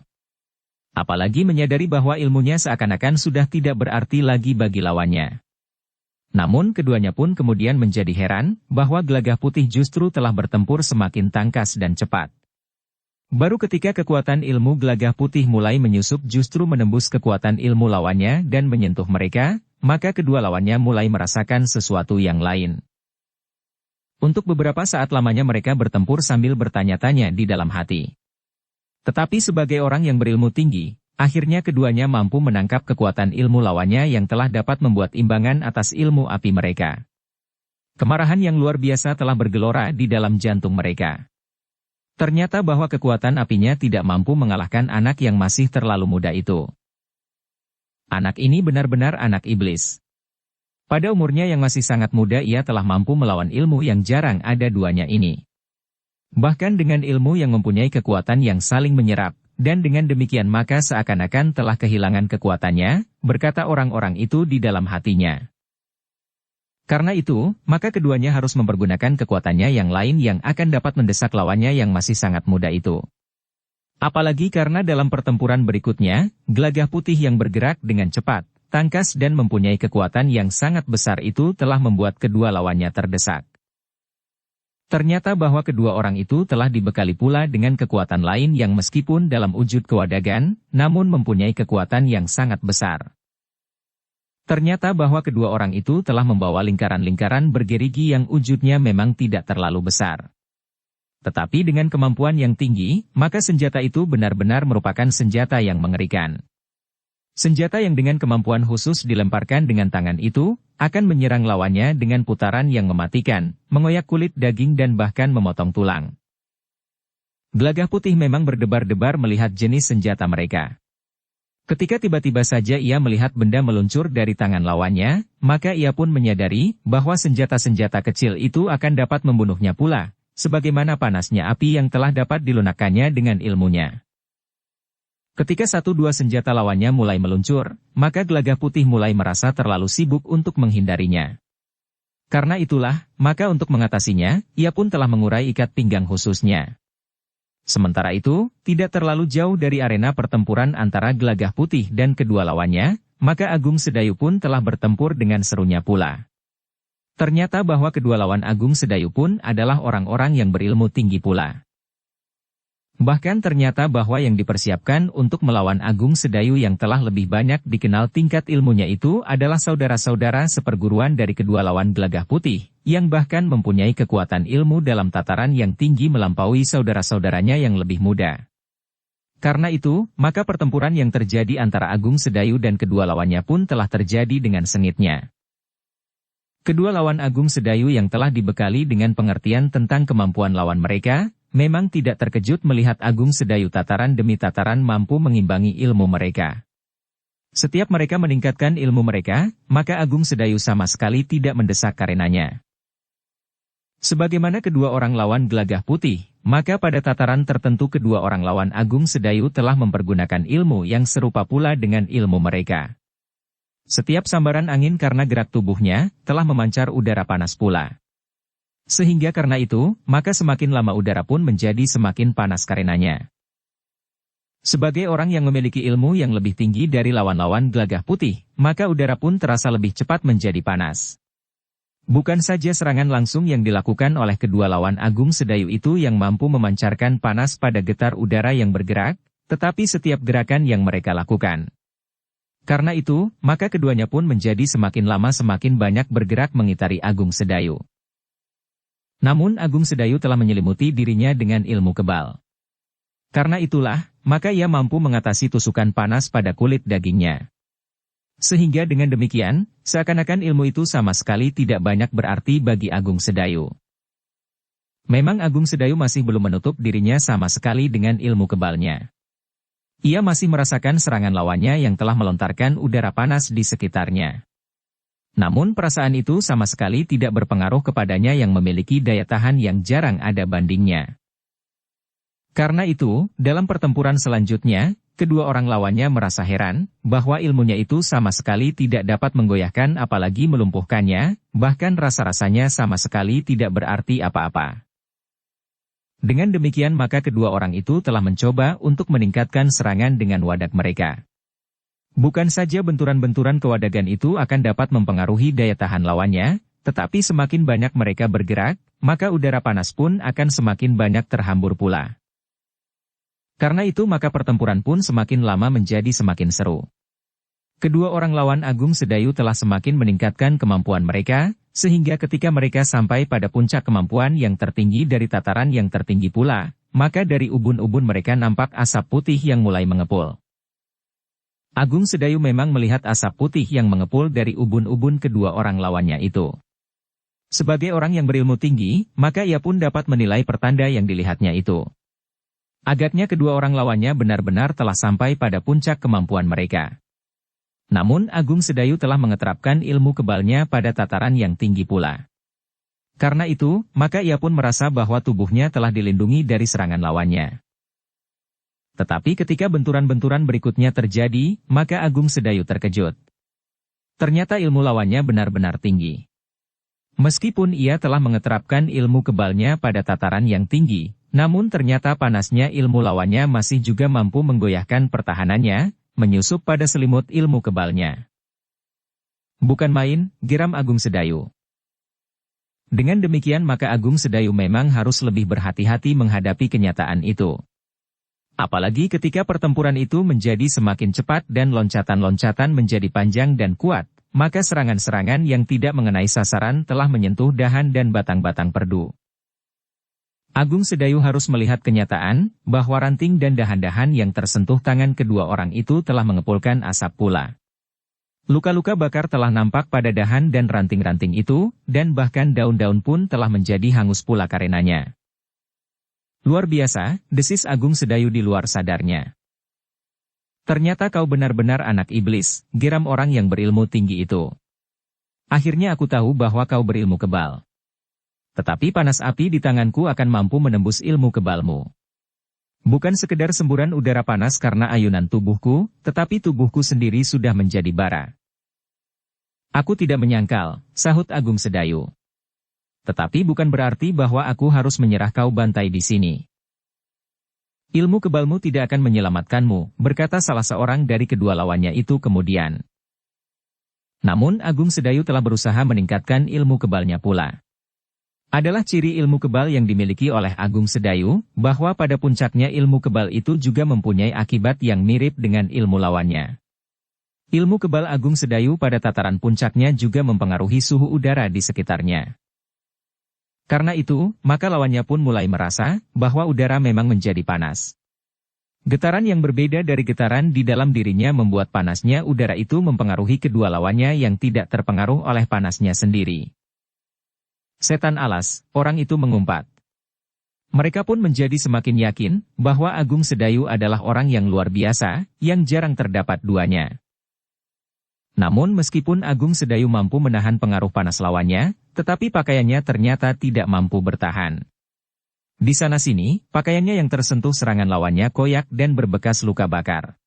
S1: Apalagi menyadari bahwa ilmunya seakan-akan sudah tidak berarti lagi bagi lawannya. Namun keduanya pun kemudian menjadi heran, bahwa Gelagah Putih justru telah bertempur semakin tangkas dan cepat. Baru ketika kekuatan ilmu Gelagah Putih mulai menyusup justru menembus kekuatan ilmu lawannya dan menyentuh mereka, maka kedua lawannya mulai merasakan sesuatu yang lain. Untuk beberapa saat lamanya mereka bertempur sambil bertanya-tanya di dalam hati. Tetapi sebagai orang yang berilmu tinggi, akhirnya keduanya mampu menangkap kekuatan ilmu lawannya yang telah dapat membuat imbangan atas ilmu api mereka. Kemarahan yang luar biasa telah bergelora di dalam jantung mereka. Ternyata bahwa kekuatan apinya tidak mampu mengalahkan anak yang masih terlalu muda itu. Anak ini benar-benar anak iblis. Pada umurnya yang masih sangat muda ia telah mampu melawan ilmu yang jarang ada duanya ini. Bahkan dengan ilmu yang mempunyai kekuatan yang saling menyerap, dan dengan demikian maka seakan-akan telah kehilangan kekuatannya, berkata orang-orang itu di dalam hatinya. Karena itu, maka keduanya harus mempergunakan kekuatannya yang lain yang akan dapat mendesak lawannya yang masih sangat muda itu. Apalagi karena dalam pertempuran berikutnya, Gelagah Putih yang bergerak dengan cepat, tangkas dan mempunyai kekuatan yang sangat besar itu telah membuat kedua lawannya terdesak. Ternyata bahwa kedua orang itu telah dibekali pula dengan kekuatan lain yang meskipun dalam wujud kewadagan, namun mempunyai kekuatan yang sangat besar. Ternyata bahwa kedua orang itu telah membawa lingkaran-lingkaran bergerigi yang wujudnya memang tidak terlalu besar. Tetapi dengan kemampuan yang tinggi, maka senjata itu benar-benar merupakan senjata yang mengerikan. Senjata yang dengan kemampuan khusus dilemparkan dengan tangan itu, akan menyerang lawannya dengan putaran yang mematikan, mengoyak kulit daging dan bahkan memotong tulang. Gelagah Putih memang berdebar-debar melihat jenis senjata mereka. Ketika tiba-tiba saja ia melihat benda meluncur dari tangan lawannya, maka ia pun menyadari bahwa senjata-senjata kecil itu akan dapat membunuhnya pula, sebagaimana panasnya api yang telah dapat dilunakkannya dengan ilmunya. Ketika satu dua senjata lawannya mulai meluncur, maka Gelagah Putih mulai merasa terlalu sibuk untuk menghindarinya. Karena itulah, maka untuk mengatasinya, ia pun telah mengurai ikat pinggang khususnya. Sementara itu, tidak terlalu jauh dari arena pertempuran antara Gelagah Putih dan kedua lawannya, maka Agung Sedayu pun telah bertempur dengan serunya pula. Ternyata bahwa kedua lawan Agung Sedayu pun adalah orang-orang yang berilmu tinggi pula. Bahkan ternyata bahwa yang dipersiapkan untuk melawan Agung Sedayu yang telah lebih banyak dikenal tingkat ilmunya itu adalah saudara-saudara seperguruan dari kedua lawan Gelagah Putih, yang bahkan mempunyai kekuatan ilmu dalam tataran yang tinggi melampaui saudara-saudaranya yang lebih muda. Karena itu, maka pertempuran yang terjadi antara Agung Sedayu dan kedua lawannya pun telah terjadi dengan sengitnya. Kedua lawan Agung Sedayu yang telah dibekali dengan pengertian tentang kemampuan lawan mereka, memang tidak terkejut melihat Agung Sedayu tataran demi tataran mampu mengimbangi ilmu mereka. Setiap mereka meningkatkan ilmu mereka, maka Agung Sedayu sama sekali tidak mendesak karenanya. Sebagaimana kedua orang lawan Gelagah Putih, maka pada tataran tertentu kedua orang lawan Agung Sedayu telah mempergunakan ilmu yang serupa pula dengan ilmu mereka. Setiap sambaran angin karena gerak tubuhnya, telah memancar udara panas pula. Sehingga karena itu, maka semakin lama udara pun menjadi semakin panas karenanya. Sebagai orang yang memiliki ilmu yang lebih tinggi dari lawan-lawan Gelagah Putih, maka udara pun terasa lebih cepat menjadi panas. Bukan saja serangan langsung yang dilakukan oleh kedua lawan Agung Sedayu itu yang mampu memancarkan panas pada getar udara yang bergerak, tetapi setiap gerakan yang mereka lakukan. Karena itu, maka keduanya pun menjadi semakin lama semakin banyak bergerak mengitari Agung Sedayu. Namun Agung Sedayu telah menyelimuti dirinya dengan ilmu kebal. Karena itulah, maka ia mampu mengatasi tusukan panas pada kulit dagingnya. Sehingga dengan demikian, seakan-akan ilmu itu sama sekali tidak banyak berarti bagi Agung Sedayu. Memang Agung Sedayu masih belum menutup dirinya sama sekali dengan ilmu kebalnya. Ia masih merasakan serangan lawannya yang telah melontarkan udara panas di sekitarnya. Namun perasaan itu sama sekali tidak berpengaruh kepadanya yang memiliki daya tahan yang jarang ada bandingnya. Karena itu, dalam pertempuran selanjutnya, kedua orang lawannya merasa heran, bahwa ilmunya itu sama sekali tidak dapat menggoyahkan apalagi melumpuhkannya, bahkan rasa-rasanya sama sekali tidak berarti apa-apa. Dengan demikian maka kedua orang itu telah mencoba untuk meningkatkan serangan dengan wadak mereka. Bukan saja benturan-benturan kewadagan itu akan dapat mempengaruhi daya tahan lawannya, tetapi semakin banyak mereka bergerak, maka udara panas pun akan semakin banyak terhambur pula. Karena itu maka pertempuran pun semakin lama menjadi semakin seru. Kedua orang lawan Agung Sedayu telah semakin meningkatkan kemampuan mereka, sehingga ketika mereka sampai pada puncak kemampuan yang tertinggi dari tataran yang tertinggi pula, maka dari ubun-ubun mereka nampak asap putih yang mulai mengepul. Agung Sedayu memang melihat asap putih yang mengepul dari ubun-ubun kedua orang lawannya itu. Sebagai orang yang berilmu tinggi, maka ia pun dapat menilai pertanda yang dilihatnya itu. Agaknya kedua orang lawannya benar-benar telah sampai pada puncak kemampuan mereka. Namun Agung Sedayu telah mengeterapkan ilmu kebalnya pada tataran yang tinggi pula. Karena itu, maka ia pun merasa bahwa tubuhnya telah dilindungi dari serangan lawannya. Tetapi ketika benturan-benturan berikutnya terjadi, maka Agung Sedayu terkejut. Ternyata ilmu lawannya benar-benar tinggi. Meskipun ia telah mengeterapkan ilmu kebalnya pada tataran yang tinggi, Namun ternyata panasnya ilmu lawannya masih juga mampu menggoyahkan pertahanannya, menyusup pada selimut ilmu kebalnya. Bukan main, geram Agung Sedayu. Dengan demikian maka Agung Sedayu memang harus lebih berhati-hati menghadapi kenyataan itu. Apalagi ketika pertempuran itu menjadi semakin cepat dan loncatan-loncatan menjadi panjang dan kuat, maka serangan-serangan yang tidak mengenai sasaran telah menyentuh dahan dan batang-batang perdu. Agung Sedayu harus melihat kenyataan, bahwa ranting dan dahan-dahan yang tersentuh tangan kedua orang itu telah mengepulkan asap pula. Luka-luka bakar telah nampak pada dahan dan ranting-ranting itu, dan bahkan daun-daun pun telah menjadi hangus pula karenanya. Luar biasa, desis Agung Sedayu di luar sadarnya. Ternyata kau benar-benar anak iblis, geram orang yang berilmu tinggi itu. Akhirnya aku tahu bahwa kau berilmu kebal. Tetapi panas api di tanganku akan mampu menembus ilmu kebalmu. Bukan sekedar semburan udara panas karena ayunan tubuhku, tetapi tubuhku sendiri sudah menjadi bara. Aku tidak menyangkal, sahut Agung Sedayu. Tetapi bukan berarti bahwa aku harus menyerah kau bantai di sini. Ilmu kebalmu tidak akan menyelamatkanmu, berkata salah seorang dari kedua lawannya itu kemudian. Namun Agung Sedayu telah berusaha meningkatkan ilmu kebalnya pula. Adalah ciri ilmu kebal yang dimiliki oleh Agung Sedayu, bahwa pada puncaknya ilmu kebal itu juga mempunyai akibat yang mirip dengan ilmu lawannya. Ilmu kebal Agung Sedayu pada tataran puncaknya juga mempengaruhi suhu udara di sekitarnya. Karena itu, maka lawannya pun mulai merasa bahwa udara memang menjadi panas. Getaran yang berbeda dari getaran di dalam dirinya membuat panasnya udara itu mempengaruhi kedua lawannya yang tidak terpengaruh oleh panasnya sendiri. Setan alas, orang itu mengumpat. Mereka pun menjadi semakin yakin bahwa Agung Sedayu adalah orang yang luar biasa, yang jarang terdapat duanya. Namun meskipun Agung Sedayu mampu menahan pengaruh panas lawannya, tetapi pakaiannya ternyata tidak mampu bertahan. Di sana-sini, pakaiannya yang tersentuh serangan lawannya koyak dan berbekas luka bakar.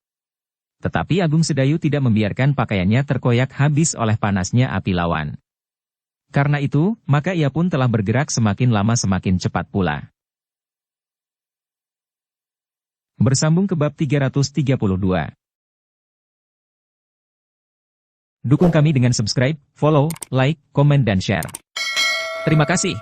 S1: Tetapi Agung Sedayu tidak membiarkan pakaiannya terkoyak habis oleh panasnya api lawan. Karena itu, maka ia pun telah bergerak semakin lama semakin cepat pula. Bersambung ke bab 332. Dukung kami dengan subscribe, follow, like, komen dan share. Terima kasih.